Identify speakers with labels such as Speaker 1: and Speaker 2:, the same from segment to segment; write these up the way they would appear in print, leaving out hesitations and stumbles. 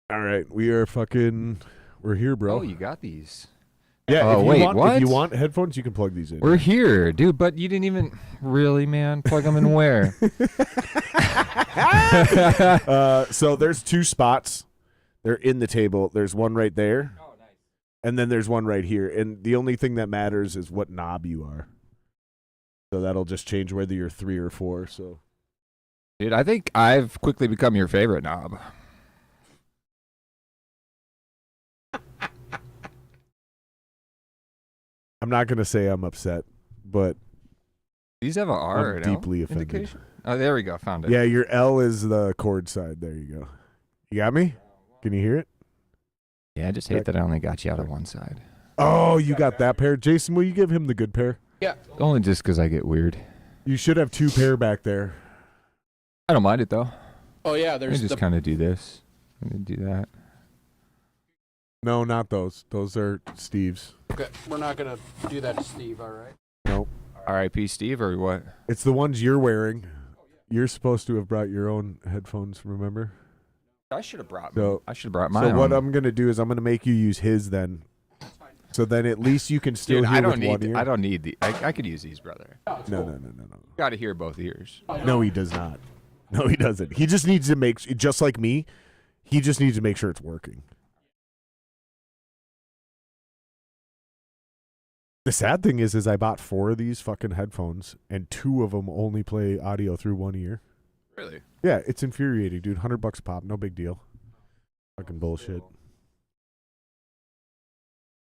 Speaker 1: All right, we're here, bro.
Speaker 2: Oh, you got these.
Speaker 1: Yeah,
Speaker 2: Oh, wait,
Speaker 1: if
Speaker 2: what?
Speaker 1: you want headphones, you can plug these in.
Speaker 2: We're here, dude, but you didn't even really, man. Plug them in where?
Speaker 1: So there's two spots. They're in the table. There's one right there,
Speaker 2: Oh, nice.
Speaker 1: and then there's one right here. And the only thing that matters is what knob you are. So that'll just change whether you're 3 or 4. So,
Speaker 2: Dude, I think I've quickly become your favorite knob.
Speaker 1: I'm not gonna say I'm upset, but
Speaker 2: These have a R
Speaker 1: I'm
Speaker 2: or an L
Speaker 1: deeply offended.
Speaker 2: indication? Oh, there we go. Found it.
Speaker 1: Yeah, your L is the chord side. There you go. You got me? Can you hear it?
Speaker 2: Yeah, I just hate that I only got you out of one side.
Speaker 1: Oh, you got that pair. Jason, will you give him the good pair?
Speaker 3: Yeah.
Speaker 2: Only just because I get weird.
Speaker 1: You should have 2 pair back there.
Speaker 2: I don't mind it, though.
Speaker 3: Oh yeah,
Speaker 2: I
Speaker 3: there's
Speaker 2: just
Speaker 3: the
Speaker 2: kind of do this. I'm going to do that.
Speaker 1: No, not those. Those are Steve's.
Speaker 3: okay, we're not gonna do that to Steve, all right?
Speaker 1: Nope.
Speaker 2: R.I.P. Steve, or what?
Speaker 1: It's the ones you're wearing. You're supposed to have brought your own headphones, remember?
Speaker 2: I should have brought
Speaker 1: So-
Speaker 2: I should have brought mine.
Speaker 1: So what I'm going to do is I'm going to make you use his then. So then at least you can still
Speaker 2: Dude,
Speaker 1: hear
Speaker 2: I don't
Speaker 1: with one
Speaker 2: need.
Speaker 1: ear.
Speaker 2: I don't need the. I could use these, brother.
Speaker 1: No.
Speaker 2: Got to hear both ears.
Speaker 1: No, he does not. No, he doesn't. He just needs to make, just like me, he just needs to make sure it's working. The sad thing is I bought 4 of these fucking headphones, and 2 of them only play audio through one ear.
Speaker 2: Really?
Speaker 1: Yeah, it's infuriating, dude. $100 pop, no big deal. Fucking bullshit.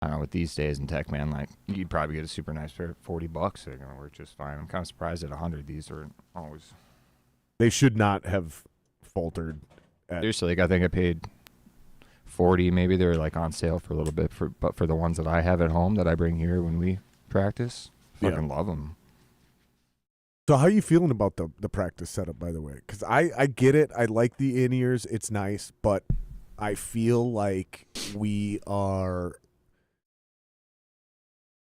Speaker 2: I don't know. With these days in tech, man, like you'd probably get a super nice pair at $40. They're gonna work just fine. I'm kind of surprised at 100. These are always.
Speaker 1: They should not have faltered.
Speaker 2: Seriously, like I think I paid 40. Maybe they were like on sale for a little bit. But for the ones that I have at home that I bring here when we practice, fucking love them.
Speaker 1: So how are you feeling about the practice setup, by the way? Because I get it. I like the in-ears. It's nice. But I feel like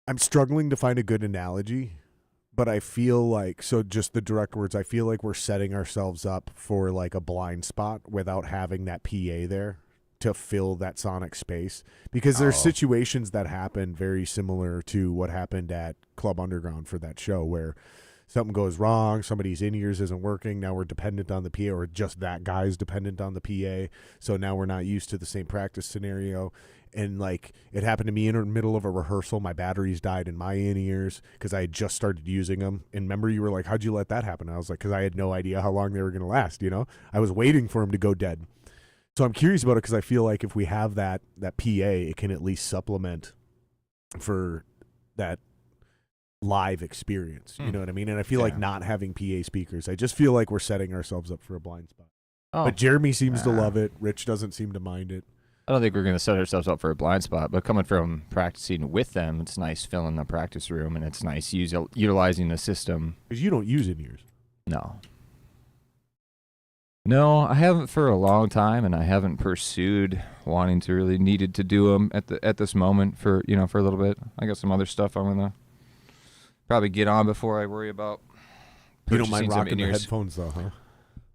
Speaker 1: I'm struggling to find a good analogy. But I feel like, so just the direct words, I feel like we're setting ourselves up for like a blind spot without having that PA there to fill that sonic space. Because there's situations that happen very similar to what happened at Club Underground for that show where something goes wrong, somebody's in-ears isn't working, now we're dependent on the PA, or just that guy's dependent on the PA, so now we're not used to the same practice scenario. And like it happened to me in the middle of a rehearsal, my batteries died in my in-ears because I had just started using them. And remember, you were like, how'd you let that happen? And I was like, because I had no idea how long they were going to last, you know? I was waiting for them to go dead. So I'm curious about it because I feel like if we have that PA, it can at least supplement for that live experience. You know what I mean? And I feel like not having PA speakers, I just feel like we're setting ourselves up for a blind spot.
Speaker 2: Oh,
Speaker 1: But Jeremy seems to love it. Rich doesn't seem to mind it.
Speaker 2: I don't think we're gonna set ourselves up for a blind spot. But coming from practicing with them, it's nice filling the practice room, and it's nice utilizing the system.
Speaker 1: Because you don't use in-ears.
Speaker 2: No, I haven't for a long time, and I haven't pursued wanting to really needed to do them at this moment for for a little bit. I got some other stuff I'm gonna probably get on before I worry about.
Speaker 1: You don't mind
Speaker 2: purchasing some
Speaker 1: rocking the
Speaker 2: in-ears.
Speaker 1: headphones though, huh?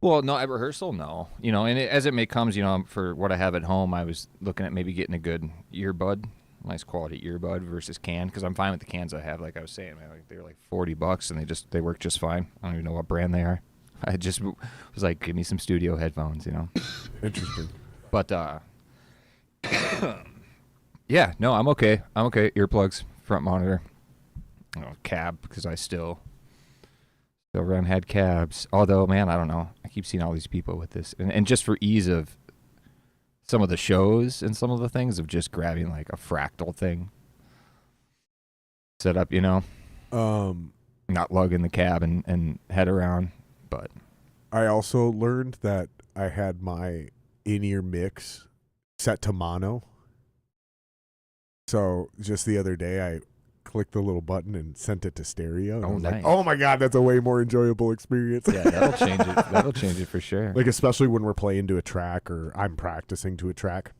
Speaker 2: Well, no, at rehearsal, no. And as it may comes, for what I have at home, I was looking at maybe getting a good earbud, nice quality earbud versus can, because I'm fine with the cans I have. Like I was saying, man, like they're like $40, and they work just fine. I don't even know what brand they are. I just was like, give me some studio headphones,
Speaker 1: Interesting.
Speaker 2: But yeah, no, I'm okay. Earplugs, front monitor, cab, because I still run head cabs. Although, man, I don't know. I keep seeing all these people with this. And just for ease of some of the shows and some of the things of just grabbing like a fractal thing set up, not lugging the cab and head around. But
Speaker 1: I also learned that I had my in-ear mix set to mono. So just the other day, I clicked the little button and sent it to stereo. And I was
Speaker 2: nice.
Speaker 1: like, oh my God, that's a way more enjoyable experience.
Speaker 2: yeah, that'll change it. That'll change it for sure.
Speaker 1: Like, especially when we're playing to a track or I'm practicing to a track,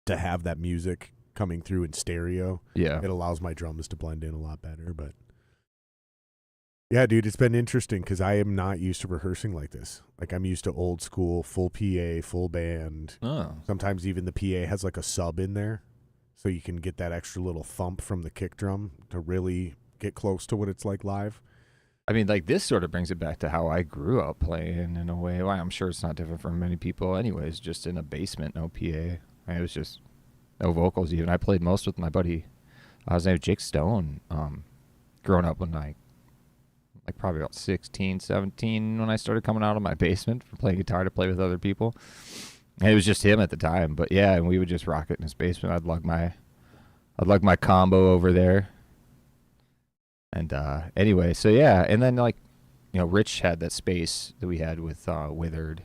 Speaker 1: to have that music coming through in stereo.
Speaker 2: Yeah.
Speaker 1: It allows my drums to blend in a lot better. But Yeah, dude, it's been interesting because I am not used to rehearsing like this. Like, I'm used to old school, full PA, full band.
Speaker 2: Oh.
Speaker 1: Sometimes even the PA has like a sub in there, so you can get that extra little thump from the kick drum to really get close to what it's like live.
Speaker 2: I mean, like, this sort of brings it back to how I grew up playing in a way. Well, I'm sure it's not different for many people anyways, just in a basement, no PA. I mean, it was just no vocals even. I played most with my buddy. I was named Jake Stone, growing up when like probably about 16, 17 when I started coming out of my basement for playing guitar to play with other people. And it was just him at the time. But yeah, and we would just rock it in his basement. I'd lug my combo over there. And anyway, so yeah, and then like, Rich had that space that we had with Withered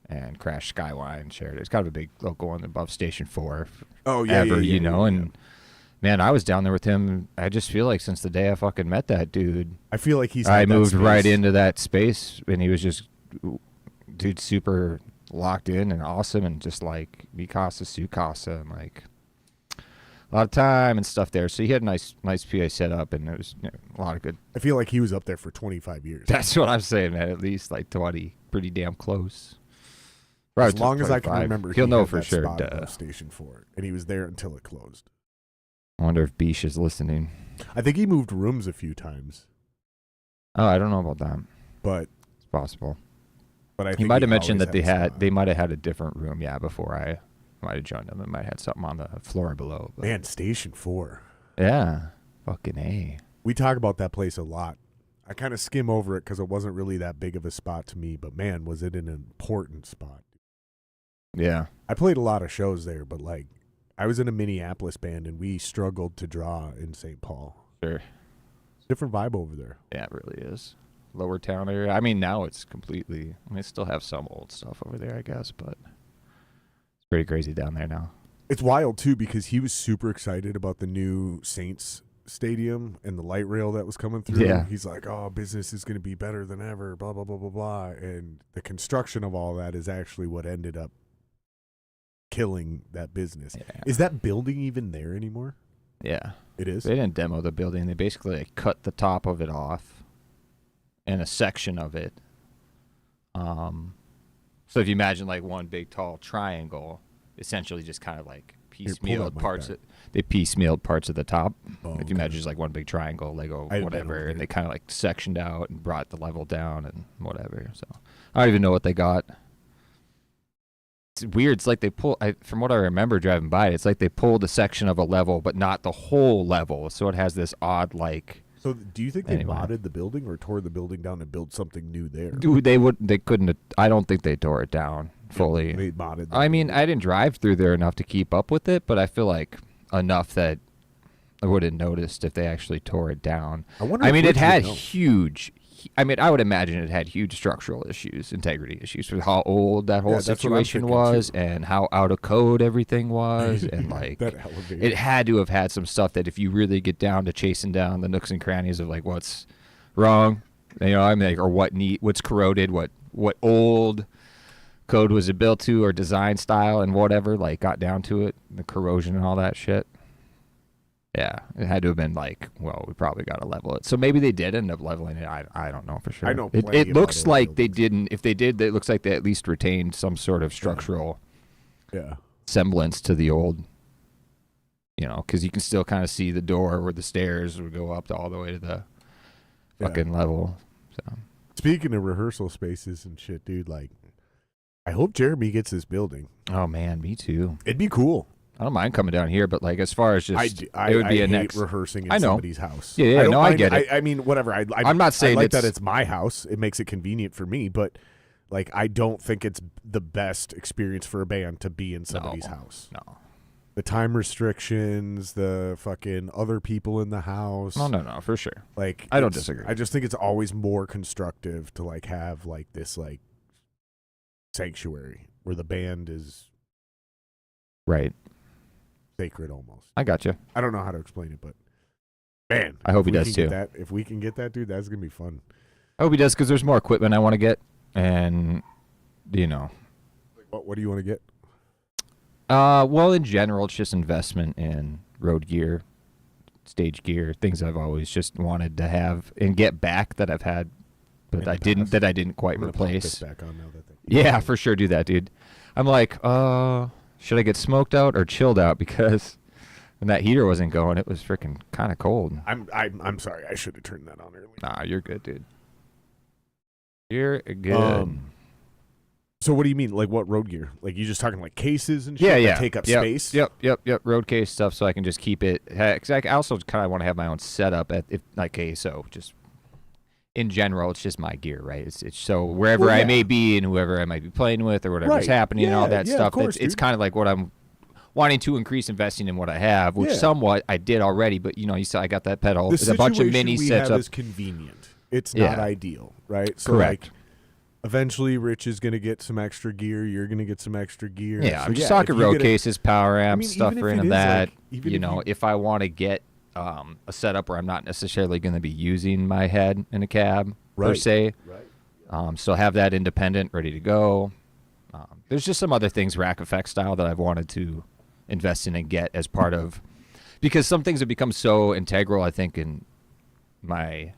Speaker 2: and Crash Skyline shared. It's kind of a big local one above Station 4.
Speaker 1: Oh yeah,
Speaker 2: Ever,
Speaker 1: yeah.
Speaker 2: And man, I was down there with him. I just feel like since the day I fucking met that dude,
Speaker 1: I feel like he's.
Speaker 2: I
Speaker 1: had that
Speaker 2: moved right
Speaker 1: space.
Speaker 2: into that space, and he was just, dude, super locked in and awesome, and just like Mikasa, Sukasa, and like a lot of time and stuff there. So he had a nice PA set up, and it was a lot of good.
Speaker 1: I feel like he was up there for 25 years.
Speaker 2: That's what I'm saying, man. At least like 20, pretty damn close.
Speaker 1: As long as I can
Speaker 2: 25.
Speaker 1: remember,
Speaker 2: He'll
Speaker 1: he
Speaker 2: know
Speaker 1: had
Speaker 2: for
Speaker 1: that
Speaker 2: sure.
Speaker 1: spot
Speaker 2: Duh.
Speaker 1: above Station 4, and he was there until it closed.
Speaker 2: I wonder if Bish is listening.
Speaker 1: I think he moved rooms a few times,
Speaker 2: Oh, I don't know about that.
Speaker 1: but
Speaker 2: It's possible.
Speaker 1: I think
Speaker 2: He might have
Speaker 1: always
Speaker 2: mentioned that
Speaker 1: a spot.
Speaker 2: they might have had a different room, before I might have joined them. They might have had something on the floor below. But
Speaker 1: Man, Station 4.
Speaker 2: yeah, fucking A.
Speaker 1: We talk about that place a lot. I kind of skim over it because it wasn't really that big of a spot to me, but man, was it an important spot.
Speaker 2: Yeah.
Speaker 1: I played a lot of shows there, but like, I was in a Minneapolis band and we struggled to draw in St. Paul.
Speaker 2: Sure.
Speaker 1: Different vibe over there.
Speaker 2: Yeah, it really is. Lower town area. I mean, now it's completely. I mean, they still have some old stuff over there, I guess, but it's pretty crazy down there now.
Speaker 1: It's wild too because he was super excited about the new Saints stadium and the light rail that was coming through.
Speaker 2: Yeah.
Speaker 1: He's like, "Oh, business is going to be better than ever." Blah blah blah blah blah. And the construction of all that is actually what ended up killing that business.
Speaker 2: Yeah.
Speaker 1: Is that building even there anymore?
Speaker 2: Yeah.
Speaker 1: It is.
Speaker 2: They didn't demo the building. They basically cut the top of it off and a section of it. So if you imagine like one big tall triangle, essentially just kind of like piecemealed parts. They piecemealed parts of the top.
Speaker 1: Oh,
Speaker 2: If you imagine just like one big triangle, Lego,
Speaker 1: I don't
Speaker 2: whatever,
Speaker 1: know.
Speaker 2: and they kind of like sectioned out and brought the level down and whatever. So I don't even know what they got. It's weird. It's like they from what I remember driving by it, it's like they pulled a section of a level, but not the whole level. So it has this odd like.
Speaker 1: So do you think they
Speaker 2: Anyway.
Speaker 1: modded the building or tore the building down and built something new there?
Speaker 2: Dude, they couldn't. I don't think they tore it down fully.
Speaker 1: They modded. The
Speaker 2: I mean,
Speaker 1: building.
Speaker 2: I didn't drive through there enough to keep up with it, but I feel like enough that I would have noticed if they actually tore it down.
Speaker 1: I wonder.
Speaker 2: I
Speaker 1: if
Speaker 2: mean, it
Speaker 1: Rich would
Speaker 2: had
Speaker 1: know.
Speaker 2: huge. I mean, I would imagine it had huge structural issues, integrity issues with how old that whole
Speaker 1: Yeah, that's what I'm
Speaker 2: situation
Speaker 1: thinking,
Speaker 2: was,
Speaker 1: too.
Speaker 2: and how out of code everything was, and like
Speaker 1: that elevator.
Speaker 2: it had to have had some stuff that if you really get down to chasing down the nooks and crannies of like what's wrong, I mean, like, or what's corroded, what old code was it built to, or design style and whatever, like got down to it, the corrosion and all that shit. Yeah, it had to have been like, well, we probably got to level it. So maybe they did end up leveling it. I don't know for sure.
Speaker 1: I know
Speaker 2: It
Speaker 1: plenty about
Speaker 2: looks
Speaker 1: old
Speaker 2: like they
Speaker 1: buildings.
Speaker 2: didn't. If they did, it looks like they at least retained some sort of structural
Speaker 1: Yeah.
Speaker 2: semblance to the old. Because you can still kind of see the door where the stairs would go up all the way to the
Speaker 1: Yeah.
Speaker 2: fucking level. So
Speaker 1: Speaking of rehearsal spaces and shit, dude, like, I hope Jeremy gets this building.
Speaker 2: oh man, me too.
Speaker 1: It'd be cool.
Speaker 2: I don't mind coming down here, but like as far as just
Speaker 1: I
Speaker 2: it would be
Speaker 1: I
Speaker 2: a
Speaker 1: hate
Speaker 2: next.
Speaker 1: rehearsing in
Speaker 2: I know.
Speaker 1: somebody's house.
Speaker 2: Yeah, yeah,
Speaker 1: I don't
Speaker 2: no, I
Speaker 1: mind-
Speaker 2: get it.
Speaker 1: I mean, whatever.
Speaker 2: I'm not saying
Speaker 1: I like that
Speaker 2: it's-
Speaker 1: it's my house. It makes it convenient for me, but like, I don't think it's the best experience for a band to be in somebody's house.
Speaker 2: No.
Speaker 1: The time restrictions, the fucking other people in the house.
Speaker 2: No, for sure.
Speaker 1: Like,
Speaker 2: I don't
Speaker 1: it's-
Speaker 2: disagree.
Speaker 1: I just think it's always more constructive to like have like this like sanctuary where the band is
Speaker 2: Right.
Speaker 1: sacred almost.
Speaker 2: I got you.
Speaker 1: I don't know how to explain it, but man,
Speaker 2: I hope
Speaker 1: if
Speaker 2: he
Speaker 1: we
Speaker 2: does
Speaker 1: can
Speaker 2: too.
Speaker 1: get that- if we can get that, dude, that's gonna be fun.
Speaker 2: I hope he does because there's more equipment I want to get, and
Speaker 1: What do you want to get?
Speaker 2: well, in general, it's just investment in road gear, stage gear, things I've always just wanted to have and get back that I've had, but I didn't quite
Speaker 1: I'm gonna pop
Speaker 2: replace.
Speaker 1: this back on now that
Speaker 2: Yeah, for sure, do that, dude. I'm like, should I get smoked out or chilled out? Because when that heater wasn't going, it was freaking kind of cold.
Speaker 1: I'm sorry. I should have turned that on earlier.
Speaker 2: Nah, you're good, dude. You're good.
Speaker 1: So what do you mean? Like what road gear? Like you just talking like cases and shit that take up space?
Speaker 2: Yep. Road case stuff, so I can just keep it. Cause I also kind of want to have my own setup so just in general, it's just my gear, right? It's so wherever I may be and whoever I might be playing with or whatever's happening and all that stuff.
Speaker 1: Of course,
Speaker 2: it's kind of like what I'm wanting to increase investing in what I have, which somewhat I did already. But you saw I got that pedal. There's a bunch of mini sets up.
Speaker 1: Is convenient. It's not ideal, right? So
Speaker 2: correct.
Speaker 1: Like, eventually, Rich is going to get some extra gear. You're going to get some extra gear.
Speaker 2: Yeah,
Speaker 1: so
Speaker 2: I'm just talking road cases, power amps, stuff
Speaker 1: even
Speaker 2: for
Speaker 1: if
Speaker 2: into
Speaker 1: it is,
Speaker 2: that.
Speaker 1: like,
Speaker 2: If I want to get a setup where I'm not necessarily going to be using my head in a cab per se, so have that independent, ready to go. There's just some other things rack effect style that I've wanted to invest in and get as part of, because some things have become so integral, I think, in my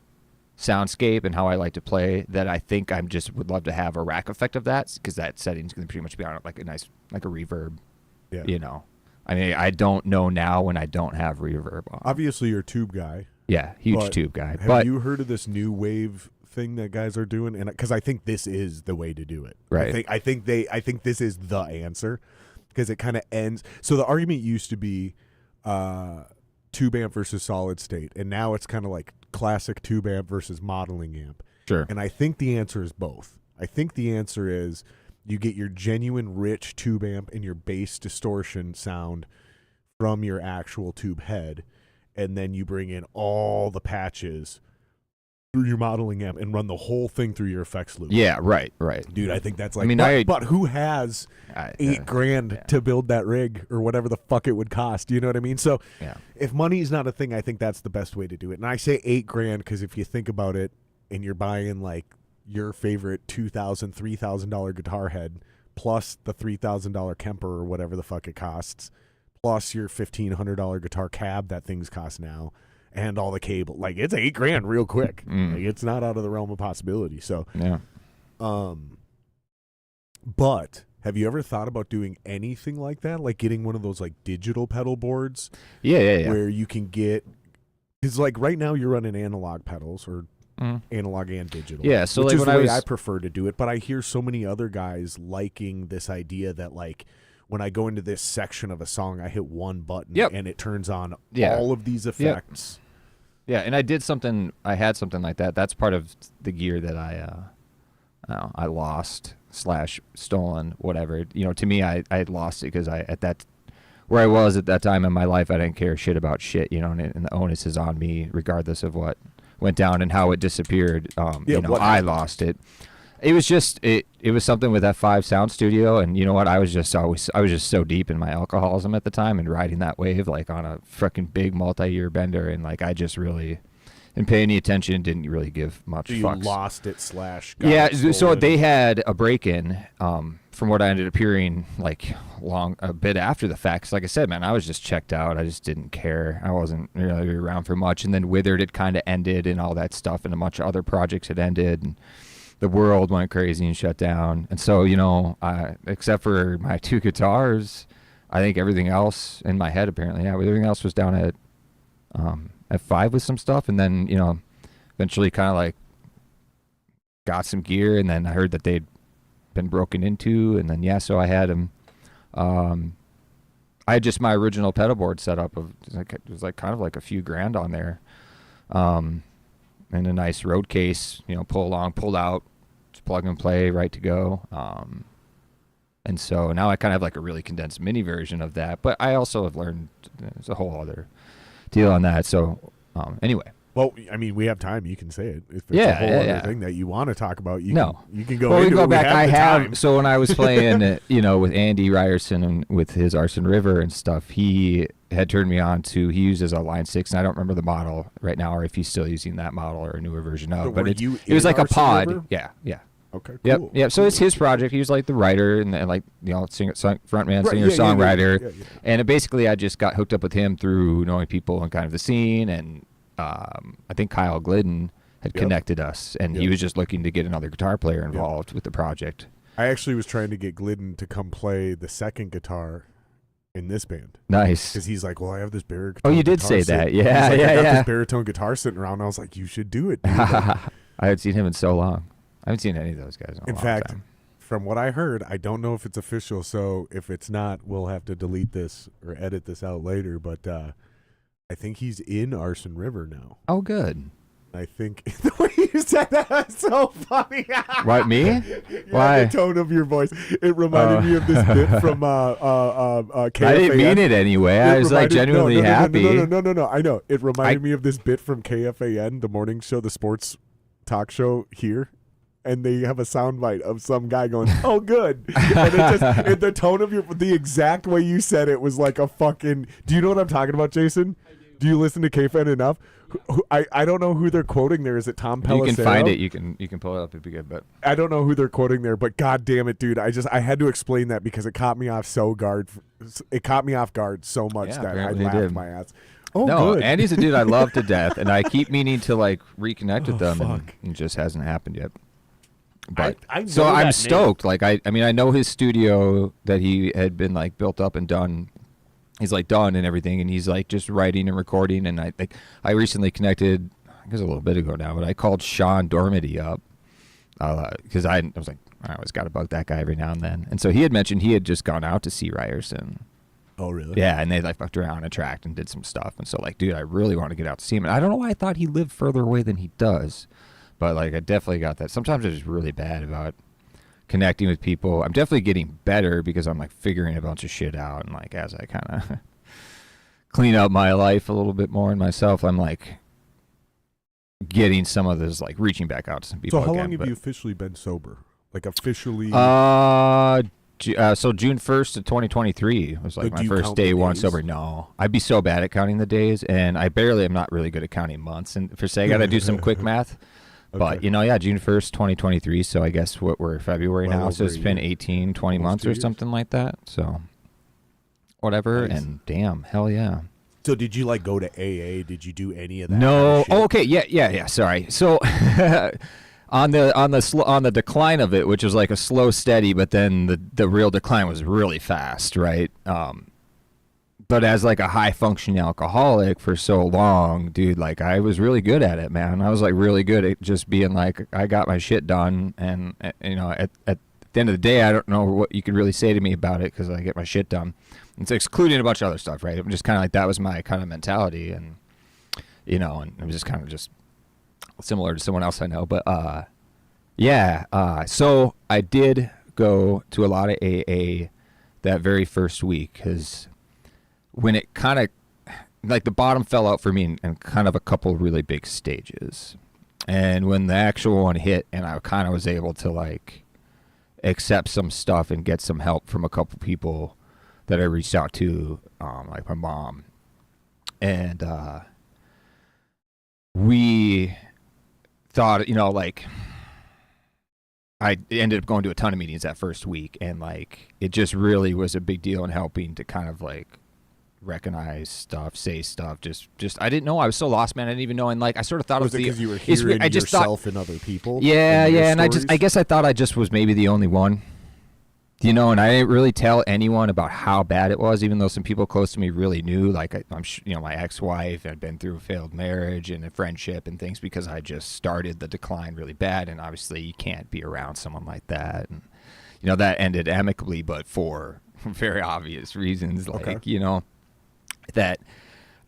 Speaker 2: soundscape and how I like to play that I think I just would love to have a rack effect of that, because that setting's going to pretty much be on it like a nice, like a reverb. Yeah. I mean, I don't know now when I don't have reverb on.
Speaker 1: Obviously, you're a tube guy.
Speaker 2: Yeah, huge tube guy.
Speaker 1: Have you heard of this new wave thing that guys are doing? And because I think this is the way to do it.
Speaker 2: Right.
Speaker 1: I think this is the answer, because it kind of ends. So the argument used to be tube amp versus solid state, and now it's kind of like classic tube amp versus modeling amp.
Speaker 2: Sure.
Speaker 1: And I think the answer is both. I think the answer is you get your genuine rich tube amp and your bass distortion sound from your actual tube head, and then you bring in all the patches through your modeling amp and run the whole thing through your effects loop.
Speaker 2: Yeah, right.
Speaker 1: Dude, I think that's like, but who has $8,000 to build that rig or whatever the fuck it would cost? You know what I mean? So if money is not a thing, I think that's the best way to do it. And I say $8,000 because if you think about it and you're buying like your favorite $2,000, $3,000 guitar head plus the $3,000 Kemper or whatever the fuck it costs, plus your $1,500 guitar cab that things cost now, and all the cable, like it's $8,000 real quick. Like it's not out of the realm of possibility. So but have you ever thought about doing anything like that, like getting one of those like digital pedal boards?
Speaker 2: Yeah.
Speaker 1: Where you can get, because like right now you're running analog pedals or analog and digital.
Speaker 2: Yeah, so
Speaker 1: which
Speaker 2: like
Speaker 1: is
Speaker 2: when
Speaker 1: the way I prefer to do it. But I hear so many other guys liking this idea that like when I go into this section of a song, I hit one button and it turns on all of these effects.
Speaker 2: Yeah, and I had something like that. That's part of the gear that I lost / stolen, whatever. To me, I had lost it because where I was at that time in my life, I didn't care shit about shit, and the onus is on me regardless of what went down and how it disappeared. I lost it. It was just it was something with F5 Sound Studio, and you know what? I was just so deep in my alcoholism at the time and riding that wave like on a freaking big multi-year bender, and like I just really didn't pay any attention, didn't really give much fucks.
Speaker 1: You lost it /
Speaker 2: so they had a break-in from what I ended up hearing like a bit after the fact. 'Cause like I said, man, I was just checked out. I just didn't care. I wasn't really around for much, and then Withered had kind of ended and all that stuff, and a bunch of other projects had ended, and the world went crazy and shut down. And so, except for my two guitars, I think everything else in my head, apparently, everything else was down at F5 with some stuff. And then, eventually kind of like got some gear. And then I heard that they'd been broken into. And then, so I had them. I had just my original pedal board set up it was like kind of like a few grand on there. And a nice road case, pull out, just plug and play, right to go. And so now I kind of have like a really condensed mini version of that. But I also have learned there's a whole other deal on that. So anyway.
Speaker 1: Well, I mean, we have time. You can say it. If it's a whole other thing that you want to talk about, you can go into it. We go back.
Speaker 2: I have. So when I was playing, with Andy Ryerson and with his Arson River and stuff, he had turned me on to, he uses a Line 6, and I don't remember the model right now or if he's still using that model or a newer version of it. But it was like a pod. River? Yeah.
Speaker 1: Okay.
Speaker 2: Yep.
Speaker 1: Cool.
Speaker 2: Yep. So it's his project. He was like the writer and like frontman,
Speaker 1: Right,
Speaker 2: singer,
Speaker 1: yeah,
Speaker 2: songwriter.
Speaker 1: yeah.
Speaker 2: And basically, I just got hooked up with him through knowing people and kind of the scene. And I think Kyle Glidden had connected us, and he was just looking to get another guitar player involved with the project.
Speaker 1: I actually was trying to get Glidden to come play the second guitar in this band.
Speaker 2: Nice.
Speaker 1: Because he's like, well, I have this baritone.
Speaker 2: Oh, you did
Speaker 1: guitar
Speaker 2: say
Speaker 1: sitting.
Speaker 2: that. Yeah,
Speaker 1: He's like, I got
Speaker 2: yeah.
Speaker 1: this baritone guitar sitting around. I was like, you should do it, dude.
Speaker 2: I haven't seen him in so long. I haven't seen any of those guys in a
Speaker 1: In
Speaker 2: long
Speaker 1: fact,
Speaker 2: time.
Speaker 1: from what I heard, I don't know if it's official, so if it's not, we'll have to delete this or edit this out later, but I think he's in Arson River now.
Speaker 2: Oh, good.
Speaker 1: I think the way you said that was so funny.
Speaker 2: What, me?
Speaker 1: Yeah,
Speaker 2: Why?
Speaker 1: the tone of your voice. It reminded me of this bit from KFAN.
Speaker 2: I didn't mean it anyway. I was like genuinely happy.
Speaker 1: No. I know. It reminded me of this bit from KFAN, the morning show, the sports talk show here. And they have a soundbite of some guy going, "Oh, good," and it just the tone of the exact way you said it was like a fucking. Do you know what I'm talking about, Jason? Do you listen to KFAN enough? I don't know who they're quoting there. Is it Tom Pelissero?
Speaker 2: You can find it. You can pull it up. It'd be good. But
Speaker 1: I don't know who they're quoting there. But god damn it, dude! I had to explain that because it caught me off It caught me off guard so much that I
Speaker 2: apparently
Speaker 1: laughed
Speaker 2: did.
Speaker 1: my ass. Oh,
Speaker 2: no,
Speaker 1: good.
Speaker 2: Andy's a dude I love to death, and I keep meaning to like reconnect with them, and
Speaker 1: fuck.
Speaker 2: it just hasn't happened yet. But
Speaker 3: I know
Speaker 2: so
Speaker 3: that
Speaker 2: I'm
Speaker 3: name.
Speaker 2: stoked. Like I mean, I know his studio that he had been like built up and done. He's like done and everything, and he's like just writing and recording. And I think I recently connected, I guess a little bit ago now, but I called Sean Dormady up because I was like, I always got to bug that guy every now and then. And so he had mentioned he had just gone out to see Ryerson.
Speaker 1: Oh, really?
Speaker 2: Yeah, and they like fucked around and tracked and did some stuff. And so like, dude, I really want to get out to see him. And I don't know why I thought he lived further away than he does. But like I definitely got that. Sometimes it's really bad about connecting with people. I'm definitely getting better because I'm like figuring a bunch of shit out, and like as I kind of clean up my life a little bit more and myself, I'm like getting some of this, like reaching back out to some people.
Speaker 1: So how
Speaker 2: again,
Speaker 1: long have you officially been sober? Like officially?
Speaker 2: So June 1st of 2023 was like
Speaker 1: But do
Speaker 2: my
Speaker 1: you
Speaker 2: first
Speaker 1: count
Speaker 2: day
Speaker 1: the
Speaker 2: one
Speaker 1: days?
Speaker 2: sober. No, I'd be so bad at counting the days, and I'm not really good at counting months. And for say I got to do some quick math. But,
Speaker 1: Okay.
Speaker 2: you know, yeah, June 1st, 2023. So I guess we're February
Speaker 1: Well
Speaker 2: now. So
Speaker 1: over
Speaker 2: it's
Speaker 1: a
Speaker 2: been
Speaker 1: year.
Speaker 2: 18, 20
Speaker 1: Almost
Speaker 2: months
Speaker 1: 2
Speaker 2: or
Speaker 1: years.
Speaker 2: something like that. So whatever.
Speaker 1: Nice.
Speaker 2: And damn, hell yeah.
Speaker 1: So did you like go to AA? Did you do any of that?
Speaker 2: No.
Speaker 1: kind of shit?
Speaker 2: Oh, okay. Yeah. Sorry. So on the decline of it, which was like a slow, steady, but then the real decline was really fast, right? But as like a high functioning alcoholic for so long, dude, like I was really good at it, man. I was like really good at just being like, I got my shit done. And you know, at the end of the day, I don't know what you could really say to me about it because I get my shit done. It's excluding a bunch of other stuff, right? I'm just kind of like, that was my kind of mentality. And, you know, and it was just kind of just similar to someone else I know. But, so I did go to a lot of AA that very first week because when it kind of, like the bottom fell out for me in kind of a couple really big stages. And when the actual one hit and I kind of was able to like accept some stuff and get some help from a couple people that I reached out to, like my mom. And we thought, you know, like I ended up going to a ton of meetings that first week, and like it just really was a big deal in helping to kind of like recognize stuff, say stuff. Just I didn't know. I was so lost, man. I didn't even know. And like I sort of thought
Speaker 1: Was
Speaker 2: it
Speaker 1: it
Speaker 2: was
Speaker 1: because you were
Speaker 2: it's weird.
Speaker 1: hearing
Speaker 2: I just
Speaker 1: yourself and other people?
Speaker 2: yeah,
Speaker 1: and their
Speaker 2: and I
Speaker 1: stories?
Speaker 2: guess I thought I just was maybe the only one. You know, and I didn't really tell anyone about how bad it was, even though some people close to me really knew. Like, you know, my ex-wife had been through a failed marriage and a friendship and things because I just started the decline really bad. And obviously, you can't be around someone like that. And, you know, that ended amicably, but for very obvious reasons. Like,
Speaker 1: Okay.
Speaker 2: you know, that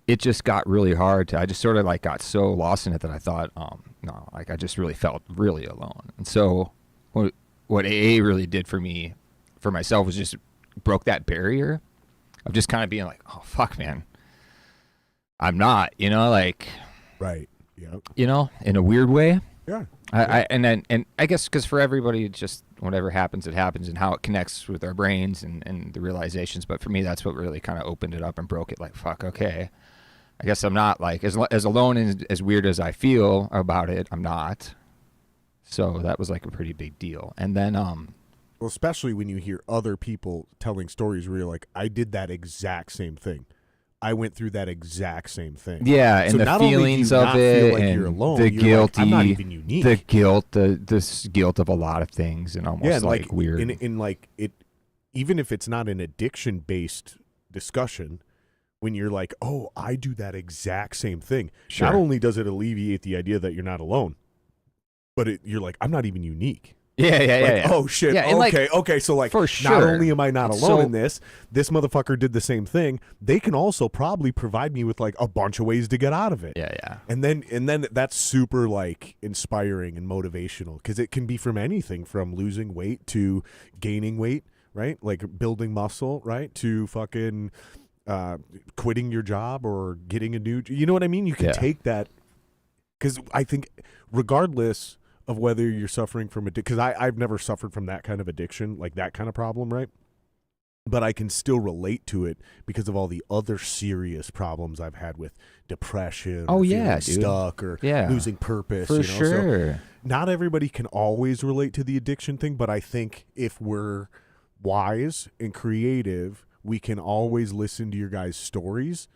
Speaker 2: it just got really hard. I just sort of like got so lost in it that I thought, no, like I just really felt really alone. And so what AA really did for me, for myself, was just broke that barrier of just kind of being like, oh fuck, man, I'm not, you know, like,
Speaker 1: Right. Yep.
Speaker 2: you know, in a weird way.
Speaker 1: Yeah.
Speaker 2: And I guess because for everybody, it's just whatever happens, it happens, and how it connects with our brains and the realizations. But for me, that's what really kind of opened it up and broke it. Like, fuck, okay, I guess I'm not like as alone and as weird as I feel about it. I'm not. So that was like a pretty big deal. And then
Speaker 1: Well, especially when you hear other people telling stories where you're like, I did that exact same thing. I went through that exact same thing.
Speaker 2: yeah, and
Speaker 1: So
Speaker 2: the
Speaker 1: not only do
Speaker 2: feelings
Speaker 1: you
Speaker 2: of
Speaker 1: not feel
Speaker 2: it,
Speaker 1: like
Speaker 2: and
Speaker 1: you're alone,
Speaker 2: the
Speaker 1: you're
Speaker 2: guilty,
Speaker 1: like, I'm not even unique.
Speaker 2: the guilt, the guilt of a lot of things, and almost
Speaker 1: Yeah, and
Speaker 2: like weird.
Speaker 1: in like it, even if it's not an addiction based discussion, when you're like, oh, I do that exact same thing.
Speaker 2: Sure.
Speaker 1: Not only does it alleviate the idea that you're not alone, but you're like, I'm not even unique.
Speaker 2: Yeah, yeah,
Speaker 1: Like,
Speaker 2: yeah.
Speaker 1: oh shit.
Speaker 2: Yeah, and
Speaker 1: Okay. So like,
Speaker 2: for
Speaker 1: not
Speaker 2: sure.
Speaker 1: only am I not alone
Speaker 2: So-
Speaker 1: in this motherfucker did the same thing. They can also probably provide me with like a bunch of ways to get out of it.
Speaker 2: Yeah, yeah.
Speaker 1: And then that's super like inspiring and motivational because it can be from anything from losing weight to gaining weight, right? Like building muscle, right? To fucking quitting your job or getting a new. You know what I mean? You can
Speaker 2: Yeah.
Speaker 1: take that because I think regardless of whether you're suffering from addiction, because I've never suffered from that kind of addiction, like that kind of problem, right? But I can still relate to it because of all the other serious problems I've had with depression.
Speaker 2: Oh,
Speaker 1: or
Speaker 2: yeah,
Speaker 1: feeling
Speaker 2: dude.
Speaker 1: stuck or
Speaker 2: Yeah.
Speaker 1: losing purpose.
Speaker 2: For
Speaker 1: you know?
Speaker 2: sure.
Speaker 1: So not everybody can always relate to the addiction thing, but I think if we're wise and creative, we can always listen to your guys' stories,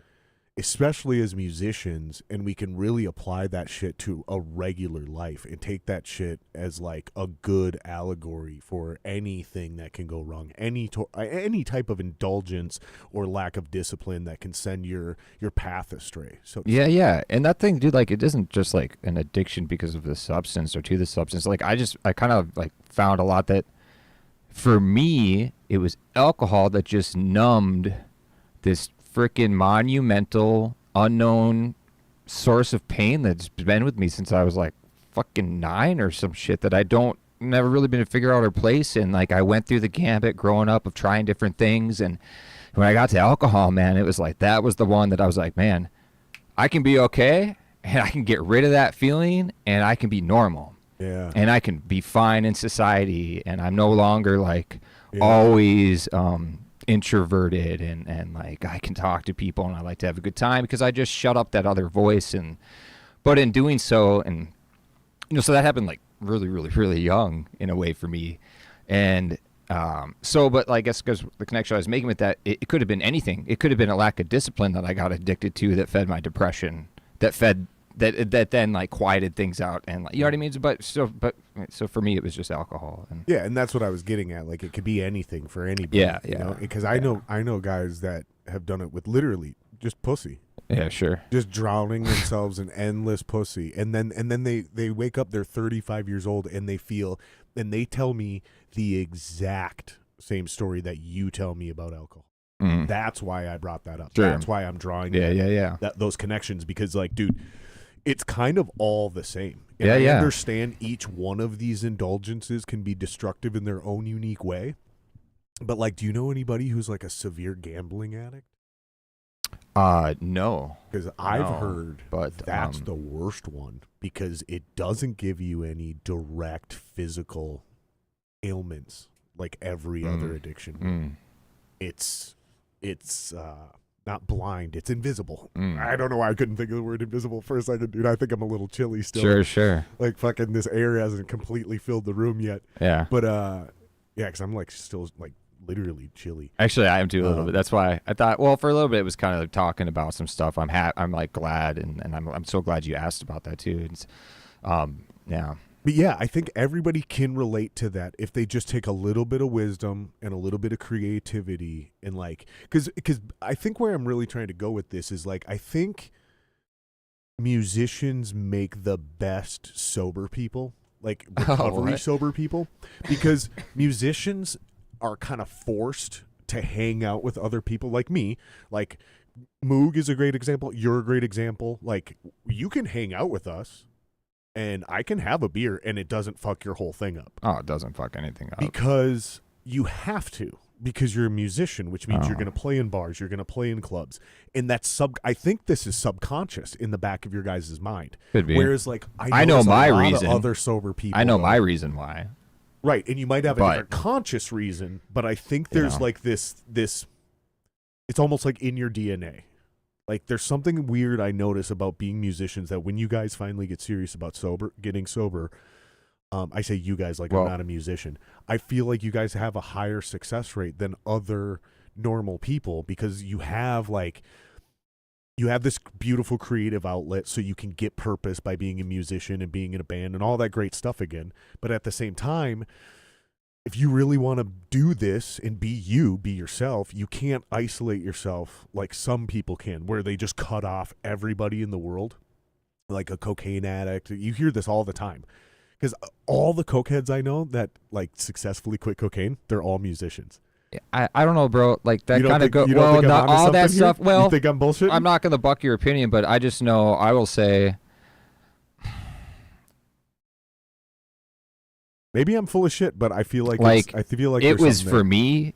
Speaker 1: especially as musicians, and we can really apply that shit to a regular life and take that shit as like a good allegory for anything that can go wrong, any type of indulgence or lack of discipline that can send your path astray. So
Speaker 2: Yeah, yeah. And that thing, dude, like it isn't just like an addiction because of the substance or to the substance. Like I kind of like found a lot that for me, it was alcohol that just numbed this freaking monumental, unknown source of pain that's been with me since I was like fucking 9 or some shit that I don't never really been to figure out or place. And like I went through the gambit growing up of trying different things, and when I got to alcohol, man, it was like that was the one that I was like, man, I can be okay and I can get rid of that feeling and I can be normal.
Speaker 1: yeah.
Speaker 2: And I can be fine in society, and I'm no longer like
Speaker 1: Yeah.
Speaker 2: always introverted and like I can talk to people and I like to have a good time because I just shut up that other voice. And but in doing so, and so that happened like really, really, really young in a way for me. And but I guess because the connection I was making with that, it could have been anything. It could have been a lack of discipline that I got addicted to that fed my depression, that then like quieted things out, and like, you know what I mean. But so for me, it was just alcohol. And
Speaker 1: Yeah, and that's what I was getting at. Like it could be anything for anybody.
Speaker 2: Yeah,
Speaker 1: you
Speaker 2: yeah,
Speaker 1: know? Because I know guys that have done it with literally just pussy,
Speaker 2: yeah, sure.
Speaker 1: just drowning themselves in endless pussy, and then they wake up, they're 35 years old, and they tell me the exact same story that you tell me about alcohol.
Speaker 2: Mm.
Speaker 1: That's why I brought that up.
Speaker 2: Sure.
Speaker 1: That's why I'm drawing
Speaker 2: Yeah.
Speaker 1: those connections, because like, dude, it's kind of all the same. And
Speaker 2: Yeah,
Speaker 1: I
Speaker 2: yeah.
Speaker 1: understand each one of these indulgences can be destructive in their own unique way. But like, do you know anybody who's like a severe gambling addict?
Speaker 2: No.
Speaker 1: Because I've
Speaker 2: No,
Speaker 1: heard
Speaker 2: but,
Speaker 1: that's the worst one, because it doesn't give you any direct physical ailments like every other addiction.
Speaker 2: Mm.
Speaker 1: It's not blind, it's invisible.
Speaker 2: Mm.
Speaker 1: I don't know why I couldn't think of the word invisible for a second, dude. I think I'm a little chilly still.
Speaker 2: Sure.
Speaker 1: Like fucking this air hasn't completely filled the room yet.
Speaker 2: Yeah.
Speaker 1: But yeah, because I'm like still like literally chilly.
Speaker 2: Actually, I am too a little bit. That's why I thought. Well, for a little bit, it was kind of like talking about some stuff. I'm like glad, and I'm so glad you asked about that too. It's, yeah.
Speaker 1: But yeah, I think everybody can relate to that if they just take a little bit of wisdom and a little bit of creativity, and like, because I think where I'm really trying to go with this is like, I think musicians make the best sober people, like recovery sober people, because musicians are kind of forced to hang out with other people like me. Like Moog is a great example. You're a great example. Like you can hang out with us and I can have a beer and it doesn't fuck your whole thing up.
Speaker 2: Oh, it doesn't fuck anything up.
Speaker 1: Because you have to, because you're a musician, which means you're going to play in bars, you're going to play in clubs. And that's I think this is subconscious in the back of your guys' mind.
Speaker 2: Could be.
Speaker 1: Whereas like
Speaker 2: I know
Speaker 1: there's
Speaker 2: my
Speaker 1: a lot
Speaker 2: reason.
Speaker 1: of other sober people.
Speaker 2: I know my reason why.
Speaker 1: Right, and you might have a
Speaker 2: But-
Speaker 1: different conscious reason, but I think there's
Speaker 2: know.
Speaker 1: like this it's almost like in your DNA. Like there's something weird I notice about being musicians, that when you guys finally get serious about getting sober, I say you guys like
Speaker 2: Well-
Speaker 1: I'm not a musician. I feel like you guys have a higher success rate than other normal people because you have this beautiful creative outlet so you can get purpose by being a musician and being in a band and all that great stuff again. But at the same time, if you really want to do this and be yourself, you can't isolate yourself like some people can, where they just cut off everybody in the world, like a cocaine addict. You hear this all the time. Because all the cokeheads I know that like successfully quit cocaine, they're all musicians.
Speaker 2: I don't know, bro. Like that
Speaker 1: You don't
Speaker 2: kind of
Speaker 1: think-
Speaker 2: go.
Speaker 1: you don't
Speaker 2: Well,
Speaker 1: think I'm
Speaker 2: not
Speaker 1: onto
Speaker 2: all that
Speaker 1: something here?
Speaker 2: stuff. Well,
Speaker 1: you think I'm bullshitting?
Speaker 2: I'm not going to buck your opinion, but I just know I will say
Speaker 1: Maybe I'm full of shit, but I feel like I feel like
Speaker 2: it
Speaker 1: there's
Speaker 2: was
Speaker 1: something
Speaker 2: for
Speaker 1: there.
Speaker 2: me.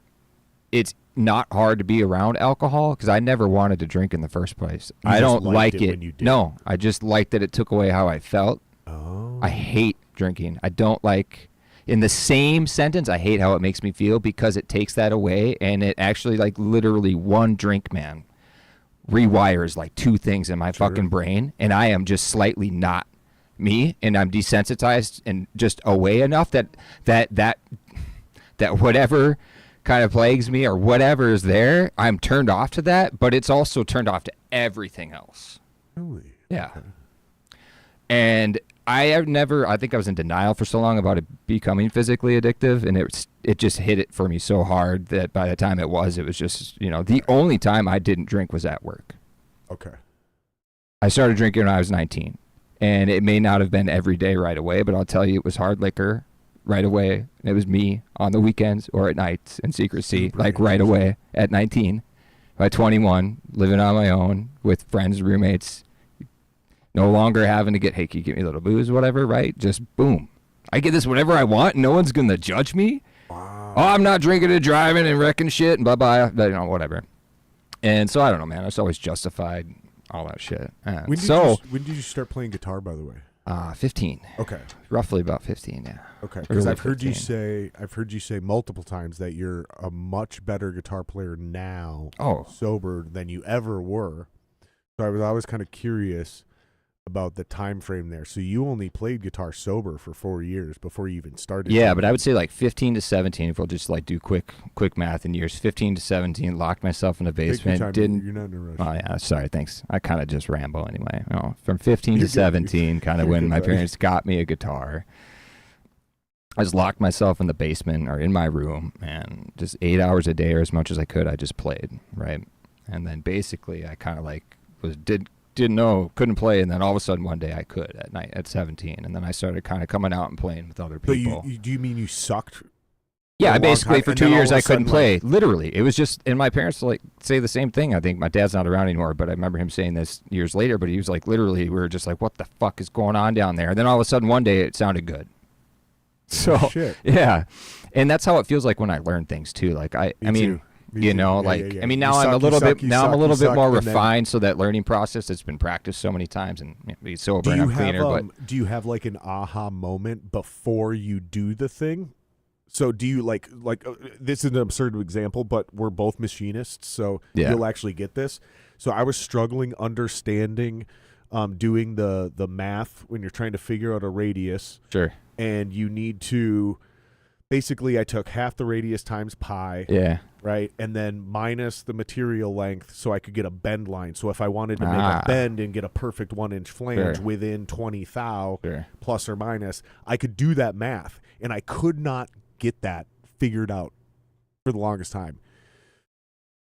Speaker 2: It's not hard to be around alcohol because I never wanted to drink in the first place.
Speaker 1: You
Speaker 2: I
Speaker 1: just
Speaker 2: don't
Speaker 1: liked
Speaker 2: like
Speaker 1: it
Speaker 2: it.
Speaker 1: when you did.
Speaker 2: No, I just liked that it took away how I felt.
Speaker 1: Oh.
Speaker 2: I hate drinking. I don't like. In the same sentence, I hate how it makes me feel because it takes that away, and it actually, like, literally one drink, man, rewires like two things in my fucking brain, and I am just slightly not me, and I'm desensitized and just away enough that whatever kind of plagues me or whatever is there, I'm turned off to that, but it's also turned off to everything else.
Speaker 1: Really?
Speaker 2: Yeah.
Speaker 1: Okay.
Speaker 2: And I think I was in denial for so long about it becoming physically addictive, and it just hit it for me so hard that by the time it was just, the only time I didn't drink was at work.
Speaker 1: Okay.
Speaker 2: I started drinking when I was 19, and it may not have been every day right away, but I'll tell you it was hard liquor right away. And it was me on the weekends or at nights in secrecy,
Speaker 1: Super
Speaker 2: like right
Speaker 1: interesting.
Speaker 2: away at 19. By 21, living on my own with friends, roommates, no longer having to get, hey, can you get me a little booze, whatever, right? Just boom. I get this whenever I want. No one's going to judge me.
Speaker 1: Wow.
Speaker 2: Oh, I'm not drinking and driving and wrecking shit and bye-bye, whatever. And so I don't know, man. I was always justified, all that shit.
Speaker 1: When did you start playing guitar, by the way?
Speaker 2: 15.
Speaker 1: Okay.
Speaker 2: Roughly about 15, yeah.
Speaker 1: Okay. Because
Speaker 2: Early
Speaker 1: I've heard
Speaker 2: 15.
Speaker 1: you say multiple times that you're a much better guitar player now,
Speaker 2: Oh.
Speaker 1: sober, than you ever were. So I was always kind of curious about the time frame there. So you only played guitar sober for 4 years before you even started.
Speaker 2: Yeah, but I would say like 15 to 17, if we'll just like do quick math in years. 15 to 17, locked myself in the
Speaker 1: Take your
Speaker 2: basement.
Speaker 1: time.
Speaker 2: Didn't.
Speaker 1: You're not in a rush.
Speaker 2: Oh, yeah, sorry, thanks. I kind of just ramble anyway. From 15
Speaker 1: You're
Speaker 2: to
Speaker 1: good.
Speaker 2: 17, kind of
Speaker 1: You're
Speaker 2: when
Speaker 1: good,
Speaker 2: my
Speaker 1: buddy.
Speaker 2: parents got me a guitar. I just locked myself in the basement or in my room, and just 8 hours a day or as much as I could, I just played, right? And then basically I kind of like didn't know, couldn't play, and then all of a sudden one day I could at night at 17, and then I started kind of coming out and playing with other
Speaker 1: So
Speaker 2: people.
Speaker 1: do you mean you sucked?
Speaker 2: Yeah,
Speaker 1: a long
Speaker 2: basically
Speaker 1: time,
Speaker 2: for
Speaker 1: and
Speaker 2: 2
Speaker 1: then all
Speaker 2: years
Speaker 1: of a
Speaker 2: I couldn't
Speaker 1: sudden,
Speaker 2: play.
Speaker 1: like-
Speaker 2: Literally, it was just, and my parents like say the same thing. I think my dad's not around anymore, but I remember him saying this years later. But he was like, literally, we were just like, what the fuck is going on down there? And then all of a sudden one day it sounded good. So
Speaker 1: Shit.
Speaker 2: yeah, and that's how it feels like when I learn things too. Like I mean.
Speaker 1: too. Me
Speaker 2: You
Speaker 1: too.
Speaker 2: know,
Speaker 1: Yeah,
Speaker 2: like
Speaker 1: yeah, yeah.
Speaker 2: I mean,
Speaker 1: You
Speaker 2: now I'm
Speaker 1: suck,
Speaker 2: a little
Speaker 1: you suck,
Speaker 2: bit
Speaker 1: you
Speaker 2: now I'm a
Speaker 1: suck,
Speaker 2: little
Speaker 1: you
Speaker 2: bit
Speaker 1: suck,
Speaker 2: more
Speaker 1: and then-
Speaker 2: refined. So that learning process that's been practiced so many times and be sober
Speaker 1: Do
Speaker 2: and
Speaker 1: you
Speaker 2: I'm
Speaker 1: have
Speaker 2: cleaner. But
Speaker 1: do you have like an aha moment before you do the thing? So do you like this is an absurd example, but we're both machinists, so
Speaker 2: Yeah.
Speaker 1: you'll actually get this. So I was struggling understanding doing the math when you're trying to figure out a radius,
Speaker 2: sure,
Speaker 1: and you need to basically I took half the radius times pi,
Speaker 2: yeah,
Speaker 1: right? And then minus the material length so I could get a bend line. So if I wanted to make
Speaker 2: Ah.
Speaker 1: a bend and get a perfect 1-inch flange
Speaker 2: Sure.
Speaker 1: within 20 thou
Speaker 2: sure.
Speaker 1: plus or minus, I could do that math. And I could not get that figured out for the longest time.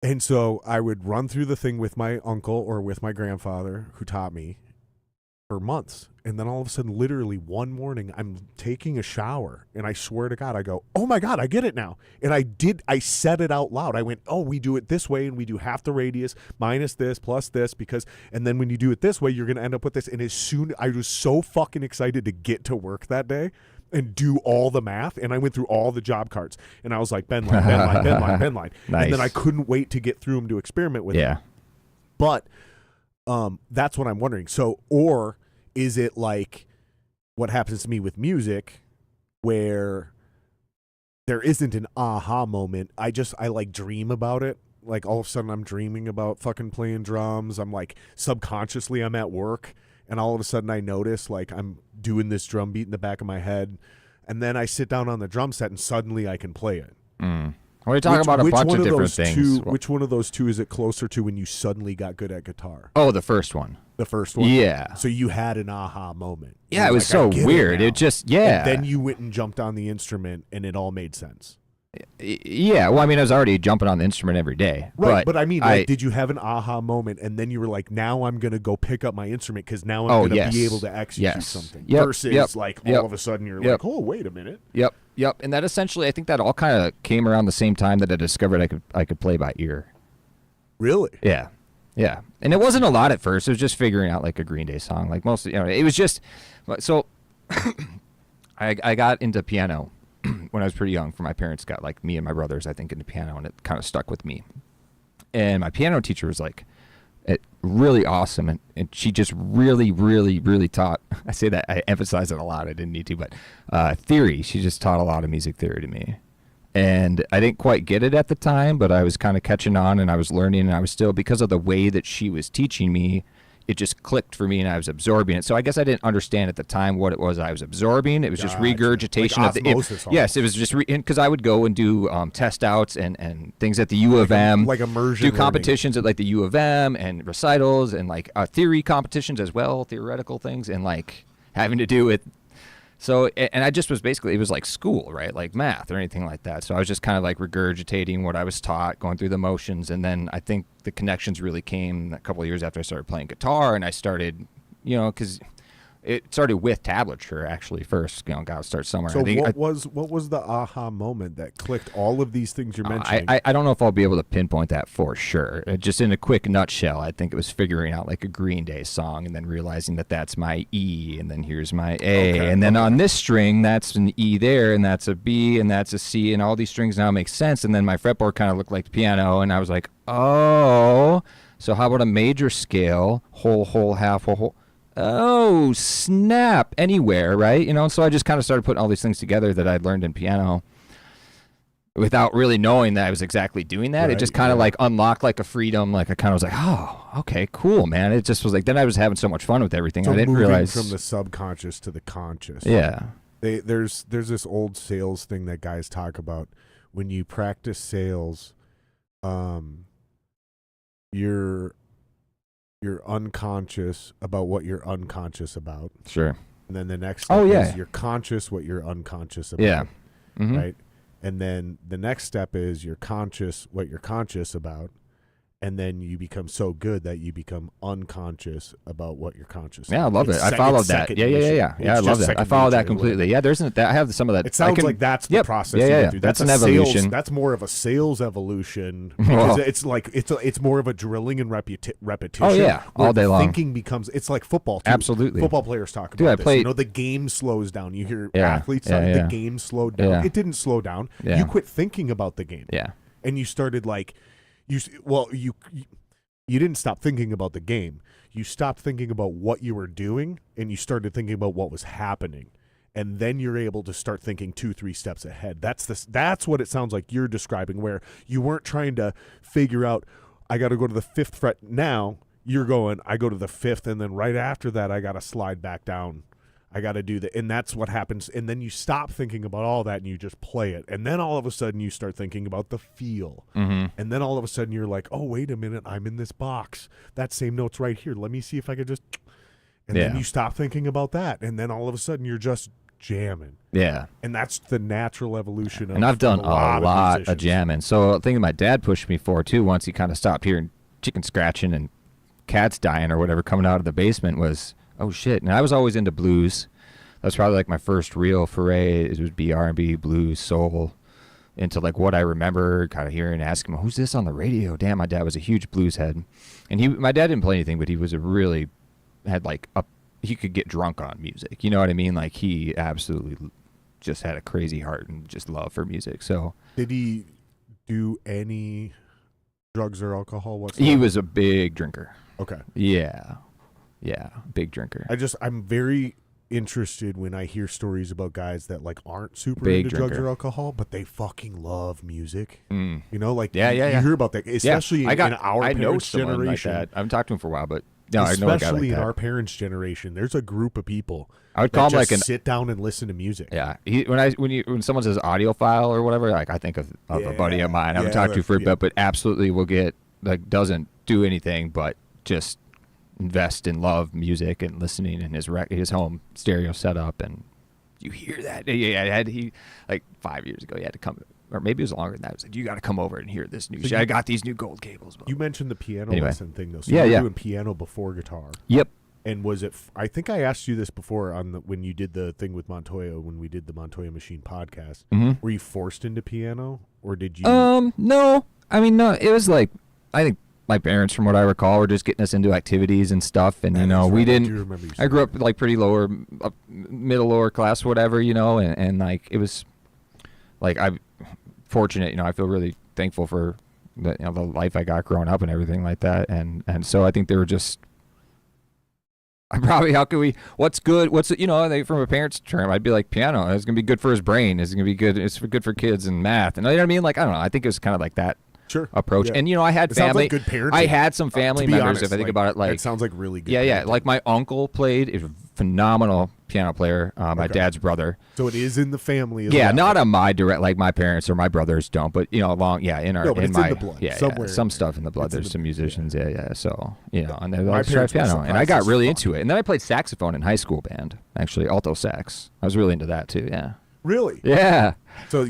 Speaker 1: And so I would run through the thing with my uncle or with my grandfather who taught me for months. And then all of a sudden, literally one morning, I'm taking a shower and I swear to God, I go, oh my God, I get it now. And I said it out loud. I went, oh, we do it this way and we do half the radius minus this plus this and then when you do it this way, you're going to end up with this. And as soon, I was so fucking excited to get to work that day and do all the math. And I went through all the job cards and I was like, bend line, bend line, bend line, bend line.
Speaker 2: Nice.
Speaker 1: And then I couldn't wait to get through them to experiment with
Speaker 2: Yeah.
Speaker 1: them. But that's what I'm wondering. So, or is it like what happens to me with music where there isn't an aha moment? I like dream about it. Like all of a sudden I'm dreaming about fucking playing drums. I'm like subconsciously I'm at work and all of a sudden I notice like I'm doing this drum beat in the back of my head. and then I sit down on the drum set and suddenly I can play it.
Speaker 2: We're talking about a bunch of different things.
Speaker 1: Which one of those two is it closer to when you suddenly got good at guitar?
Speaker 2: Oh, the first one.
Speaker 1: The first one?
Speaker 2: Yeah.
Speaker 1: So you had an aha moment.
Speaker 2: Yeah, it was so weird. It just, yeah.
Speaker 1: And then you went and jumped on the instrument and it all made sense.
Speaker 2: Yeah, well, I mean, I was already jumping on the instrument every day.
Speaker 1: Right, but I mean, like, did you have an aha moment and then you were like, now I'm going to go pick up my instrument because now I'm going to be able to execute something? Versus, all of a sudden you're like, oh, wait a minute.
Speaker 2: Yep. And that essentially, I think that all kind of came around the same time that I discovered I could play by ear.
Speaker 1: Really?
Speaker 2: Yeah. And it wasn't a lot at first. It was just figuring out like a Green Day song. Like mostly, it was just, so I got into piano when I was pretty young. For my parents got like me and my brothers, I think, into piano, and it kind of stuck with me. And my piano teacher was like, really awesome, and she just really, really, really taught. I say that, I emphasize it a lot. I didn't need to, but theory. She just taught a lot of music theory to me, and I didn't quite get it at the time, but I was kind of catching on, and I was learning, and I was still, because of the way that she was teaching me, it just clicked for me, and I was absorbing it. So I guess I didn't understand at the time what it was I was absorbing. It was just regurgitation
Speaker 1: like
Speaker 2: of the. Yes, it was just because I would go and do test outs and things at the U of M,
Speaker 1: like immersion,
Speaker 2: do competitions at like the U of M and recitals and like theory competitions as well, theoretical things, and like having to do with. So, and I just was basically, it was like school, right? Like math or anything like that. So I was just kind of like regurgitating what I was taught, going through the motions. And then I think the connections really came a couple of years after I started playing guitar, and I started, because it started with tablature actually first. Got to start somewhere.
Speaker 1: So what was the aha moment that clicked all of these things you're mentioning?
Speaker 2: I don't know if I'll be able to pinpoint that for sure. Just in a quick nutshell, I think it was figuring out like a Green Day song and then realizing that that's my E and then here's my A. And then on this string, that's an E there and that's a B and that's a C and all these strings now make sense. And then my fretboard kind of looked like the piano and I was like, oh, so how about a major scale, whole, half, whole. Oh, snap, anywhere, right? So I just kind of started putting all these things together that I'd learned in piano without really knowing that I was exactly doing that. It just kind of like unlocked like a freedom. Like I kind of was like, oh, okay, cool, man. It just was like, then I was having so much fun with everything.
Speaker 1: So
Speaker 2: I didn't realize.
Speaker 1: From the subconscious to the conscious.
Speaker 2: Yeah.
Speaker 1: There's this old sales thing that guys talk about. When you practice sales, you're unconscious about what you're unconscious about.
Speaker 2: Sure.
Speaker 1: And then the next step is you're conscious what you're unconscious about.
Speaker 2: Yeah. Mm-hmm.
Speaker 1: Right? And then the next step is you're conscious what you're conscious about. And then you become so good that you become unconscious about what you're conscious about.
Speaker 2: Yeah, I love it. I followed that. Yeah, I love that. I follow that completely. Yeah, I have some of that.
Speaker 1: It sounds like that's the process.
Speaker 2: Yeah. That's an evolution.
Speaker 1: That's more of a sales evolution. Because it's like it's more of a drilling and repetition.
Speaker 2: Oh yeah, all day long.
Speaker 1: Thinking becomes, it's like football too.
Speaker 2: Absolutely.
Speaker 1: Football players talk about this. The game slows down. You hear athletes talk, the game slowed down.
Speaker 2: Yeah.
Speaker 1: It didn't slow down.
Speaker 2: Yeah.
Speaker 1: You quit thinking about the game.
Speaker 2: Yeah.
Speaker 1: And you started like you didn't stop thinking about the game. You stopped thinking about what you were doing, and you started thinking about what was happening. And then you're able to start thinking 2-3 steps ahead. That's what it sounds like you're describing, where you weren't trying to figure out, I got to go to the 5th fret now. You're going, I go to the 5th, and then right after that, I got to slide back down. I got to do that. And that's what happens. And then you stop thinking about all that and you just play it. And then all of a sudden you start thinking about the feel.
Speaker 2: Mm-hmm.
Speaker 1: And then all of a sudden you're like, oh, wait a minute. I'm in this box. That same note's right here. Let me see if I could just. And then you stop thinking about that. And then all of a sudden you're just jamming.
Speaker 2: Yeah.
Speaker 1: And that's the natural evolution of.
Speaker 2: And I've done a lot
Speaker 1: of
Speaker 2: jamming. So a thing that my dad pushed me for too, once he kind of stopped hearing chicken scratching and cats dying or whatever coming out of the basement, was, oh shit. And I was always into blues. That's probably like my first real foray. It would be R&B, blues, soul, into like what I remember kind of hearing, asking him, who's this on the radio? Damn, my dad was a huge blues head. And my dad didn't play anything, but he was he could get drunk on music. You know what I mean? Like he absolutely just had a crazy heart and just love for music. So
Speaker 1: did he do any drugs or alcohol whatsoever?
Speaker 2: He was a big drinker.
Speaker 1: Okay.
Speaker 2: Yeah, big drinker.
Speaker 1: I'm very interested when I hear stories about guys that like aren't super
Speaker 2: big
Speaker 1: into
Speaker 2: drinker.
Speaker 1: drugs or alcohol, but they fucking love music.
Speaker 2: Mm.
Speaker 1: You know, like
Speaker 2: you
Speaker 1: hear about that, especially in our
Speaker 2: I know
Speaker 1: parents'
Speaker 2: someone
Speaker 1: generation.
Speaker 2: like that. I haven't talked to him for a while, but No, I know a guy
Speaker 1: especially
Speaker 2: like
Speaker 1: in
Speaker 2: that.
Speaker 1: our parents' generation. There's a group of people
Speaker 2: I would
Speaker 1: that
Speaker 2: call him
Speaker 1: just
Speaker 2: like an
Speaker 1: sit down and listen to music.
Speaker 2: yeah. When someone says audiophile or whatever, like I think of a buddy of mine I haven't talked to for a bit, but absolutely will get like doesn't do anything but just invest in love music and listening in his home stereo setup, and you hear that. Yeah, he like 5 years ago he had to come, or maybe it was longer than that. It was like, you got to come over and hear this new shit. I got these new gold cables.
Speaker 1: You mentioned the piano
Speaker 2: Anyway.
Speaker 1: lesson thing though. So
Speaker 2: Yeah,
Speaker 1: you were
Speaker 2: yeah.
Speaker 1: doing piano before guitar.
Speaker 2: Yep.
Speaker 1: And was it? I think I asked you this before when you did the thing with Montoya, when we did the Montoya Machine podcast.
Speaker 2: Mm-hmm.
Speaker 1: Were you forced into piano, or did you?
Speaker 2: No. I mean, no. It was like I think my parents, from what I recall, were just getting us into activities and stuff, and we didn't.
Speaker 1: I do remember you
Speaker 2: I grew up like pretty middle lower class, whatever, and like it was like I'm fortunate, I feel really thankful for the life I got growing up and everything like that, and so I think they were just. What's good? From a parent's term, I'd be like, piano. It's going to be good for his brain. It's going to be good. It's good for kids and math. And you know what I mean? Like, I don't know. I think it was kind of like that approach.
Speaker 1: Yeah.
Speaker 2: And, I had
Speaker 1: It sounds
Speaker 2: family.
Speaker 1: like good parenting.
Speaker 2: I had some family
Speaker 1: To be
Speaker 2: members,
Speaker 1: honest,
Speaker 2: if I think about it. Like,
Speaker 1: it sounds like really good.
Speaker 2: yeah.
Speaker 1: parenting.
Speaker 2: Like my uncle played. Is a phenomenal piano player. My dad's brother.
Speaker 1: So it is in the family. As
Speaker 2: Yeah,
Speaker 1: well.
Speaker 2: not on my direct, like my parents or my brothers don't, but in our,
Speaker 1: No, but
Speaker 2: in
Speaker 1: it's
Speaker 2: my,
Speaker 1: in the blood,
Speaker 2: yeah,
Speaker 1: somewhere
Speaker 2: some
Speaker 1: in
Speaker 2: stuff in the blood.
Speaker 1: It's in
Speaker 2: There's
Speaker 1: the-
Speaker 2: some musicians, yeah. So and they
Speaker 1: My
Speaker 2: like to try
Speaker 1: parents were
Speaker 2: piano, and I
Speaker 1: surprised
Speaker 2: got
Speaker 1: as
Speaker 2: really
Speaker 1: fuck.
Speaker 2: into it. And then I played saxophone in high school band, actually alto sax. I was really into that too. Yeah,
Speaker 1: Really?
Speaker 2: yeah.
Speaker 1: So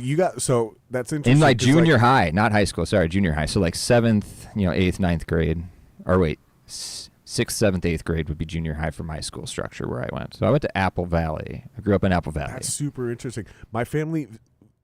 Speaker 1: that's interesting.
Speaker 2: In like
Speaker 1: 'cause,
Speaker 2: junior high, not high school. Sorry, junior high. So like 7th, 8th, 9th grade, or wait, 6th, 7th, 8th grade would be junior high for my school structure where I went. So I went to Apple Valley. I grew up in Apple Valley.
Speaker 1: That's super interesting. My family,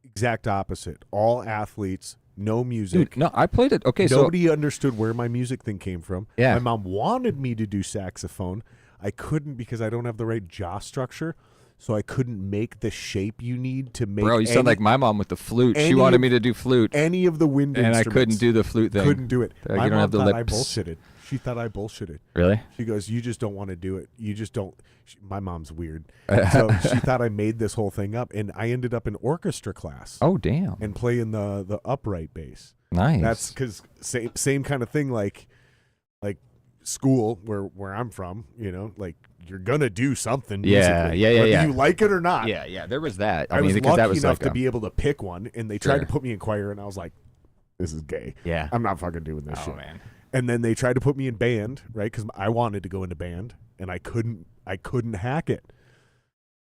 Speaker 1: exact opposite. All athletes, no music.
Speaker 2: Dude, no, I played it. Okay,
Speaker 1: Nobody understood where my music thing came from.
Speaker 2: Yeah.
Speaker 1: My mom wanted me to do saxophone. I couldn't because I don't have the right jaw structure. So I couldn't make the shape you need to make.
Speaker 2: Bro, you sound like my mom with the flute. She wanted me to do flute,
Speaker 1: any of the wind
Speaker 2: and I
Speaker 1: instruments.
Speaker 2: couldn't do the flute thing.
Speaker 1: Couldn't do it.
Speaker 2: Like,
Speaker 1: My
Speaker 2: you don't
Speaker 1: mom
Speaker 2: have the
Speaker 1: thought I
Speaker 2: lips.
Speaker 1: bullshitted. She thought I bullshitted.
Speaker 2: Really?
Speaker 1: She goes, "You just don't want to do it. You just don't." My mom's weird, so she thought I made this whole thing up, and I ended up in orchestra class
Speaker 2: Oh, damn.
Speaker 1: and playing the upright bass.
Speaker 2: Nice.
Speaker 1: That's because same kind of thing, like school where I'm from. Like you're gonna do something.
Speaker 2: Yeah,
Speaker 1: musically,
Speaker 2: yeah.
Speaker 1: whether you like it or not.
Speaker 2: yeah. There was that.
Speaker 1: I
Speaker 2: mean,
Speaker 1: was
Speaker 2: because
Speaker 1: lucky
Speaker 2: that was
Speaker 1: enough
Speaker 2: like
Speaker 1: to be able to pick one, and they tried to put me in choir, and I was like, "This is gay.
Speaker 2: Yeah.
Speaker 1: I'm not fucking doing this shit."
Speaker 2: Man.
Speaker 1: And then they tried to put me in band, right? Because I wanted to go into band, and I couldn't hack it.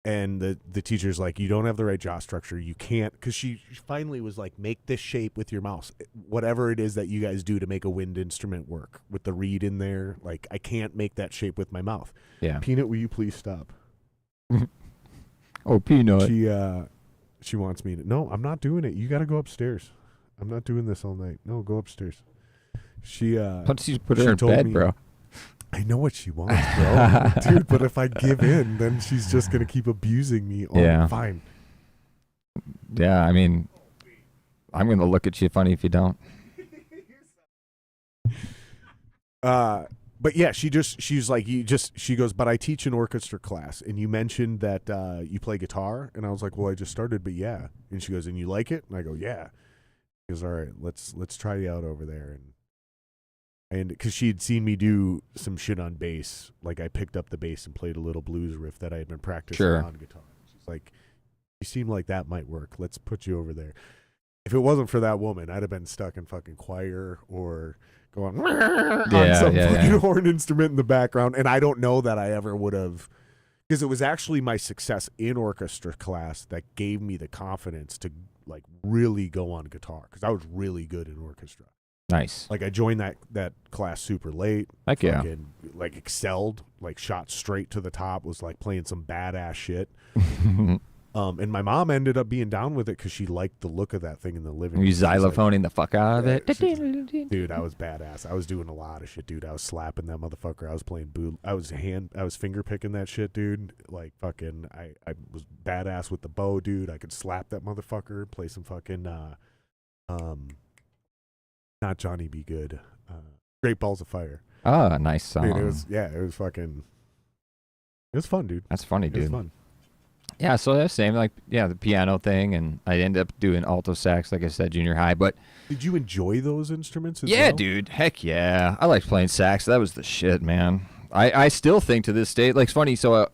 Speaker 1: And the teacher's like, "You don't have the right jaw structure. You can't." Because she finally was like, "Make this shape with your mouse, whatever it is that you guys do to make a wind instrument work with the reed in there. Like, I can't make that shape with my mouth."
Speaker 2: Yeah.
Speaker 1: Peanut, will you please stop?
Speaker 2: Oh, Peanut.
Speaker 1: She wants me to. No, I'm not doing it. You got to go upstairs. I'm not doing this all night. No, go upstairs.
Speaker 2: Why don't you put
Speaker 1: she
Speaker 2: her in
Speaker 1: told
Speaker 2: bed,
Speaker 1: me-
Speaker 2: bro?
Speaker 1: I know what she wants, bro. Dude, but if I give in, then she's just going to keep abusing me. Oh,
Speaker 2: Yeah.
Speaker 1: fine.
Speaker 2: Yeah, I mean, I'm going to look at you funny if you don't.
Speaker 1: But yeah, she's like, she goes, but I teach an orchestra class, and you mentioned that you play guitar, and I was like, well, I just started, but yeah. And she goes, and you like it? And I go, yeah. She goes, all right, let's try you out over there. And because she had seen me do some shit on bass, like I picked up the bass and played a little blues riff that I had been practicing
Speaker 2: Sure.
Speaker 1: on guitar. She's like, you seem like that might work. Let's put you over there. If it wasn't for that woman, I'd have been stuck in fucking choir or going on some fucking horn instrument in the background. And I don't know that I ever would have, because it was actually my success in orchestra class that gave me the confidence to like really go on guitar, because I was really good in orchestra.
Speaker 2: Nice.
Speaker 1: Like I joined that class super late.
Speaker 2: Heck yeah.
Speaker 1: Fucking, like excelled, like shot straight to the top, was like playing some badass shit. And my mom ended up being down with it because she liked the look of that thing in the living room.
Speaker 2: You
Speaker 1: She's like,
Speaker 2: xylophoning the fuck out of
Speaker 1: Yeah,
Speaker 2: it.
Speaker 1: dude, I was badass. I was doing a lot of shit, dude. I was slapping that motherfucker. I was playing boot. I was finger picking that shit, dude. Like fucking, I was badass with the bow, dude. I could slap that motherfucker. Play some fucking, not Johnny Be Good. Great Balls of Fire.
Speaker 2: Oh, nice song.
Speaker 1: Dude, it was fucking. It was fun, dude.
Speaker 2: That's funny,
Speaker 1: It was
Speaker 2: dude.
Speaker 1: fun.
Speaker 2: Yeah, so that's same, like, the piano thing, and I ended up doing alto sax, like I said, junior high. But
Speaker 1: Did you enjoy those instruments as
Speaker 2: yeah,
Speaker 1: well?
Speaker 2: dude, heck yeah, I liked playing sax. That was the shit, man. I still think to this day, like, it's funny. So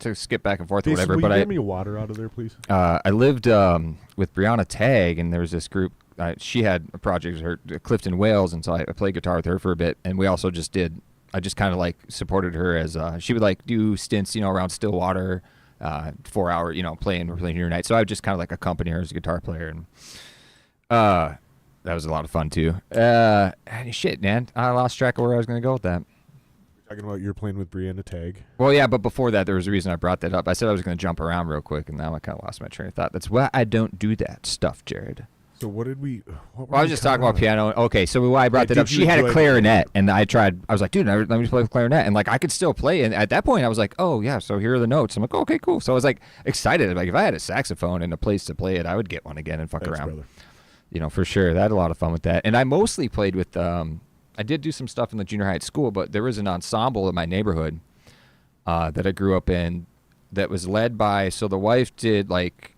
Speaker 2: to skip back and forth or
Speaker 1: Jason,
Speaker 2: whatever,
Speaker 1: will
Speaker 2: but
Speaker 1: you get me water out of there, please?
Speaker 2: I lived with Brianna Tagg, and there was this group. She had a project with her, Clifton Wales, and so I played guitar with her for a bit. And we also just did. I just kind of like supported her as she would like do stints, around Stillwater, 4 hour, playing here night. So I would just kind of like accompany her as a guitar player, and that was a lot of fun too. Shit, man, I lost track of where I was going to go with that.
Speaker 1: Talking about you're playing with Brianna Tagg.
Speaker 2: Well, yeah, but before that, there was a reason I brought that up. I said I was going to jump around real quick, and now I kind of lost my train of thought. That's why I don't do that stuff, Jared.
Speaker 1: So what did we? What were
Speaker 2: Well, I was
Speaker 1: we
Speaker 2: just talking about
Speaker 1: on?
Speaker 2: piano. Okay, so why I brought
Speaker 1: Yeah,
Speaker 2: that up?
Speaker 1: did
Speaker 2: She
Speaker 1: you
Speaker 2: had a
Speaker 1: enjoy-
Speaker 2: clarinet, and I tried. I was like, dude, let me play with clarinet, and like I could still play. And at that point, I was like, oh yeah, so here are the notes. I'm like, okay, cool. So I was like excited. Like if I had a saxophone and a place to play it, I would get one again and fuck
Speaker 1: Thanks,
Speaker 2: around.
Speaker 1: brother.
Speaker 2: For sure. I had a lot of fun with that. And I mostly played with. I did do some stuff in the junior high at school, but there was an ensemble in my neighborhood that I grew up in that was led by. So the wife did like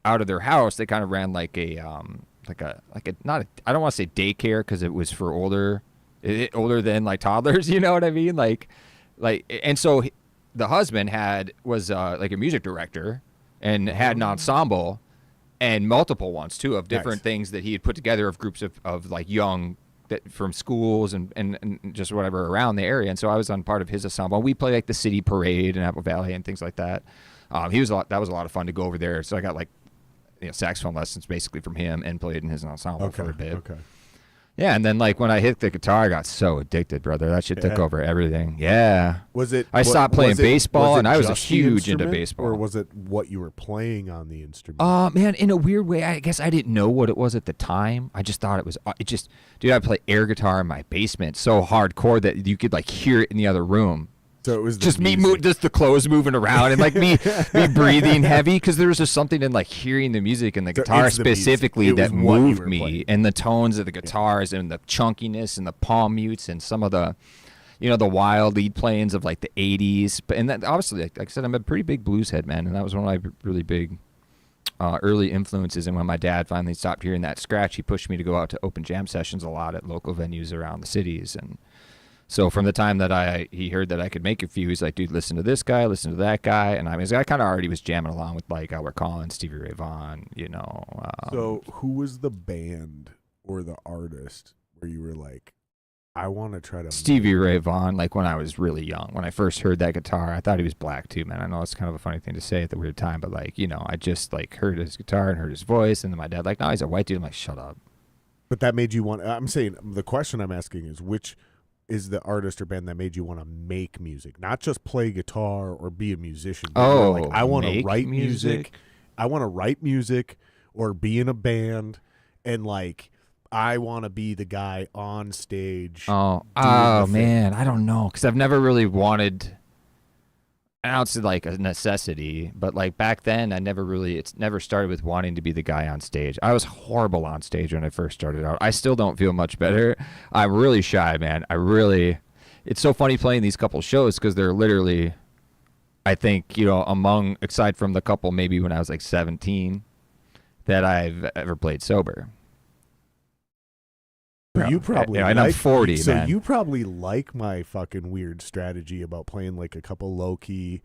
Speaker 2: out of their house. They kind of ran like a not. I don't want to say daycare because it was for older than like toddlers. You know what I mean? And so the husband was like a music director and had an ensemble and multiple ones too of different
Speaker 1: Nice.
Speaker 2: things that he had put together of groups of like young from schools and just whatever around the area. And so I was on part of his ensemble. We played like the city parade in Apple Valley and things like that. That was a lot of fun to go over there. So I got like saxophone lessons basically from him and played in his ensemble for a bit.
Speaker 1: Okay.
Speaker 2: Yeah, and then like when I hit the guitar, I got so addicted, brother. That shit took
Speaker 1: Yeah.
Speaker 2: over everything. Yeah.
Speaker 1: Was it?
Speaker 2: I stopped playing baseball, and I was
Speaker 1: just the
Speaker 2: huge into
Speaker 1: instrument,
Speaker 2: baseball.
Speaker 1: or was it what you were playing on the instrument?
Speaker 2: Man, in a weird way, I guess I didn't know what it was at the time. I just thought it was. Dude, I play air guitar in my basement so hardcore that you could like hear it in the other room.
Speaker 1: So it was the
Speaker 2: Just me,
Speaker 1: music.
Speaker 2: just the clothes moving around, and like me breathing heavy because there was just something in like hearing the music and the
Speaker 1: So
Speaker 2: guitar
Speaker 1: it's the music.
Speaker 2: specifically
Speaker 1: It
Speaker 2: that
Speaker 1: was what you
Speaker 2: moved
Speaker 1: were
Speaker 2: me,
Speaker 1: playing.
Speaker 2: and the tones of the guitars and the chunkiness and the palm mutes and some of the, the wild lead playings of like the '80s. But and that obviously, like I said, I'm a pretty big blues head, man, and that was one of my really big early influences. And when my dad finally stopped hearing that scratch, he pushed me to go out to open jam sessions a lot at local venues around the cities. And so from the time that he heard that I could make a few, he's like, dude, listen to this guy, listen to that guy. And I kind of already was jamming along with like Albert Collins, Stevie Ray Vaughan,
Speaker 1: So who was the band or the artist where you were like, I want to try to
Speaker 2: Stevie Ray Vaughan, like when I was really young. When I first heard that guitar, I thought he was black too, man. I know it's kind of a funny thing to say at the weird time, but like, I just like heard his guitar and heard his voice. And then my dad like, no, he's a white dude. I'm like, shut up.
Speaker 1: But that made you want. I'm saying the question I'm asking is which is the artist or band that made you want to make music, not just play guitar or be a musician. But more like I want to
Speaker 2: make
Speaker 1: write music. I want to write music or be in a band, and like I want to be the guy on stage.
Speaker 2: Oh
Speaker 1: the thing.
Speaker 2: man, I don't know, because I've never really wanted. Now it's like a necessity, but like back then, it's never started with wanting to be the guy on stage. I was horrible on stage when I first started out. I still don't feel much better. I'm really shy, man. It's so funny playing these couple shows because they're literally, I think, aside from the couple maybe when I was like 17, that I've ever played sober.
Speaker 1: You probably
Speaker 2: and I'm 40,
Speaker 1: so
Speaker 2: man.
Speaker 1: you probably like my fucking weird strategy about playing like a couple low key.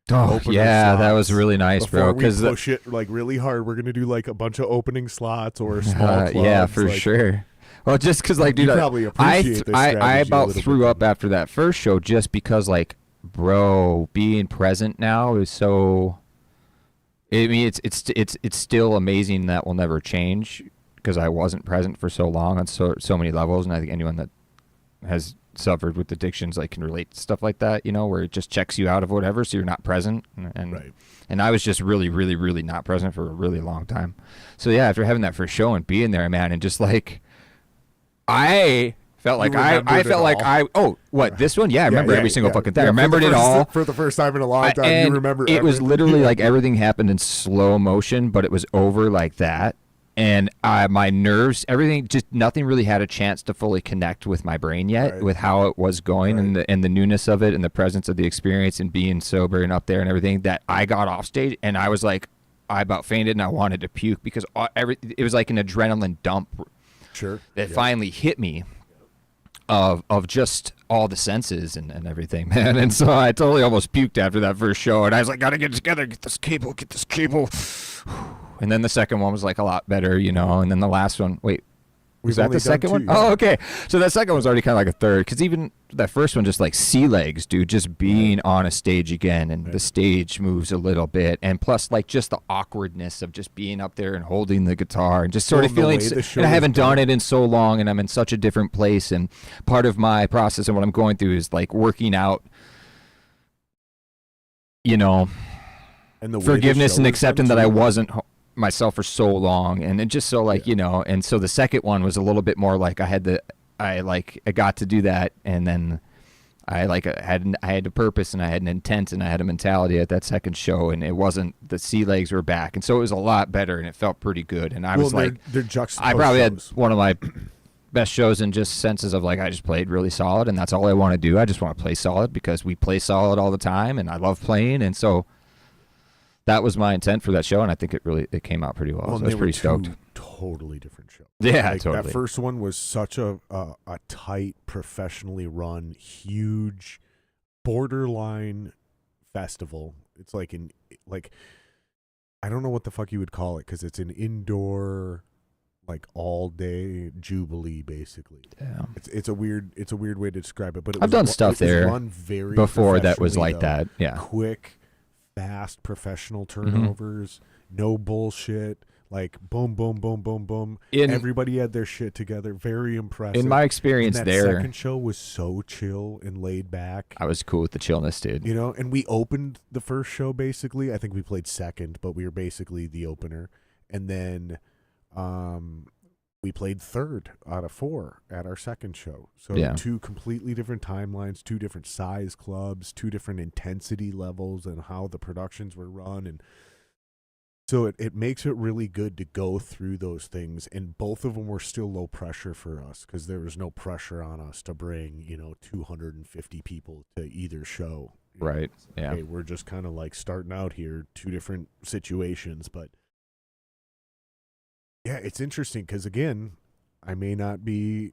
Speaker 2: Oh
Speaker 1: opener
Speaker 2: yeah, that
Speaker 1: slots
Speaker 2: was really nice,
Speaker 1: before
Speaker 2: bro.
Speaker 1: we
Speaker 2: Because
Speaker 1: push it like really hard. We're gonna do like a bunch of opening slots or small clubs.
Speaker 2: yeah, for
Speaker 1: like,
Speaker 2: sure. Well, just because like, dude,
Speaker 1: You probably appreciate this
Speaker 2: I
Speaker 1: strategy a
Speaker 2: about
Speaker 1: little
Speaker 2: threw
Speaker 1: bit
Speaker 2: up after that first show just because like, bro, being present now is so. I mean, it's still amazing that will never change because I wasn't present for so long on so many levels, and I think anyone that has suffered with addictions like can relate to stuff like that, where it just checks you out of whatever, so you're not present, and
Speaker 1: Right.
Speaker 2: and I was just really, really, really not present for a really long time. So yeah, after having that first show and being there, man, and just like, I felt like I felt like this one? Yeah, I remember every single fucking thing. I remembered it all.
Speaker 1: For the first time in a long time,
Speaker 2: And
Speaker 1: you remember
Speaker 2: it was
Speaker 1: everything.
Speaker 2: literally like everything happened in slow motion, but it was over like that. And my nerves, everything, just nothing really had a chance to fully connect with my brain yet,
Speaker 1: Right.
Speaker 2: with how it was going and the newness of it and the presence of the experience and being sober and up there and everything, that I got off stage and I was like, I about fainted and I wanted to puke because it was like an adrenaline dump
Speaker 1: Sure.
Speaker 2: that
Speaker 1: Yeah.
Speaker 2: finally hit me. of just all the senses and everything, man. And so I totally almost puked after that first show, and I was like, gotta get it together, get this cable. And then the second one was like a lot better, you know. And then the last one, wait, was that the second one?
Speaker 1: Yeah.
Speaker 2: Oh, okay. So that second was already kind of like a third, because even that first one, just like sea legs, dude, just being on a stage again, and the stage moves a little bit, and plus like just the awkwardness of just being up there and holding the guitar and just sort of feeling. And I haven't done it in so long, and I'm in such a different place. And part of my process and what I'm going through is like working out, you know,
Speaker 1: and the way
Speaker 2: forgiveness
Speaker 1: the show
Speaker 2: and
Speaker 1: was
Speaker 2: accepting
Speaker 1: done
Speaker 2: that I
Speaker 1: too.
Speaker 2: wasn't myself for so long, and it just so like, you know. And so the second one was a little bit more like I got to do that, and then I had a purpose, and I had an intent, and I had a mentality at that second show, and it wasn't, the sea legs were back, and so it was a lot better, and it felt pretty good. And I was like,
Speaker 1: they're juxtaposed
Speaker 2: I probably had
Speaker 1: shows.
Speaker 2: one of my best shows in just senses of like, I just played really solid, and that's all I want to do. I just want to play solid because we play solid all the time, and I love playing, and so that was my intent for that show, and I think it came out pretty well. So I was pretty stoked.
Speaker 1: Totally different show.
Speaker 2: Yeah,
Speaker 1: Like,
Speaker 2: totally.
Speaker 1: That first one was such a tight, professionally run, huge, borderline festival. It's like I don't know what the fuck you would call it, because it's an indoor, like all day jubilee, basically.
Speaker 2: Yeah.
Speaker 1: It's a weird way to describe it, but
Speaker 2: I've done stuff there
Speaker 1: run very
Speaker 2: before that was
Speaker 1: professionally,
Speaker 2: like
Speaker 1: though.
Speaker 2: that. Yeah.
Speaker 1: Quick, fast, professional
Speaker 2: Mm-hmm.
Speaker 1: turnovers, no bullshit. Like boom, boom, boom, boom, boom. Everybody had their shit together. Very impressive.
Speaker 2: In my experience
Speaker 1: and that
Speaker 2: there,
Speaker 1: second show was so chill and laid back.
Speaker 2: I was cool with the chillness, dude.
Speaker 1: You know, and we opened the first show basically. I think we played second, but we were basically the opener. And then we played third out of 4 at our second show. So
Speaker 2: Yeah.
Speaker 1: 2 completely different timelines, 2 different size clubs, 2 different intensity levels, and how the productions were run. And so it makes it really good to go through those things. And both of them were still low pressure for us, because there was no pressure on us to bring, 250 people to either show.
Speaker 2: Right. Yeah.
Speaker 1: Okay, we're just kind of like starting out here, 2 different situations. But yeah, it's interesting because, again, I may not be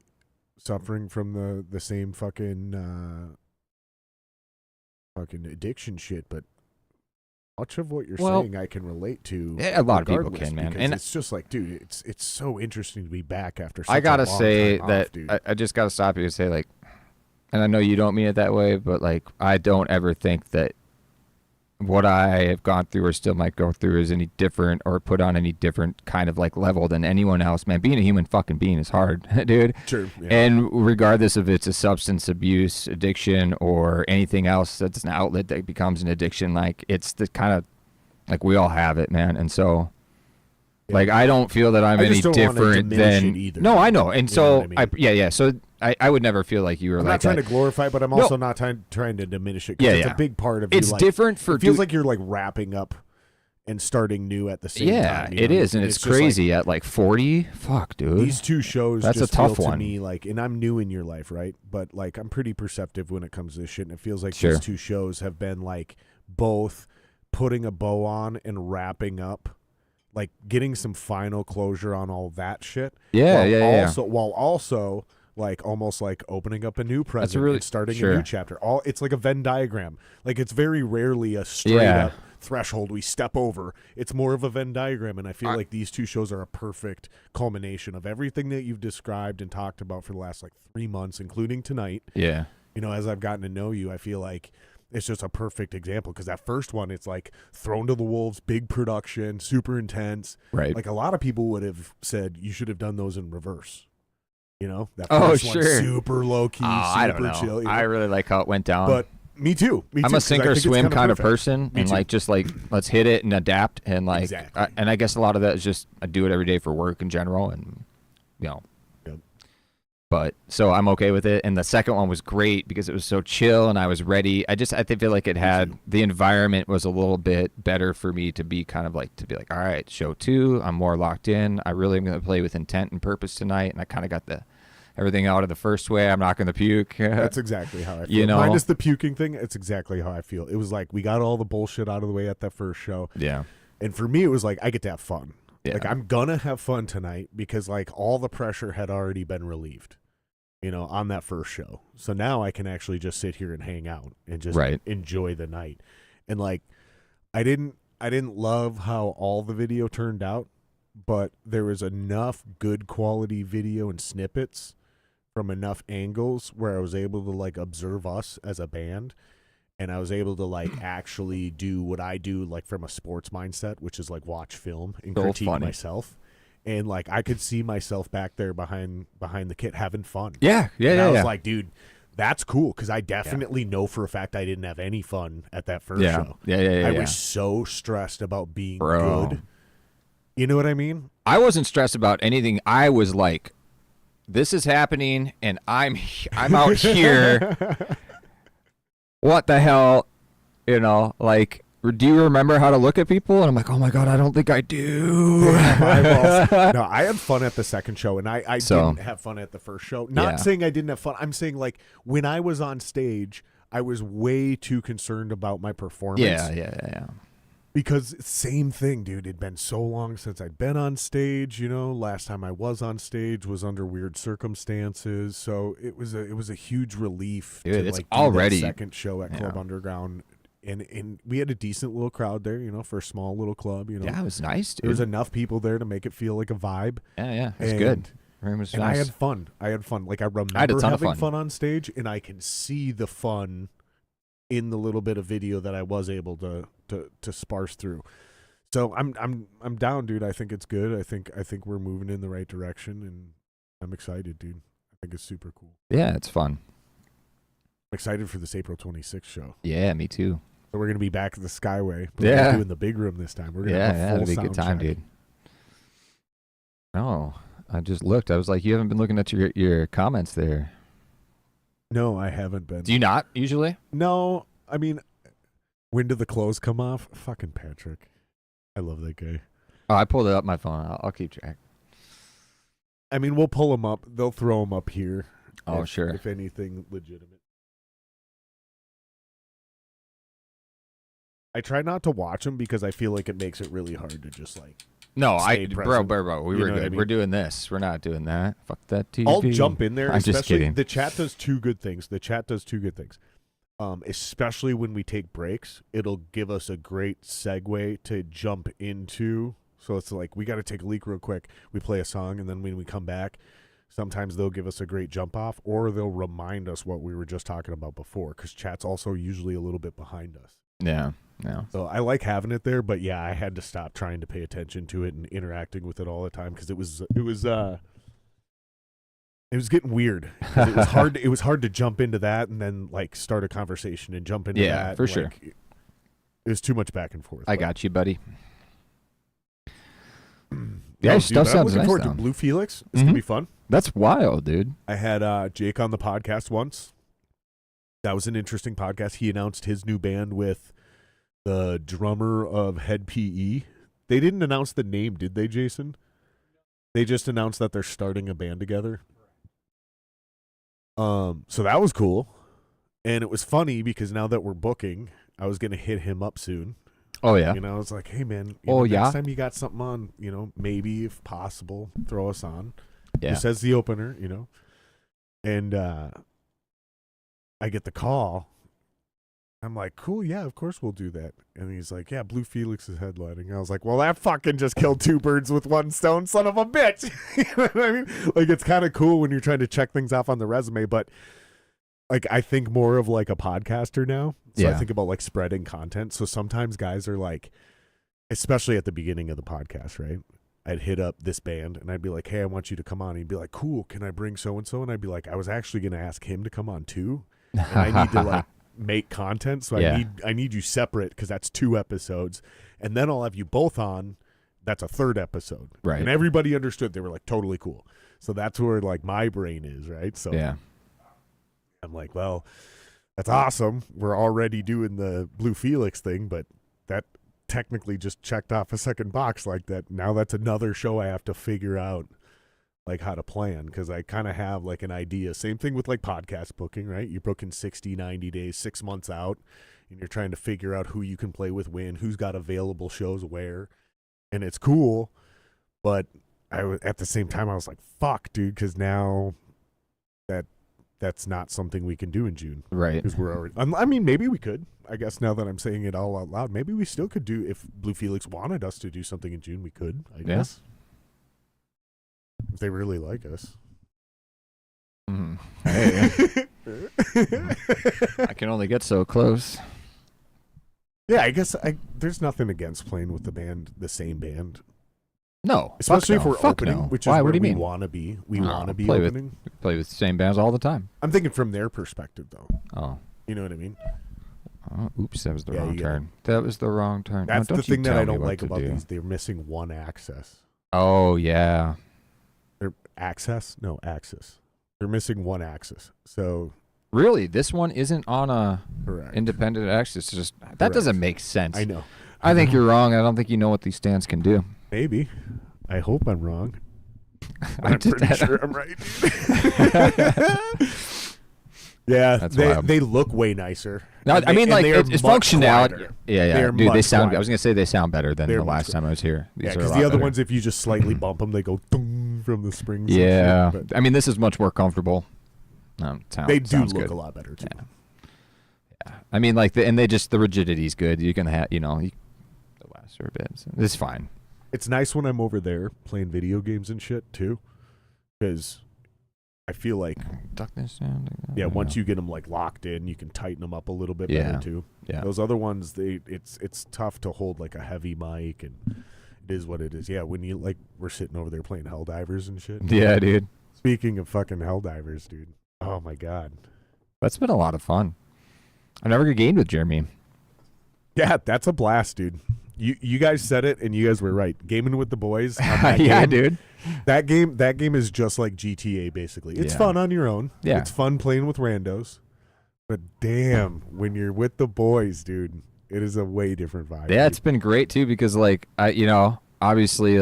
Speaker 1: suffering from the same fucking addiction shit, but much of what you're saying I can relate to.
Speaker 2: Yeah, a lot of people
Speaker 1: regardless,
Speaker 2: can, man.
Speaker 1: because
Speaker 2: And
Speaker 1: it's just like, dude, it's so interesting to be back after such
Speaker 2: I gotta
Speaker 1: a long
Speaker 2: say
Speaker 1: time
Speaker 2: that
Speaker 1: off, dude.
Speaker 2: I just gotta stop you and say, like, and I know you don't mean it that way, but like, I don't ever think that what I have gone through or still might go through is any different or put on any different kind of like level than anyone else. Man, being a human fucking being is hard, dude.
Speaker 1: Sure. Yeah.
Speaker 2: And regardless if it's a substance abuse addiction or anything else that's an outlet that becomes an addiction, like it's the kind of like we all have it, man. And so like I don't feel that I'm
Speaker 1: I
Speaker 2: any
Speaker 1: just don't wanna
Speaker 2: different
Speaker 1: diminish
Speaker 2: than
Speaker 1: it either.
Speaker 2: No, I know. And
Speaker 1: You
Speaker 2: so
Speaker 1: know what I mean?
Speaker 2: yeah. So I would never feel like you were
Speaker 1: I'm
Speaker 2: like
Speaker 1: not trying
Speaker 2: that.
Speaker 1: to glorify it, but I'm also not trying to diminish it. 'Cause it's a big part of
Speaker 2: it's
Speaker 1: you. Like,
Speaker 2: different for
Speaker 1: it feels like you're like wrapping up and starting new at the same time.
Speaker 2: yeah,
Speaker 1: you
Speaker 2: it
Speaker 1: know?
Speaker 2: is, and it's
Speaker 1: just like,
Speaker 2: crazy at like 40. Fuck, dude.
Speaker 1: these 2 shows
Speaker 2: That's
Speaker 1: just
Speaker 2: a tough
Speaker 1: feel to
Speaker 2: one.
Speaker 1: me like, and I'm new in your life, right? But like I'm pretty perceptive when it comes to this shit, and it feels like
Speaker 2: Sure.
Speaker 1: these 2 shows have been like both putting a bow on and wrapping up, like getting some final closure on all that shit.
Speaker 2: Yeah,
Speaker 1: While also like almost like opening up a new present
Speaker 2: really-
Speaker 1: and starting
Speaker 2: sure.
Speaker 1: a new chapter. It's like a Venn diagram. Like it's very rarely a straight up threshold we step over. It's more of a Venn diagram, and I feel like these 2 shows are a perfect culmination of everything that you've described and talked about for the last like 3 months, including tonight.
Speaker 2: Yeah.
Speaker 1: As I've gotten to know you, I feel like it's just a perfect example, because that first one, it's like thrown to the wolves, big production, super intense.
Speaker 2: Right.
Speaker 1: Like a lot of people would have said you should have done those in reverse. That
Speaker 2: Oh,
Speaker 1: first one,
Speaker 2: sure.
Speaker 1: super low key, super
Speaker 2: I don't know.
Speaker 1: chill.
Speaker 2: I really like how it went down.
Speaker 1: But me too.
Speaker 2: I'm a
Speaker 1: 'cause
Speaker 2: sink
Speaker 1: I
Speaker 2: or
Speaker 1: think it's
Speaker 2: swim
Speaker 1: kinda
Speaker 2: kind of
Speaker 1: perfect.
Speaker 2: person,
Speaker 1: Me
Speaker 2: and
Speaker 1: too.
Speaker 2: like just like let's hit it and adapt, and like
Speaker 1: Exactly.
Speaker 2: and I guess a lot of that is just I do it every day for work in general, and
Speaker 1: Yep.
Speaker 2: But so I'm okay with it. And the second one was great because it was so chill and I was ready. I feel like it had the environment was a little bit better for me to be kind of like all right, show 2, I'm more locked in. I really am going to play with intent and purpose tonight, and I kind of got everything out of the first way. I'm not going to puke.
Speaker 1: That's exactly how I feel. Minus the puking thing, it's exactly how I feel. It was like we got all the bullshit out of the way at that first show.
Speaker 2: Yeah.
Speaker 1: And for me, it was like I get to have fun.
Speaker 2: Yeah.
Speaker 1: Like I'm gonna have fun tonight because like all the pressure had already been relieved. on that first show. So now I can actually just sit here and hang out and just
Speaker 2: Right.
Speaker 1: enjoy the night. And like, I didn't love how all the video turned out, but there was enough good quality video and snippets from enough angles where I was able to like observe us as a band, and I was able to like actually do what I do like from a sports mindset, which is like watch film and
Speaker 2: So
Speaker 1: critique
Speaker 2: funny.
Speaker 1: myself. And like I could see myself back there behind the kit having fun.
Speaker 2: Yeah. Yeah.
Speaker 1: And
Speaker 2: Yeah.
Speaker 1: I was
Speaker 2: yeah.
Speaker 1: like, dude, that's cool, because I definitely know for a fact I didn't have any fun at that first
Speaker 2: yeah.
Speaker 1: show.
Speaker 2: Yeah.
Speaker 1: I was so stressed about being
Speaker 2: Bro.
Speaker 1: good. You know what I mean?
Speaker 2: I wasn't stressed about anything. I was like, this is happening, and I'm out here. What the hell? Like, do you remember how to look at people? And I'm like, oh my God, I don't think I do.
Speaker 1: No, I had fun at the second show, and I didn't have fun at the first show. Not saying I didn't have fun. I'm saying like when I was on stage, I was way too concerned about my performance.
Speaker 2: Yeah.
Speaker 1: Because same thing, dude. It'd been so long since I'd been on stage. Last time I was on stage was under weird circumstances, so it was a huge relief.
Speaker 2: Dude,
Speaker 1: to
Speaker 2: it's
Speaker 1: like do
Speaker 2: already-
Speaker 1: that second show at Club Underground, and we had a decent little crowd there. For a small little club.
Speaker 2: Yeah, it was nice, dude.
Speaker 1: There was enough people there to make it feel like a vibe.
Speaker 2: Yeah, it's
Speaker 1: And-
Speaker 2: good. Room was
Speaker 1: And
Speaker 2: nice.
Speaker 1: I had fun. Like I remember
Speaker 2: had a ton of
Speaker 1: having
Speaker 2: fun.
Speaker 1: on stage, and I can see the fun in the little bit of video that I was able to sparse through. So I'm down, dude. I think it's good. I think we're moving in the right direction, and I'm excited, dude. I think it's super cool.
Speaker 2: Yeah, it's fun.
Speaker 1: I'm excited for this April 26th show.
Speaker 2: Yeah, me too.
Speaker 1: So we're gonna be back at the Skyway. But
Speaker 2: Yeah.
Speaker 1: we're doing the big room this time. We're gonna have a full
Speaker 2: it'll be a
Speaker 1: sound
Speaker 2: good time,
Speaker 1: check.
Speaker 2: dude. No, I just looked. I was like, you haven't been looking at your comments there.
Speaker 1: No, I haven't been.
Speaker 2: Do you not usually?
Speaker 1: No, I mean, when did the clothes come off? Fucking Patrick. I love that guy.
Speaker 2: Oh, I pulled it up my phone. I'll keep track.
Speaker 1: I mean, we'll pull them up. They'll throw them up here.
Speaker 2: Oh,
Speaker 1: if,
Speaker 2: sure.
Speaker 1: If anything legitimate. I try not to watch them because I feel like it makes it really hard to just like.
Speaker 2: No,
Speaker 1: Stay
Speaker 2: bro,
Speaker 1: present.
Speaker 2: we
Speaker 1: You
Speaker 2: were
Speaker 1: know what
Speaker 2: good.
Speaker 1: I mean?
Speaker 2: We're doing this. We're not doing that. Fuck that TV.
Speaker 1: I'll jump in there.
Speaker 2: I'm just
Speaker 1: especially
Speaker 2: kidding.
Speaker 1: The chat does two good things. Especially when we take breaks, it'll give us a great segue to jump into. So it's like, we got to take a leak real quick. We play a song, and then when we come back, sometimes they'll give us a great jump off, or they'll remind us what we were just talking about before, because chat's also usually a little bit behind us.
Speaker 2: Yeah.
Speaker 1: So I like having it there, but yeah, I had to stop trying to pay attention to it and interacting with it all the time, because it was getting weird. 'Cause it was hard. It was hard to jump into that and then like start a conversation and jump into
Speaker 2: Yeah,
Speaker 1: that.
Speaker 2: for
Speaker 1: and,
Speaker 2: sure.
Speaker 1: like, it was too much back and forth.
Speaker 2: I
Speaker 1: but-
Speaker 2: got you, buddy.
Speaker 1: No,
Speaker 2: Yeah,
Speaker 1: dude,
Speaker 2: stuff
Speaker 1: but I'm
Speaker 2: sounds
Speaker 1: looking
Speaker 2: nice
Speaker 1: forward
Speaker 2: though.
Speaker 1: to Blue Felix. It's gonna
Speaker 2: Mhm.
Speaker 1: be fun.
Speaker 2: That's wild, dude.
Speaker 1: I had Jake on the podcast once. That was an interesting podcast. He announced his new band with the drummer of Head PE. They didn't announce the name, did they, Jason? They just announced that they're starting a band together. So that was cool. And it was funny because now that we're booking, I was going to hit him up soon.
Speaker 2: Oh yeah.
Speaker 1: I was like, hey, man,
Speaker 2: Yeah.
Speaker 1: next time you got something on, maybe if possible, throw us on.
Speaker 2: Yeah.
Speaker 1: Just as the opener, And I get the call. I'm like, cool, yeah, of course we'll do that. And he's like, yeah, Blue Felix is headlining. I was like, well, that fucking just killed two birds with one stone, son of a bitch. You know what I mean? Like, it's kind of cool when you're trying to check things off on the resume, but like, I think more of like a podcaster now. So I
Speaker 2: Yeah.
Speaker 1: think about like spreading content. So sometimes guys are like, especially at the beginning of the podcast, right? I'd hit up this band and I'd be like, hey, I want you to come on. He'd be like, cool, can I bring so-and-so? And I'd be like, I was actually going to ask him to come on too. And I need to like make content. So
Speaker 2: Yeah.
Speaker 1: I need you separate, because that's 2 episodes. And then I'll have you both on. That's a 3rd episode.
Speaker 2: Right.
Speaker 1: And everybody understood. They were like, totally cool. So that's where like my brain is, right? So
Speaker 2: Yeah.
Speaker 1: I'm like, well, that's awesome. We're already doing the Blue Felix thing, but that technically just checked off a second box like that. Now that's another show I have to figure out like how to plan, because I kind of have like an idea. Same thing with like podcast booking, right? You're booking 60, 90 days, 6 months out, and you're trying to figure out who you can play with when, who's got available shows where. And it's cool, but at the same time I was like, fuck, dude, because now that that's not something we can do in June.
Speaker 2: Right.
Speaker 1: Because we're already. I mean, maybe we could. I guess now that I'm saying it all out loud, maybe we still could do if Blue Felix wanted us to do something in June. We could. I guess. If they really like us.
Speaker 2: Hey. I can only get so close.
Speaker 1: Yeah, I guess there's nothing against playing with the same band.
Speaker 2: No,
Speaker 1: especially
Speaker 2: fuck
Speaker 1: if we're
Speaker 2: no. Fuck
Speaker 1: opening,
Speaker 2: no.
Speaker 1: which is
Speaker 2: Why?
Speaker 1: where
Speaker 2: What do you
Speaker 1: we
Speaker 2: mean?
Speaker 1: want to be. We
Speaker 2: No,
Speaker 1: want to be
Speaker 2: play
Speaker 1: opening.
Speaker 2: Play with the same bands all the time.
Speaker 1: I'm thinking from their perspective, though.
Speaker 2: Oh.
Speaker 1: You know what I mean?
Speaker 2: Oh, oops, that was the wrong
Speaker 1: you
Speaker 2: turn. That was the wrong turn.
Speaker 1: That's
Speaker 2: no,
Speaker 1: the
Speaker 2: don't you
Speaker 1: thing that
Speaker 2: tell
Speaker 1: I
Speaker 2: me
Speaker 1: don't
Speaker 2: what
Speaker 1: like
Speaker 2: to
Speaker 1: about
Speaker 2: do.
Speaker 1: these. They're missing one axis.
Speaker 2: Oh, yeah.
Speaker 1: They're access? No, axis. They're missing one axis. So
Speaker 2: Really? This one isn't on a
Speaker 1: correct.
Speaker 2: independent axis? It's just that
Speaker 1: Correct.
Speaker 2: doesn't make sense.
Speaker 1: I know.
Speaker 2: I think you're wrong. I don't think you know what these stands can do.
Speaker 1: Maybe. I hope I'm wrong.
Speaker 2: I'm
Speaker 1: I'm pretty sure I'm right. Yeah,
Speaker 2: That's wild.
Speaker 1: they look way nicer.
Speaker 2: No,
Speaker 1: And
Speaker 2: I mean,
Speaker 1: and
Speaker 2: like
Speaker 1: they are
Speaker 2: it's
Speaker 1: much
Speaker 2: functionality.
Speaker 1: quieter.
Speaker 2: Yeah, yeah,
Speaker 1: They are
Speaker 2: dude. They
Speaker 1: much
Speaker 2: sound.
Speaker 1: quieter.
Speaker 2: I was gonna say they sound better than
Speaker 1: They're
Speaker 2: the
Speaker 1: much
Speaker 2: last time I was here. These
Speaker 1: Yeah,
Speaker 2: are a
Speaker 1: because
Speaker 2: lot
Speaker 1: the other
Speaker 2: better.
Speaker 1: ones, if you just slightly bump them, they go dong from the springs. and
Speaker 2: Yeah,
Speaker 1: shit, but
Speaker 2: I mean, this is much more comfortable.
Speaker 1: they do
Speaker 2: sounds
Speaker 1: look
Speaker 2: good.
Speaker 1: a lot better too.
Speaker 2: Yeah. I mean, like, the rigidity's good. You can have, the last for a bit. So it's fine.
Speaker 1: It's nice when I'm over there playing video games and shit too, because I feel like
Speaker 2: Duck this down.
Speaker 1: once you get them like locked in, you can tighten them up a little bit
Speaker 2: Yeah.
Speaker 1: better too.
Speaker 2: Yeah.
Speaker 1: Those other ones, it's tough to hold like a heavy mic, and it is what it is. Yeah, when you we're sitting over there playing Helldivers and shit.
Speaker 2: Yeah, dude.
Speaker 1: Speaking of fucking Helldivers, dude. Oh my god.
Speaker 2: That's been a lot of fun. I've never gamed with Jeremy.
Speaker 1: Yeah, that's a blast, dude. You guys said it, and you guys were right. Gaming with the boys. On that
Speaker 2: Yeah,
Speaker 1: game,
Speaker 2: dude.
Speaker 1: That game is just like GTA, basically. It's
Speaker 2: Yeah.
Speaker 1: fun on your own.
Speaker 2: Yeah.
Speaker 1: It's fun playing with randos. But damn, when you're with the boys, dude, it is a way different vibe.
Speaker 2: Yeah,
Speaker 1: dude.
Speaker 2: it's been great too because obviously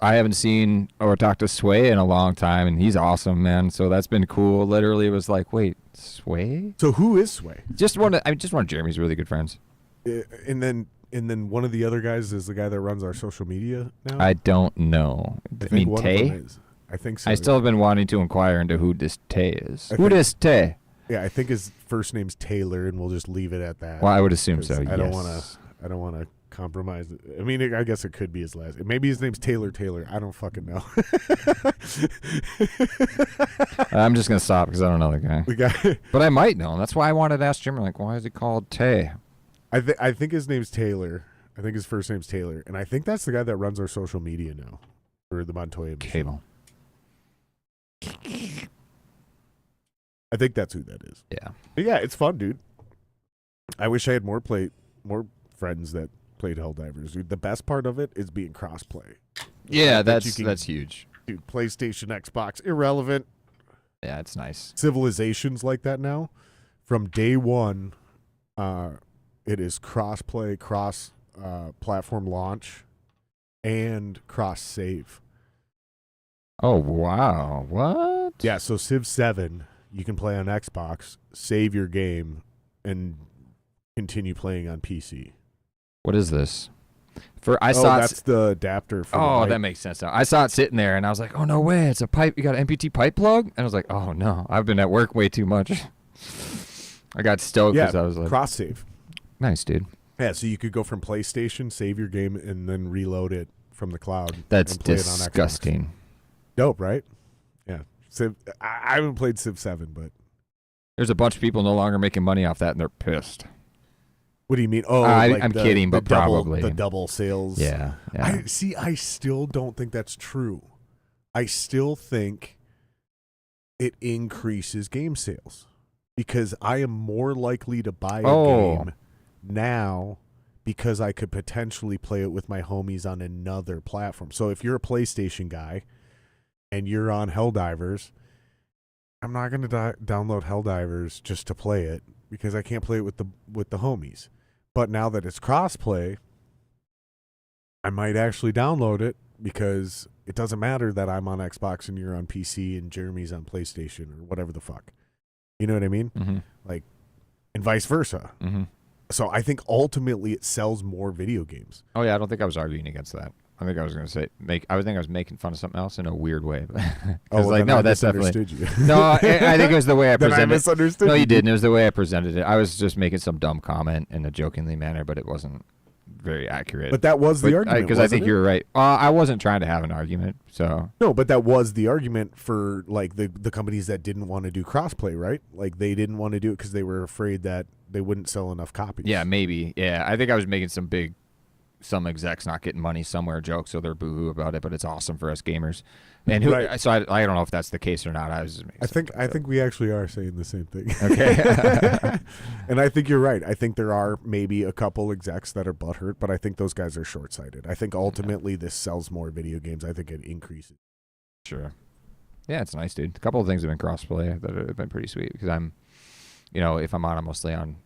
Speaker 2: I haven't seen or talked to Sway in a long time, and he's awesome, man. So that's been cool. Literally, it was like, wait, Sway?
Speaker 1: So who is Sway?
Speaker 2: Just one of Jeremy's really good friends.
Speaker 1: And then one of the other guys is the guy that runs our social media now.
Speaker 2: I don't know.
Speaker 1: I
Speaker 2: I
Speaker 1: think
Speaker 2: mean,
Speaker 1: one of
Speaker 2: Tay?
Speaker 1: them is. I think so.
Speaker 2: I still have been wanting to inquire into who this Tay is.
Speaker 1: I
Speaker 2: Who
Speaker 1: think-
Speaker 2: this Tay?
Speaker 1: Yeah, I think his first name's Taylor, and we'll just leave it at that.
Speaker 2: Well, I would assume so.
Speaker 1: 'Cause I don't
Speaker 2: yes.
Speaker 1: want to compromise it. I mean, I guess it could be his last. Maybe his name's Taylor. I don't fucking know.
Speaker 2: I'm just gonna stop because I don't know the guy.
Speaker 1: We got.
Speaker 2: But I might know. That's why I wanted to ask Jeremy. Like, why is he called Tay?
Speaker 1: I think his name's Taylor. I think his first name's Taylor, and I think that's the guy that runs our social media now for the Montoya Machine.
Speaker 2: Cable.
Speaker 1: I think that's who that is.
Speaker 2: Yeah.
Speaker 1: But yeah, it's fun, dude. I wish I had more friends that played Helldivers. Dude, the best part of it is being crossplay.
Speaker 2: Yeah,
Speaker 1: that you can-
Speaker 2: that's huge.
Speaker 1: Dude, PlayStation, Xbox, irrelevant.
Speaker 2: Yeah, it's nice.
Speaker 1: Civilizations like that now. From day one, it is cross-play, cross-platform launch, and cross-save.
Speaker 2: Oh wow! What?
Speaker 1: Yeah, so Civ 7, you can play on Xbox, save your game, and continue playing on PC.
Speaker 2: What is this? I saw it.
Speaker 1: That's the adapter for the
Speaker 2: Oh,
Speaker 1: mic.
Speaker 2: that makes sense now. I saw it sitting there, and I was like, "Oh no way! It's a pipe. You got an MPT pipe plug?" And I was like, "Oh no! I've been at work way too much." I got stoked because I was like,
Speaker 1: cross-save.
Speaker 2: "Nice, dude."
Speaker 1: Yeah, so you could go from PlayStation, save your game, and then reload it from the cloud.
Speaker 2: That's
Speaker 1: and play it on Xbox.
Speaker 2: disgusting.
Speaker 1: Dope, right? Yeah. Civ. I haven't played Civ 7, but
Speaker 2: There's a bunch of people no longer making money off that, and they're pissed.
Speaker 1: what do you mean? Oh,
Speaker 2: I'm kidding, but probably.
Speaker 1: the double sales.
Speaker 2: Yeah. Yeah.
Speaker 1: I still don't think that's true. I still think it increases game sales because I am more likely to buy a game now because I could potentially play it with my homies on another platform. So if you're a PlayStation guy and you're on Helldivers, I'm not going to download Helldivers just to play it because I can't play it with the homies. But now that it's crossplay, I might actually download it because it doesn't matter that I'm on Xbox and you're on PC and Jeremy's on PlayStation or whatever the fuck. You know what I mean?
Speaker 2: Mm-hmm.
Speaker 1: And vice versa.
Speaker 2: Mm-hmm.
Speaker 1: So I think ultimately it sells more video games.
Speaker 2: Oh yeah, I don't think I was arguing against that. I think I was gonna say I think I was making fun of something else in a weird way.
Speaker 1: Oh,
Speaker 2: Like,
Speaker 1: then
Speaker 2: no,
Speaker 1: I
Speaker 2: that's definitely
Speaker 1: misunderstood you.
Speaker 2: no. I think it was the way I
Speaker 1: Then I
Speaker 2: presented.
Speaker 1: misunderstood
Speaker 2: No,
Speaker 1: you.
Speaker 2: you didn't. It was the way I presented it. I was just making some dumb comment in a jokingly manner, but it wasn't very accurate.
Speaker 1: But that was the argument,
Speaker 2: because I think
Speaker 1: wasn't it?
Speaker 2: you're right. I wasn't trying to have an argument, so
Speaker 1: No, but that was the argument for like the companies that didn't want to do crossplay, right? Like they didn't want to do it because they were afraid that they wouldn't sell enough copies.
Speaker 2: yeah, maybe. Yeah, I think I was making some execs not getting money somewhere joke, so they're boohoo about it. But it's awesome for us gamers. And
Speaker 1: Right.
Speaker 2: so I don't know if that's the case or not. I was just making
Speaker 1: I think we actually are saying the same thing.
Speaker 2: Okay.
Speaker 1: And I think you're right. I think there are maybe a couple execs that are butthurt, but I think those guys are short-sighted. I think ultimately this sells more video games. I think it increases.
Speaker 2: Sure. Yeah, it's nice, dude. A couple of things have been crossplay that have been pretty sweet because I'm, if I'm on, I'm mostly on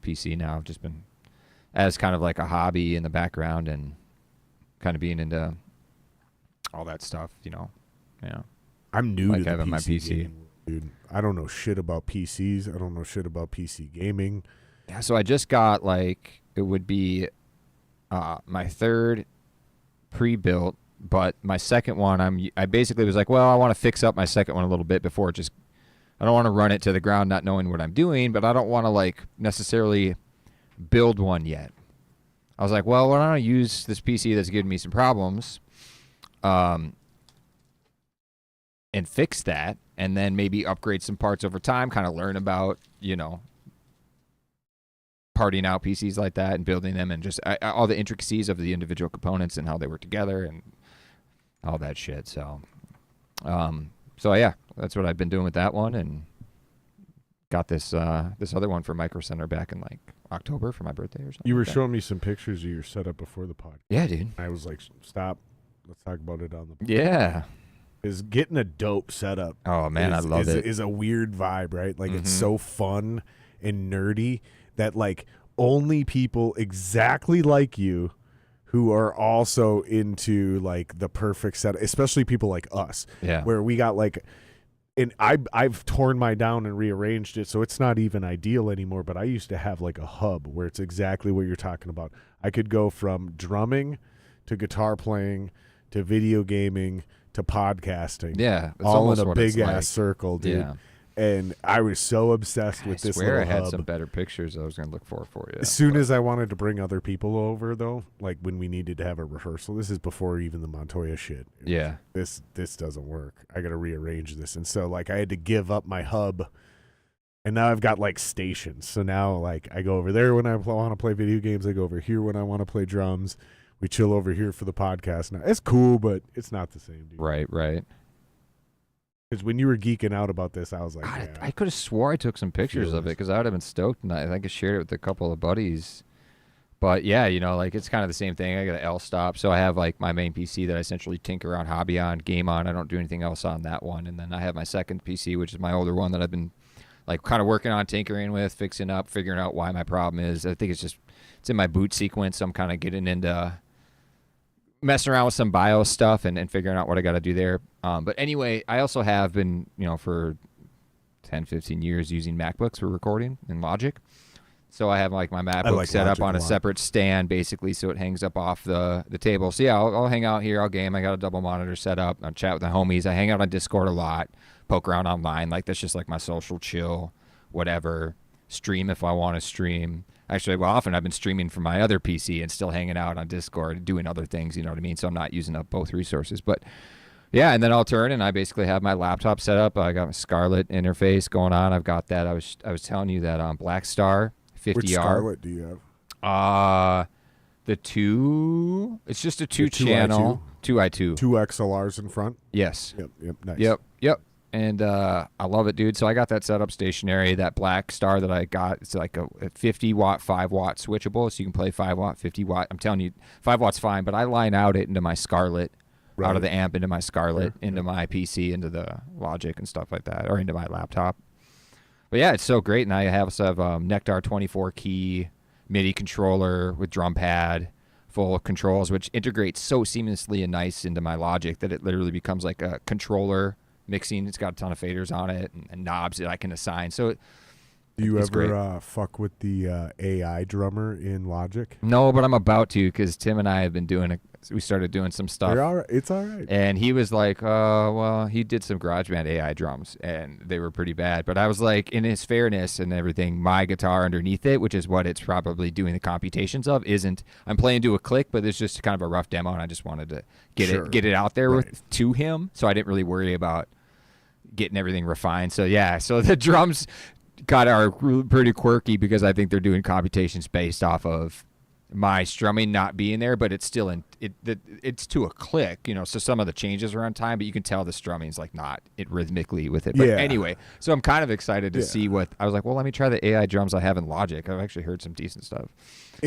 Speaker 2: PC now. I've just been as kind of like a hobby in the background and kind of being into all that stuff, Yeah.
Speaker 1: I'm new
Speaker 2: Like
Speaker 1: to the
Speaker 2: having my PC.
Speaker 1: gaming world, dude. I don't know shit about PCs. I don't know shit about PC gaming.
Speaker 2: Yeah, so I just got it would be my third pre-built, but my second one I basically was like, well, I want to fix up my second one a little bit before I don't want to run it to the ground not knowing what I'm doing, but I don't want to necessarily build one yet. I was like, well, why don't I use this PC that's giving me some problems and fix that, and then maybe upgrade some parts over time, kind of learn about, parting out PCs like that and building them and just all the intricacies of the individual components and how they work together and all that shit. So, yeah, that's what I've been doing with that one, and got this other one for Micro Center back in October for my birthday or something.
Speaker 1: You were
Speaker 2: like that.
Speaker 1: showing me some pictures of your setup before the podcast.
Speaker 2: Yeah, dude.
Speaker 1: I was like, stop. Let's talk about it on the.
Speaker 2: Yeah.
Speaker 1: Is getting a dope setup.
Speaker 2: Oh man, I love it.
Speaker 1: Is a weird vibe, right? Like it's
Speaker 2: Mhm.
Speaker 1: so fun and nerdy that only people exactly like you who are also into the perfect setup, especially people like us,
Speaker 2: Yeah.
Speaker 1: where we got and I've torn my down and rearranged it so it's not even ideal anymore, but I used to have a hub where it's exactly what you're talking about. I could go from drumming to guitar playing to video gaming to podcasting.
Speaker 2: Yeah. That's
Speaker 1: All
Speaker 2: almost
Speaker 1: in a
Speaker 2: what it's
Speaker 1: big ass
Speaker 2: like.
Speaker 1: circle, dude.
Speaker 2: Yeah.
Speaker 1: And I was so obsessed with
Speaker 2: I
Speaker 1: this
Speaker 2: swear I
Speaker 1: little
Speaker 2: had
Speaker 1: hub.
Speaker 2: some better pictures I was going to look for you.
Speaker 1: As soon as I wanted to bring other people over, though, when we needed to have a rehearsal, this is before even the Montoya shit.
Speaker 2: Yeah.
Speaker 1: This doesn't work. I got to rearrange this. And so I had to give up my hub, and now I've got stations. So now I go over there when I want to play video games. I go over here when I want to play drums. We chill over here for the podcast. Now it's cool, but it's not the same, dude.
Speaker 2: Right.
Speaker 1: Because when you were geeking out about this, I was like,
Speaker 2: God,
Speaker 1: yeah.
Speaker 2: I could have swore I took some pictures of it
Speaker 1: this.
Speaker 2: because I would have been stoked, and I think I shared it with a couple of buddies. But yeah, it's kind of the same thing. I got an L stop, so I have my main PC that I essentially tinker around, hobby on, game on. I don't do anything else on that one, and then I have my second PC, which is my older one that I've been kind of working on, tinkering with, fixing up, figuring out why my problem is. I think it's in my boot sequence. So I'm kind of getting into messing around with some BIOS stuff and figuring out what I got to do there. But anyway, I also have been, for 10, 15 years using MacBooks for recording in Logic. So I have my MacBook set up
Speaker 1: Logic
Speaker 2: on
Speaker 1: a
Speaker 2: a
Speaker 1: lot.
Speaker 2: separate stand, basically, so it hangs up off the table. So yeah, I'll hang out here, I'll game. I got a double monitor set up. I'll chat with the homies. I hang out on Discord a lot, poke around online. That's just my social chill, whatever. Stream if I want to stream. Actually, often I've been streaming from my other PC and still hanging out on Discord, doing other things, you know what I mean? So I'm not using up both resources. But yeah, and then I'll turn and I basically have my laptop set up. I got my Scarlett interface going on. I've got that. I was telling you that Black Star 50R.
Speaker 1: Which Scarlett do you have?
Speaker 2: It's just a 2-channel 2i2.
Speaker 1: 2 XLRs in front?
Speaker 2: Yes.
Speaker 1: Yep, nice.
Speaker 2: Yep. And I love it, dude. So I got that set up stationary. That Black Star that I got, it's like a 50-watt, 5-watt switchable, so you can play 5-watt, 50-watt. I'm telling you, 5 watts fine, but I line out it into my Scarlett, out of the amp into my Scarlett, into my PC, into the Logic and stuff like that, or into my laptop. But yeah, it's so great. And I also have Nectar 24-key MIDI controller with drum pad, full controls, which integrates so seamlessly and nice into my Logic that it literally becomes like a controller mixing. It's got a ton of faders on it and knobs that I can assign. So
Speaker 1: Do you
Speaker 2: It's great.
Speaker 1: ever fuck with the AI drummer in Logic?
Speaker 2: No, but I'm about to because Tim and I have been we started doing some stuff.
Speaker 1: They're all right. It's all right.
Speaker 2: And he was like, well, he did some GarageBand AI drums, and they were pretty bad. But I was like, in his fairness and everything, my guitar underneath it, which is what it's probably doing the computations of, isn't. I'm playing to a click, but it's just kind of a rough demo, and I just wanted to get it out there to him, so I didn't really worry about getting everything refined. So yeah, so the drums are pretty quirky because I think they're doing computations based off of my strumming not being there, but it's still it's to a click, so some of the changes are on time, but you can tell the strumming's like not it rhythmically with it. But anyway, so I'm kind of excited to see what I was like, well, let me try the AI drums I have in Logic. I've actually heard some decent stuff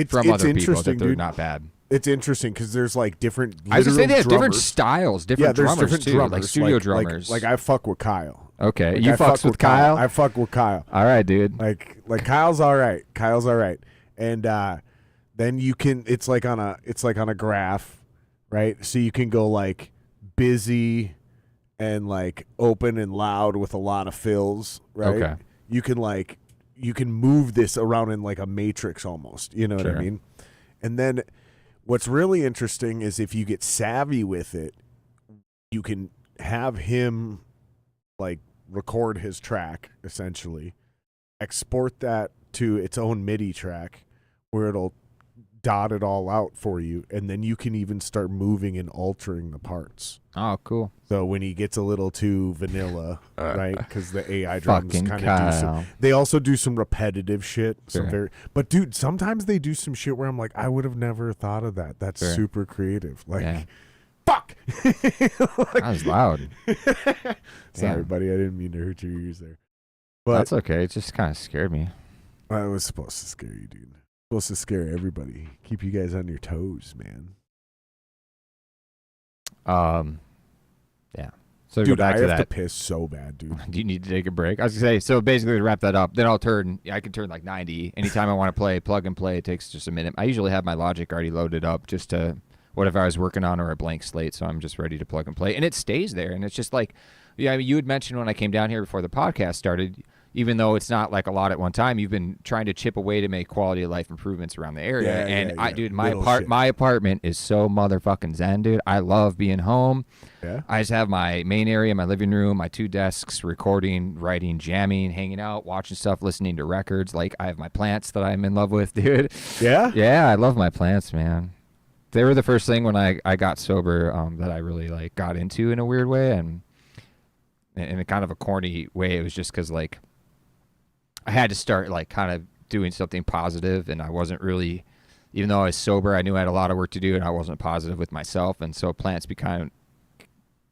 Speaker 2: from other people that they're not bad.
Speaker 1: It's interesting because there's like different.
Speaker 2: I was gonna say they have different styles, different drummers
Speaker 1: different
Speaker 2: too,
Speaker 1: drummers,
Speaker 2: like studio drummers.
Speaker 1: Like I fuck with Kyle.
Speaker 2: Okay,
Speaker 1: Like
Speaker 2: you fucks with Kyle?
Speaker 1: I fuck with Kyle.
Speaker 2: All right, dude.
Speaker 1: Like Kyle's all right. Kyle's all right. And then you can it's like on a graph, right? So you can go like busy and like open and loud with a lot of fills, right?
Speaker 2: Okay.
Speaker 1: You can move this around in like a matrix almost. You know what I mean? And then what's really interesting is if you get savvy with it, you can have him like record his track, essentially, export that to its own MIDI track where it'll dot it all out for you, and then you can even start moving and altering the parts.
Speaker 2: Oh, cool.
Speaker 1: So when he gets a little too vanilla, right, because the AI drums
Speaker 2: Fucking
Speaker 1: kind of do some,
Speaker 2: Kyle.
Speaker 1: they also do some repetitive shit.
Speaker 2: Sure.
Speaker 1: But dude, sometimes they do some shit where I'm like, I would have never thought of that. That's super creative. Like, fuck.
Speaker 2: That was loud.
Speaker 1: Sorry, buddy. I didn't mean to hurt your ears there. But
Speaker 2: that's okay. It just kind of scared me.
Speaker 1: I was supposed to scare you, dude. Supposed to scare everybody. Keep you guys on your toes, man.
Speaker 2: Yeah. So
Speaker 1: dude,
Speaker 2: go back
Speaker 1: I
Speaker 2: to
Speaker 1: have
Speaker 2: that.
Speaker 1: to piss so bad, dude.
Speaker 2: Do you need to take a break? I was gonna say. So basically, to wrap that up, then I can turn like 90 anytime I want to play. Plug and play. It takes just a minute. I usually have my Logic already loaded up, just to whatever I was working on or a blank slate. So I'm just ready to plug and play, and it stays there. And it's just like, I mean, you had mentioned when I came down here before the podcast started. Even though it's not like a lot at one time, you've been trying to chip away to make quality of life improvements around the area. Dude, my apartment is so motherfucking zen, dude. I love being home.
Speaker 1: Yeah.
Speaker 2: I just have my main area, my living room, my 2 desks, recording, writing, jamming, hanging out, watching stuff, listening to records. Like, I have my plants that I'm in love with, dude.
Speaker 1: Yeah?
Speaker 2: Yeah, I love my plants, man. They were the first thing when I got sober that I really like got into in a weird way, and in a kind of a corny way. It was just because like I had to start like kind of doing something positive, and I wasn't really, even though I was sober, I knew I had a lot of work to do, and I wasn't positive with myself, and so plants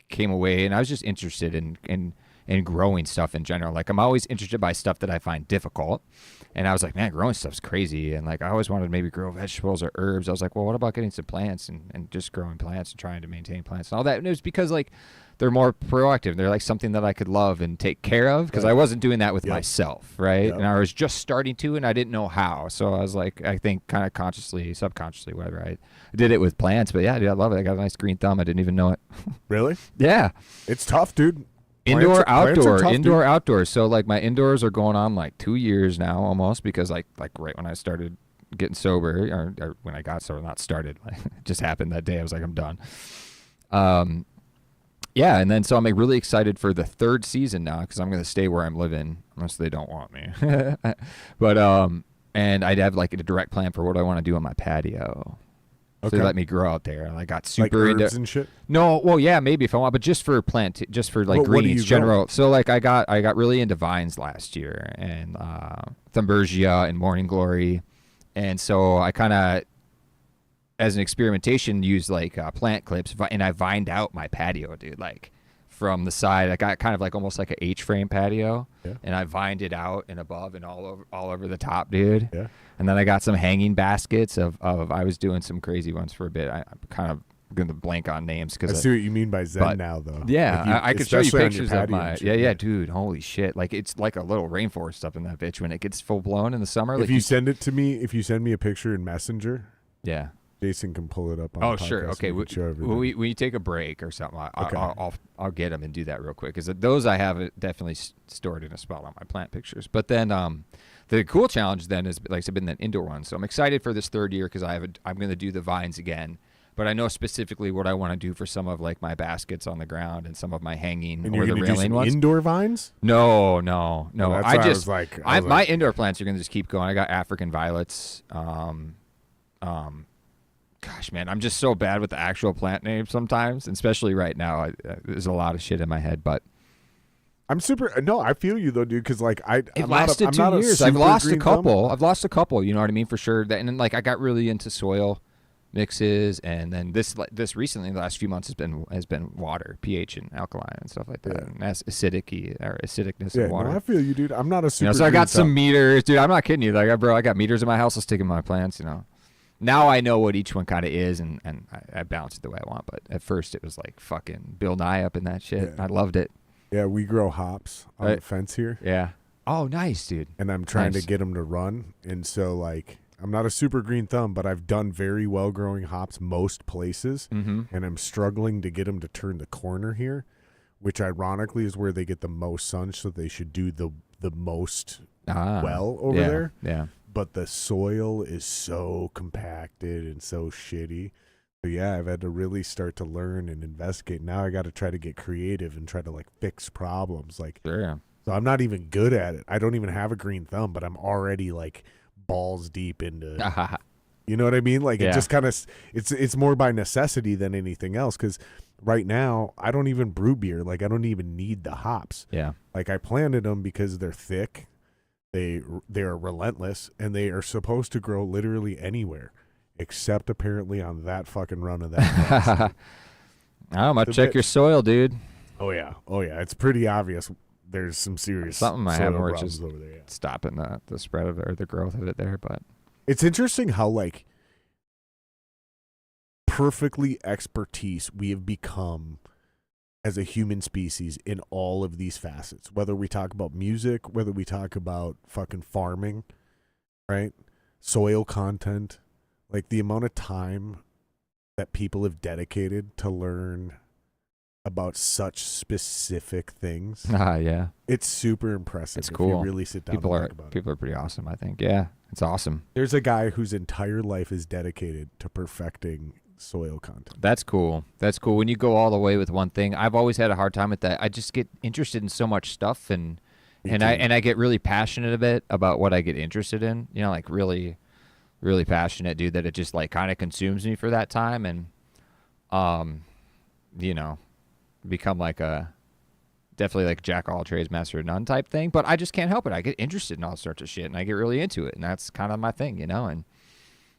Speaker 2: came away, and I was just interested in growing stuff in general. Like, I'm always interested by stuff that I find difficult, and I was like, man, growing stuff's crazy, and like I always wanted to maybe grow vegetables or herbs. I was like, well, what about getting some plants and just growing plants and trying to maintain plants and all that? And it was because like they're more proactive. They're like something that I could love and take care of, because I wasn't doing that with myself, right? Yep. And I was just starting to, and I didn't know how. So I was like, I think kind of consciously, subconsciously, whatever, I did it with plants. But yeah, dude, I love it. I got a nice green thumb. I didn't even know it.
Speaker 1: Really?
Speaker 2: Yeah.
Speaker 1: It's tough, dude.
Speaker 2: Indoor, outdoor,
Speaker 1: tough,
Speaker 2: indoor,
Speaker 1: dude.
Speaker 2: Outdoor. So like my indoors are going on like 2 years now almost, because like right when I started getting sober, or when I got sober, not started, like it just happened that day. I was like, I'm done. Yeah, and then so I'm like really excited for the 3rd season now, because I'm going to stay where I'm living unless they don't want me. But and I'd have like a direct plan for what I want to do on my patio. Okay. So they let me grow out there, and I got super
Speaker 1: like herbs
Speaker 2: into
Speaker 1: and shit.
Speaker 2: No, well, yeah, maybe if I want, but just for just for like greens, general. So like I got really into vines last year, and Thunbergia and Morning Glory, and so I kind of, as an experimentation, used like plant clips, and I vined out my patio, dude. Like from the side, I got kind of like almost like a H-frame patio, and I vined it out and above and all over the top, dude. Yeah. And then I got some hanging baskets of I was doing some crazy ones for a bit. I'm kind of going to blank on names, because
Speaker 1: I see what you mean by zen now, though.
Speaker 2: Yeah,
Speaker 1: like
Speaker 2: I could show you pictures of my.
Speaker 1: Shit,
Speaker 2: yeah, dude. Holy shit! Like it's like a little rainforest up in that bitch when it gets full blown in the summer.
Speaker 1: If you send it to me, if you send me a picture in Messenger,
Speaker 2: yeah,
Speaker 1: Jason can pull it up on
Speaker 2: Oh,
Speaker 1: the podcast
Speaker 2: sure.
Speaker 1: and
Speaker 2: Okay.
Speaker 1: we can show everybody.
Speaker 2: We take a break or something.
Speaker 1: Okay.
Speaker 2: I'll get them and do that real quick because those I have definitely stored in a spot on my plant pictures. But then the cool challenge then is, like I said, been the indoor one. So I'm excited for this third year because I'm going to do the vines again. But I know specifically what I want to do for some of like my baskets on the ground and some of my hanging
Speaker 1: And
Speaker 2: or
Speaker 1: you're
Speaker 2: the
Speaker 1: going to do
Speaker 2: railing
Speaker 1: some
Speaker 2: ones.
Speaker 1: indoor vines?
Speaker 2: No.
Speaker 1: Well, that's why I was like,
Speaker 2: my indoor plants are going to just keep going. I got African violets. Gosh, man, I'm just so bad with the actual plant names sometimes, especially right now. There's a lot of shit in my head, but
Speaker 1: I'm super. No, I feel you though, dude. Because like
Speaker 2: it
Speaker 1: I'm
Speaker 2: lasted
Speaker 1: not a
Speaker 2: 2 years. I've
Speaker 1: super
Speaker 2: lost a
Speaker 1: green thumb.
Speaker 2: couple. I've lost a couple. You know what I mean, for sure. And then like I got really into soil mixes, and then this recently, the last few months has been water, pH and alkaline and stuff like that,
Speaker 1: Yeah.
Speaker 2: and that's acidicness
Speaker 1: Yeah,
Speaker 2: of water.
Speaker 1: no, I feel you, dude. I'm not a super.
Speaker 2: You know, so I
Speaker 1: green
Speaker 2: got some
Speaker 1: thumb.
Speaker 2: meters, dude. I'm not kidding you. Like, I got meters in my house. I'll stick in my plants. You know, now I know what each one kind of is, and I balance it the way I want. But at first, it was like fucking Bill Nye up in that shit.
Speaker 1: Yeah.
Speaker 2: I loved it.
Speaker 1: Yeah, we grow hops on
Speaker 2: Right.
Speaker 1: the fence here,
Speaker 2: Yeah. Oh, nice, dude.
Speaker 1: and I'm trying
Speaker 2: Nice.
Speaker 1: to get them to run. And so like I'm not a super green thumb, but I've done very well growing hops most places,
Speaker 2: Mm-hmm.
Speaker 1: and I'm struggling to get them to turn the corner here, which ironically is where they get the most sun, so they should do the most well over
Speaker 2: yeah,
Speaker 1: there.
Speaker 2: Yeah.
Speaker 1: But the soil is so compacted and so shitty. So yeah, I've had to really start to learn and investigate. Now I got to try to get creative and try to like fix problems. Like,
Speaker 2: Sure.
Speaker 1: so I'm not even good at it. I don't even have a green thumb, but I'm already like balls deep into, you know what I mean? Like
Speaker 2: Yeah.
Speaker 1: it just kind of, it's more by necessity than anything else. Cause right now I don't even brew beer. Like I don't even need the hops.
Speaker 2: Yeah.
Speaker 1: Like I planted them because they're thick. They're relentless, and they are supposed to grow literally anywhere, except apparently on that fucking run of that.
Speaker 2: I'm gonna
Speaker 1: The
Speaker 2: check
Speaker 1: bit-
Speaker 2: your soil, dude.
Speaker 1: Oh yeah. It's pretty obvious. There's some serious
Speaker 2: Something I
Speaker 1: soil
Speaker 2: haven't worked
Speaker 1: problems
Speaker 2: just
Speaker 1: over there. Yeah.
Speaker 2: stopping the spread of it or the growth of it there, but
Speaker 1: It's interesting how like perfectly expertise we have become as a human species in all of these facets. Whether we talk about music, whether we talk about fucking farming, right? Soil content, like the amount of time that people have dedicated to learn about such specific things.
Speaker 2: yeah.
Speaker 1: It's super impressive.
Speaker 2: It's
Speaker 1: if
Speaker 2: cool.
Speaker 1: you really sit down
Speaker 2: People
Speaker 1: and
Speaker 2: are
Speaker 1: think about it.
Speaker 2: people are pretty awesome, I think. Yeah. It's awesome.
Speaker 1: There's a guy whose entire life is dedicated to perfecting soil content.
Speaker 2: That's cool. That's cool. When you go all the way with one thing, I've always had a hard time with that. I just get interested in so much stuff, and
Speaker 1: Me
Speaker 2: and
Speaker 1: too.
Speaker 2: I get really passionate a bit about what I get interested in. You know, like really, really passionate, dude. That it just like kind of consumes me for that time, and you know, become like a definitely like jack of all trades, master of none type thing. But I just can't help it. I get interested in all sorts of shit, and I get really into it, and that's kind of my thing, you know. And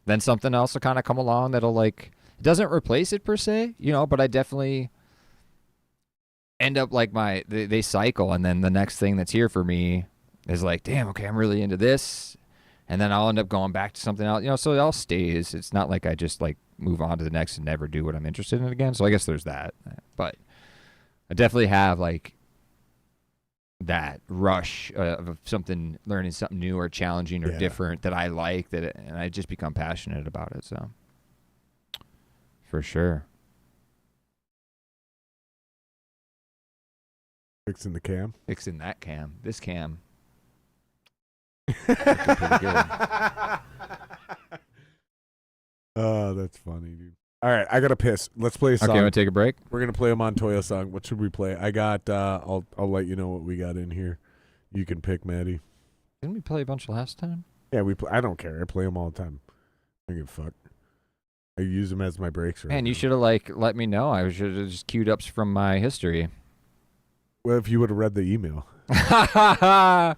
Speaker 2: then something else will kind of come along that'll like. It doesn't replace it per se, you know, but I definitely end up like they cycle, and then the next thing that's here for me is like, damn, okay, I'm really into this, and then I'll end up going back to something else, you know, so it all stays. It's not like I just like move on to the next and never do what I'm interested in again. So I guess there's that, but I definitely have like that rush of something, learning something new or challenging or
Speaker 1: Yeah.
Speaker 2: different that I like, and I just become passionate about it. So. For sure.
Speaker 1: Fixing the cam.
Speaker 2: Fixing that cam. This cam. Looking pretty good.
Speaker 1: Oh, that's funny, dude. All right, I gotta piss. Let's play a song.
Speaker 2: Okay, I'm going to take a break.
Speaker 1: We're gonna play a Montoya song. What should we play? I got. I'll let you know what we got in here. You can pick, Maddie.
Speaker 2: Didn't we play a bunch last time?
Speaker 1: Yeah, I don't care. I play them all the time. I don't give a fuck. I use them as my breaks. Right
Speaker 2: Man, you
Speaker 1: now.
Speaker 2: should have like let me know. I should have just queued ups from my history.
Speaker 1: Well, if you would have read the email.
Speaker 2: I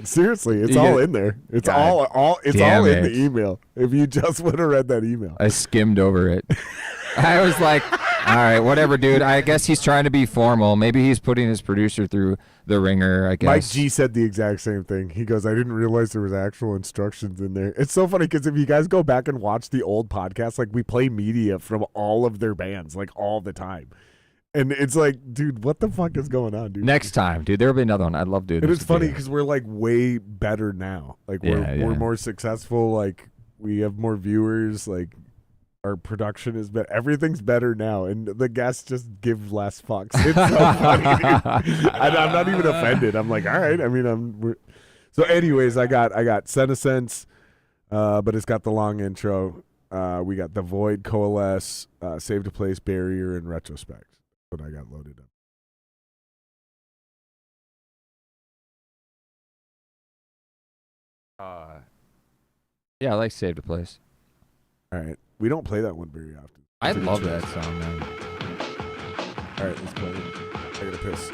Speaker 1: Seriously, it's
Speaker 2: You
Speaker 1: all
Speaker 2: gotta-
Speaker 1: in there. It's
Speaker 2: God
Speaker 1: all it's
Speaker 2: damn
Speaker 1: all in
Speaker 2: it.
Speaker 1: the email. If you just would have read that email.
Speaker 2: skimmed over it. I was like, all right, whatever, dude. I guess he's trying to be formal. Maybe he's putting his producer through the ringer, I guess.
Speaker 1: Mike G said the exact same thing. He goes, I didn't realize there was actual instructions in there. It's so funny because if you guys go back and watch the old podcast, like we play media from all of their bands, like all the time. And it's like, dude, what the fuck is going on, dude?
Speaker 2: Next time, dude, there'll be another one. I'd love doing
Speaker 1: And
Speaker 2: this
Speaker 1: it's funny
Speaker 2: again.
Speaker 1: because we're like way better now. Like we're
Speaker 2: Yeah, yeah.
Speaker 1: more successful. Like we have more viewers. Like our production is better. Everything's better now, and the guests just give less fucks. It's so funny. I'm not even offended. I'm like, all right. I mean, so anyways, I got Senescence, but it's got the long intro. We got The Void, Coalesce, Save to Place, Barrier, and Retrospect. That's what I got loaded up.
Speaker 2: Yeah, I like Save to Place.
Speaker 1: All right. We don't play that one very often.
Speaker 2: I love that song, man.
Speaker 1: All right, let's play it. I gotta piss.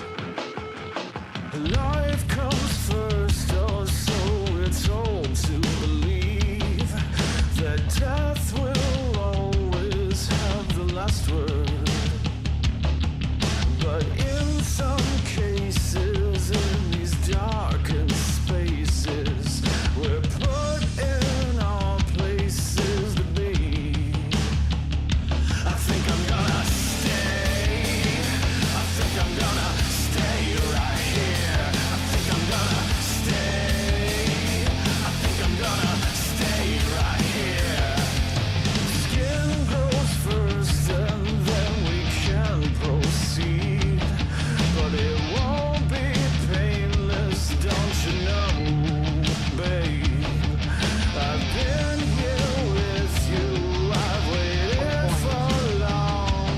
Speaker 4: Life comes first, or so we're told to believe. That death will always have the last word. But in some cases, in these darkened spaces, we're put in our places to be. I think I'm gonna stay. I think I'm gonna stay right here. I think I'm gonna stay. I think I'm gonna stay right here. Skin grows first and then we can proceed. But it won't be painless, don't you know, babe? I've been here with you, I've waited for long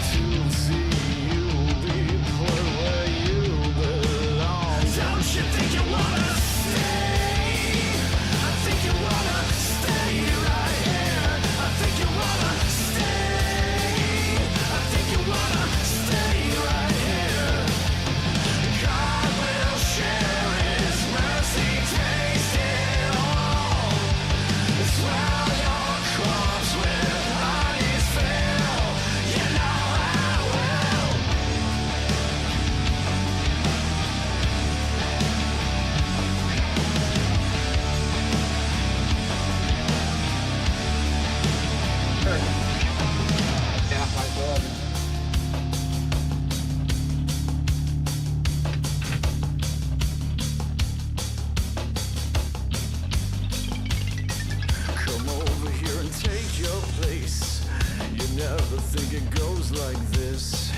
Speaker 4: to see you be put where you belong. Don't you think you wanna stay? I think you wanna stay right here. I think you wanna stay. I think you wanna stay right here. God will share His mercy, taste it all. Swell your crops with honey's fill. You know I will.
Speaker 3: Yeah, my God.
Speaker 4: Come over here and take your place. You never think it goes like this.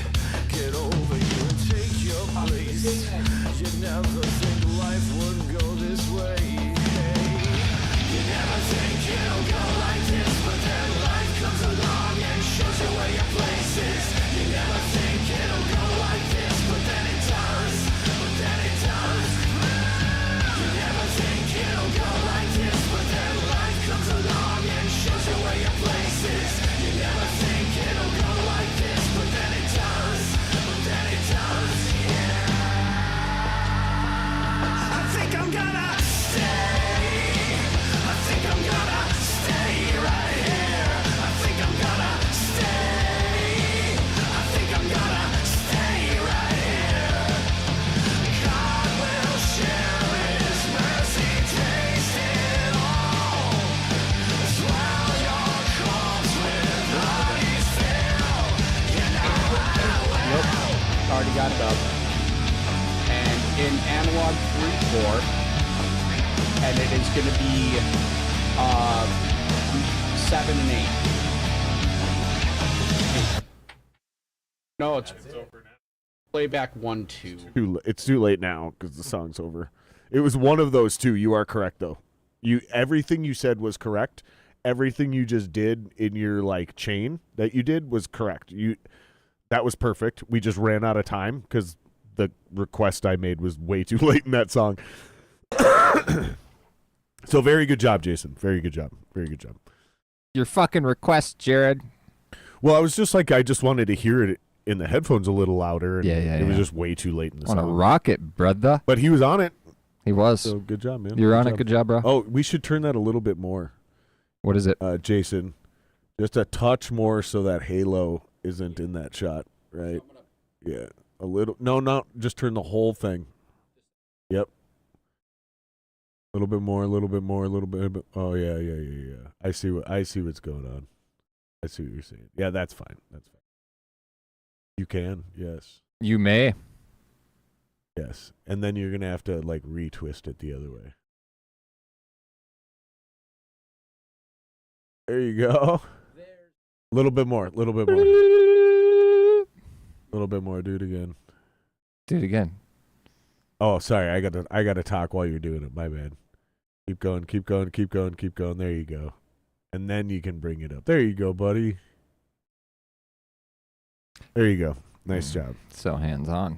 Speaker 4: Get over here and take your place. You never think life would go this way. Hey. You never think it'll go like this, but then life comes along and shows you where your place is. You never think it'll go like this, but then it does. But then it does. You never think it'll go like this, but then life comes along and shows you where your place is. You never think it'll go like this, but then it does. But then it does, yeah. I think I'm gonna stay. I think I'm gonna stay right here. I think I'm gonna stay. I think I'm gonna stay right here. God will share His mercy, taste it all. Swell your crops with honey's fill. You know I will.
Speaker 3: Already got it up. And in analog 3/4, and it is going to be 7 and 8. No, it's playback 1, 2.
Speaker 1: It's too late now because the song's over. It was one of those two. You are correct though. Everything you said was correct. Everything you just did in your like chain that you did was correct. That was perfect. We just ran out of time because the request I made was way too late in that song. So very good job, Jason. Very good job. Very good job.
Speaker 2: Your fucking request, Jared.
Speaker 1: Well, I was just like, I just wanted to hear it in the headphones a little louder. And
Speaker 2: Yeah.
Speaker 1: It was just way too late in the
Speaker 2: On a
Speaker 1: song.
Speaker 2: rocket, brother.
Speaker 1: But he was on it.
Speaker 2: He was.
Speaker 1: So good job, man.
Speaker 2: You're on it. Good job, bro.
Speaker 1: Oh, we should turn that a little bit more,
Speaker 2: What is it?
Speaker 1: Jason. Just a touch more so that halo isn't in that shot, right? Yeah. A little. No, just turn the whole thing. Yep. A little bit more, a little bit more, a little bit. Oh yeah. I see what's going on. I see what you're saying. Yeah, that's fine. That's fine. You can, yes.
Speaker 2: You may.
Speaker 1: Yes. And then you're gonna have to like retwist it the other way. There you go. A little bit more. A little bit more. A little bit more. Do it again.
Speaker 2: Do it again.
Speaker 1: Oh, sorry. I gotta talk while you're doing it. My bad. Keep going. Keep going. Keep going. Keep going. There you go. And then you can bring it up. There you go, buddy. There you go. Nice job.
Speaker 2: So hands on.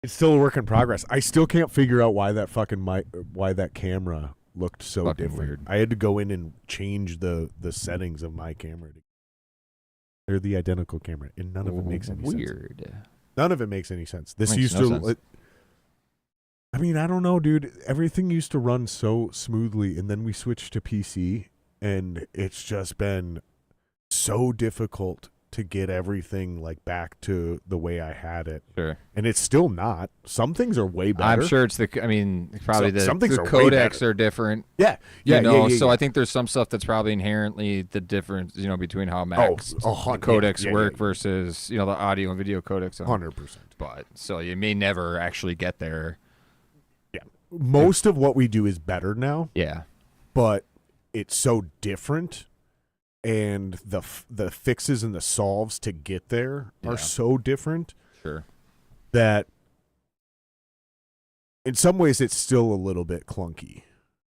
Speaker 1: It's still a work in progress. I still can't figure out why that camera looked so
Speaker 2: Fucking
Speaker 1: different.
Speaker 2: weird.
Speaker 1: I had to go in and change the settings of my camera. They're the identical camera, and none of it makes any sense.
Speaker 2: Weird.
Speaker 1: None of it makes any sense. This
Speaker 2: Makes
Speaker 1: used
Speaker 2: no
Speaker 1: to.
Speaker 2: sense.
Speaker 1: I mean, I don't know, dude. Everything used to run so smoothly, and then we switched to PC, and it's just been so difficult to get everything like back to the way I had it.
Speaker 2: Sure.
Speaker 1: And it's still not. Some things are way better.
Speaker 2: I'm sure it's probably
Speaker 1: Some things
Speaker 2: the
Speaker 1: are way
Speaker 2: codecs
Speaker 1: better.
Speaker 2: are different.
Speaker 1: Yeah.
Speaker 2: You
Speaker 1: Yeah.
Speaker 2: know,
Speaker 1: yeah.
Speaker 2: so I think there's some stuff that's probably inherently the difference, between how Macs codecs work versus, the audio and video codecs.
Speaker 1: 100%.
Speaker 2: But so you may never actually get there.
Speaker 1: Yeah. Most of what we do is better now,
Speaker 2: Yeah.
Speaker 1: but it's so different. And the fixes and the solves to get there are so different
Speaker 2: Sure.
Speaker 1: that in some ways it's still a little bit clunky.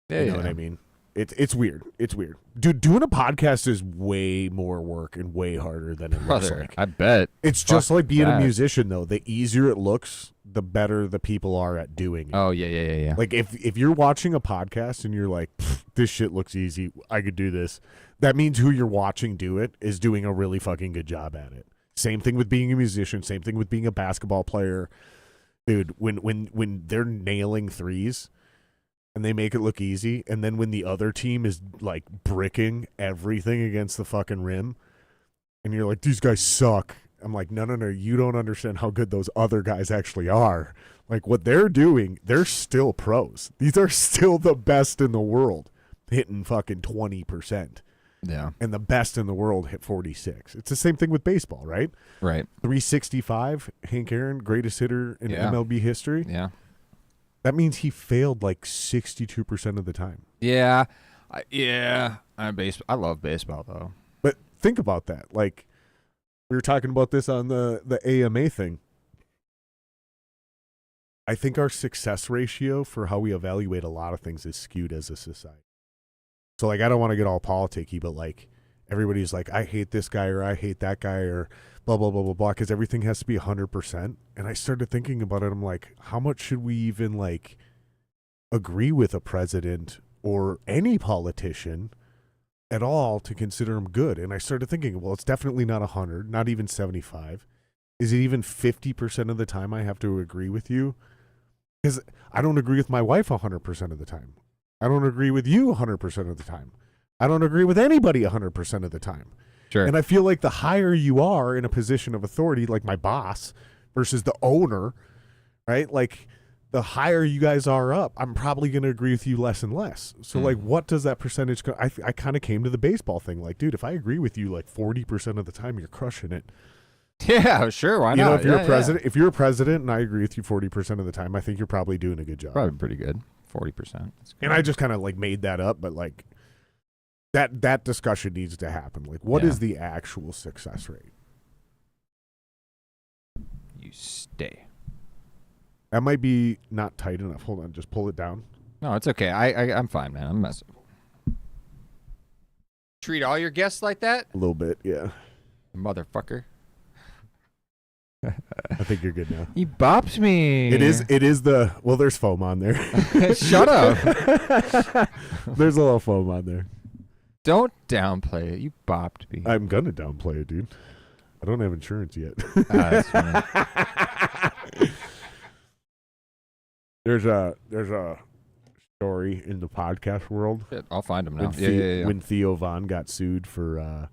Speaker 1: You know what I mean? It's weird. It's weird. Dude, doing a podcast is way more work and way harder than it looks like.
Speaker 2: I bet.
Speaker 1: It's just like being
Speaker 2: that.
Speaker 1: a musician, though. The easier it looks, the better the people are at doing it.
Speaker 2: Oh, yeah.
Speaker 1: Like, if you're watching a podcast and you're like, this shit looks easy, I could do this, that means who you're watching do it is doing a really fucking good job at it. Same thing with being a musician. Same thing with being a basketball player. Dude, when they're nailing threes and they make it look easy, and then when the other team is, like, bricking everything against the fucking rim, and you're like, these guys suck. I'm like, no, you don't understand how good those other guys actually are. Like, what they're doing, they're still pros. These are still the best in the world, hitting fucking 20%.
Speaker 2: Yeah.
Speaker 1: And the best in the world hit 46. It's the same thing with baseball, right?
Speaker 2: Right.
Speaker 1: 365, Hank Aaron, greatest hitter in MLB history.
Speaker 2: Yeah.
Speaker 1: That means he failed like 62% of the time.
Speaker 2: Yeah. I love baseball, though.
Speaker 1: But think about that. Like, we were talking about this on the AMA thing. I think our success ratio for how we evaluate a lot of things is skewed as a society. So, like, I don't want to get all politicky, but, like, everybody's like, I hate this guy or I hate that guy or blah, blah, blah, blah, blah, because everything has to be 100%. And I started thinking about it. I'm like, how much should we even, like, agree with a president or any politician at all to consider him good? And I started thinking, well, it's definitely not 100, not even 75. Is it even 50% of the time I have to agree with you? Because I don't agree with my wife 100% of the time. I don't agree with you 100% of the time. I don't agree with anybody 100% of the time.
Speaker 2: Sure.
Speaker 1: And I feel like the higher you are in a position of authority, like my boss versus the owner, right? Like, the higher you guys are up, I'm probably going to agree with you less and less. So, like, what does that percentage go? I kind of came to the baseball thing. Like, dude, if I agree with you like 40% of the time, you're crushing it.
Speaker 2: Yeah, sure. Why not?
Speaker 1: You know, if you're a president, if you're a president and I agree with you 40% of the time, I think you're probably doing a good job.
Speaker 2: Probably pretty good. 40%.
Speaker 1: And I just kind of like made that up, but like that discussion needs to happen. Like, what is the actual success rate?
Speaker 2: You stay.
Speaker 1: That might be not tight enough. Hold on, just pull it down.
Speaker 2: No, it's okay. I'm fine, man. I'm messing. Treat all your guests like that,
Speaker 1: A little bit, yeah.
Speaker 2: motherfucker.
Speaker 1: I think you're good now.
Speaker 2: You bopped me.
Speaker 1: It is the, well, there's foam on there.
Speaker 2: Shut up.
Speaker 1: There's a little foam on there.
Speaker 2: Don't downplay it. You bopped me.
Speaker 1: I'm going to downplay it, dude. I don't have insurance yet.
Speaker 2: That's funny.
Speaker 1: There's a story in the podcast world
Speaker 2: Shit, I'll find him now.
Speaker 1: when, when Theo Von got sued for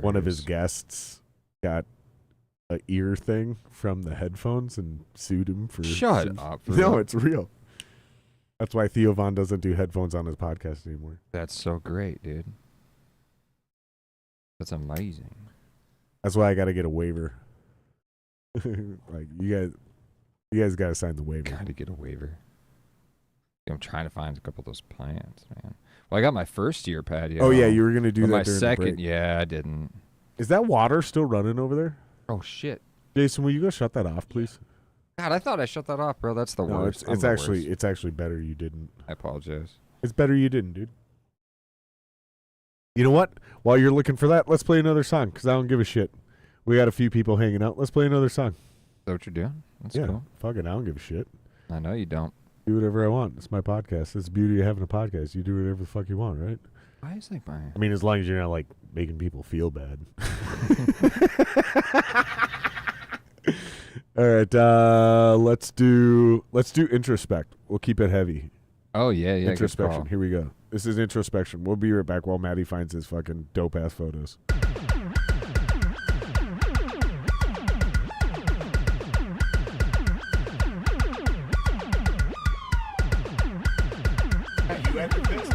Speaker 1: one of his guests got a ear thing from the headphones and sued him for
Speaker 2: Shut up. For
Speaker 1: No,
Speaker 2: real?
Speaker 1: it's real. That's why Theo Von doesn't do headphones on his podcast anymore.
Speaker 2: That's so great, dude. That's amazing.
Speaker 1: That's why I got to get a waiver. Like, you guys got to sign the waiver.
Speaker 2: Gotta get a waiver. I'm trying to find a couple of those plans, man. Well, I got my first year patio.
Speaker 1: Oh yeah, you were gonna do
Speaker 2: But
Speaker 1: that
Speaker 2: my
Speaker 1: during the
Speaker 2: second,
Speaker 1: break.
Speaker 2: yeah, I didn't.
Speaker 1: Is that water still running over there?
Speaker 2: Oh shit.
Speaker 1: Jason, will you go shut that off, please?
Speaker 2: God, I thought I shut that off, bro. That's the
Speaker 1: No,
Speaker 2: worst. I'm
Speaker 1: it's
Speaker 2: the
Speaker 1: actually
Speaker 2: worst.
Speaker 1: it's actually better you didn't.
Speaker 2: I apologize.
Speaker 1: It's better you didn't, dude. You know what? While you're looking for that, let's play another song because I don't give a shit. We got a few people hanging out. Let's play another song.
Speaker 2: Is that what you're doing? That's
Speaker 1: Yeah,
Speaker 2: cool.
Speaker 1: fuck it. I don't give a shit.
Speaker 2: I know you don't.
Speaker 1: Do whatever I want. It's my podcast. That's the beauty of having a podcast. You do whatever the fuck you want, right?
Speaker 2: Why is like my...
Speaker 1: I mean, as long as you're not like making people feel bad. All right, let's do introspect. We'll keep it heavy.
Speaker 2: Oh, yeah, yeah. good
Speaker 1: Introspection.
Speaker 2: call.
Speaker 1: Here we go. This is introspection. We'll be right back while Maddie finds his fucking dope ass photos.
Speaker 3: You had the best.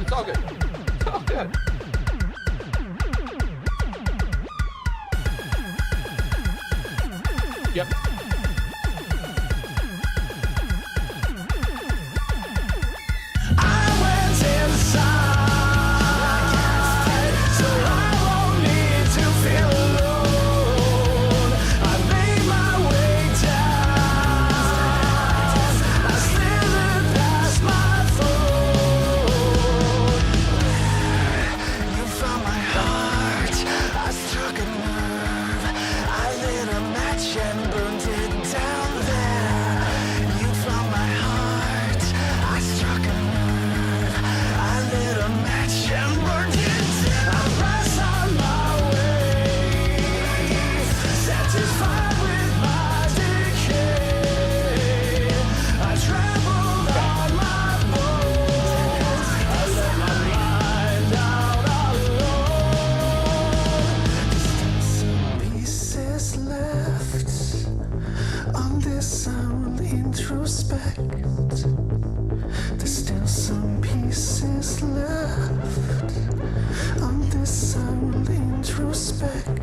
Speaker 3: It's all good. It's all good. Yep.
Speaker 4: I went inside, so I won't need to feel alone. I made my way down, I slithered past my phone. You found my heart, I struck a nerve, I lit a match and burned it down there. You found my heart, I struck a nerve, I lit a match and burned it down. I press on my way, satisfied with my decay. I traveled on my boat, I let my mind out alone. Some pieces left on this I will introspect. There's still some pieces left on this I will introspect.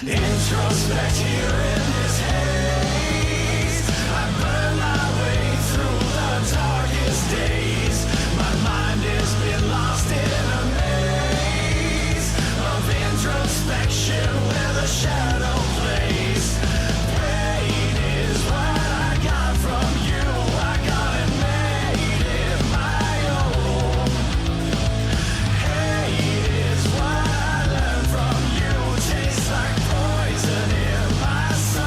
Speaker 4: Introspect here in this haze. I burn my way through the darkest days. My mind has been lost in a maze of introspection where the shadow plays. Pain is what I got from you. I got it made it my own. Hate is what I learned from you. Tastes like poison in my soul.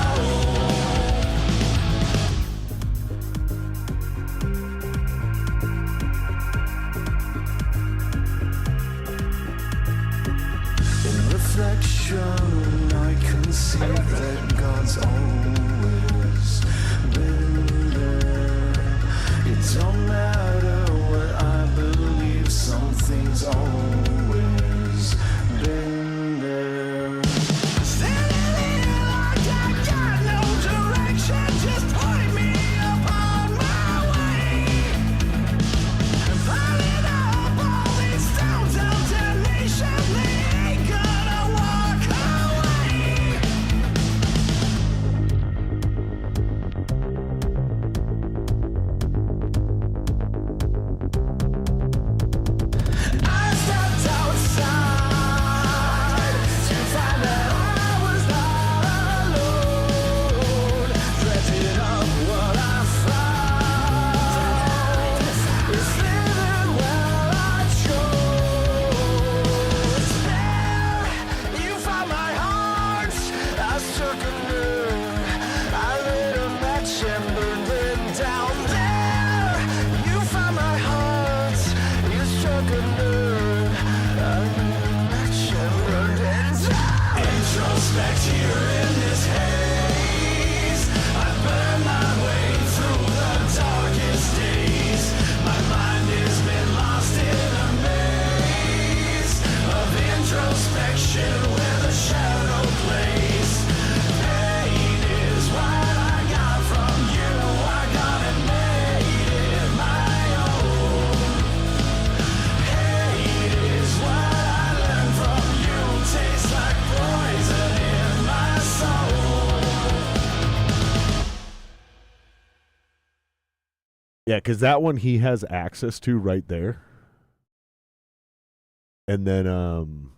Speaker 1: Yeah, because that one he has access to right there. And then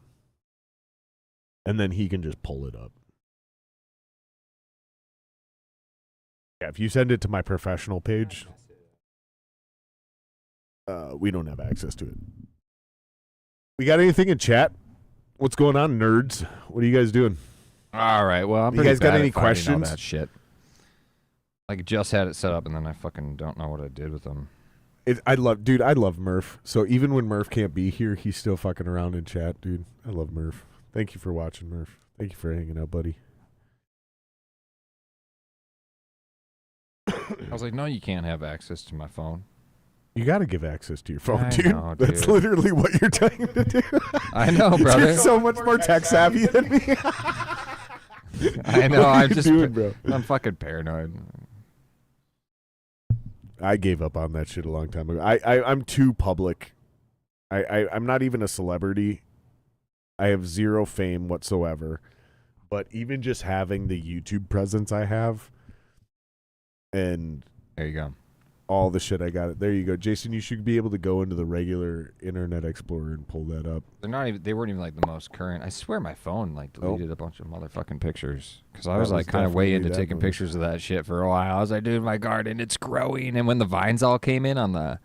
Speaker 1: he can just pull it up. Yeah, if you send it to my professional page, we don't have access to it. We got anything in chat? What's going on, nerds? What are you guys doing?
Speaker 2: All right. Well, I'm
Speaker 1: You
Speaker 2: pretty
Speaker 1: guys got
Speaker 2: bad
Speaker 1: any
Speaker 2: at finding all
Speaker 1: questions?
Speaker 2: that shit. Like, just had it set up, and then I fucking don't know what I did with them.
Speaker 1: I love Murph. So even when Murph can't be here, he's still fucking around in chat, dude. I love Murph. Thank you for watching, Murph. Thank you for hanging out, buddy.
Speaker 2: I was like, no, you can't have access to my phone.
Speaker 1: You got to give access to your phone,
Speaker 2: I
Speaker 1: dude.
Speaker 2: know,
Speaker 1: That's
Speaker 2: dude.
Speaker 1: literally what you're trying to do.
Speaker 2: I know, brother.
Speaker 1: You're so much more tech savvy than me.
Speaker 2: I know.
Speaker 1: What are
Speaker 2: I'm
Speaker 1: you
Speaker 2: just,
Speaker 1: doing, bro?
Speaker 2: I'm fucking paranoid.
Speaker 1: I gave up on that shit a long time ago. I'm too public. I'm not even a celebrity. I have zero fame whatsoever. But even just having the YouTube presence I have and
Speaker 2: There you go.
Speaker 1: all the shit I got, there you go. Jason, you should be able to go into the regular Internet Explorer and pull that up.
Speaker 2: They weren't even like the most current. I swear my phone like deleted a bunch of motherfucking pictures because I
Speaker 1: That
Speaker 2: was like
Speaker 1: was
Speaker 2: kind of way
Speaker 1: definitely
Speaker 2: into
Speaker 1: that
Speaker 2: taking
Speaker 1: movie.
Speaker 2: pictures of that shit for a while. I was like, dude, my garden, it's growing. And when the vines all came in on the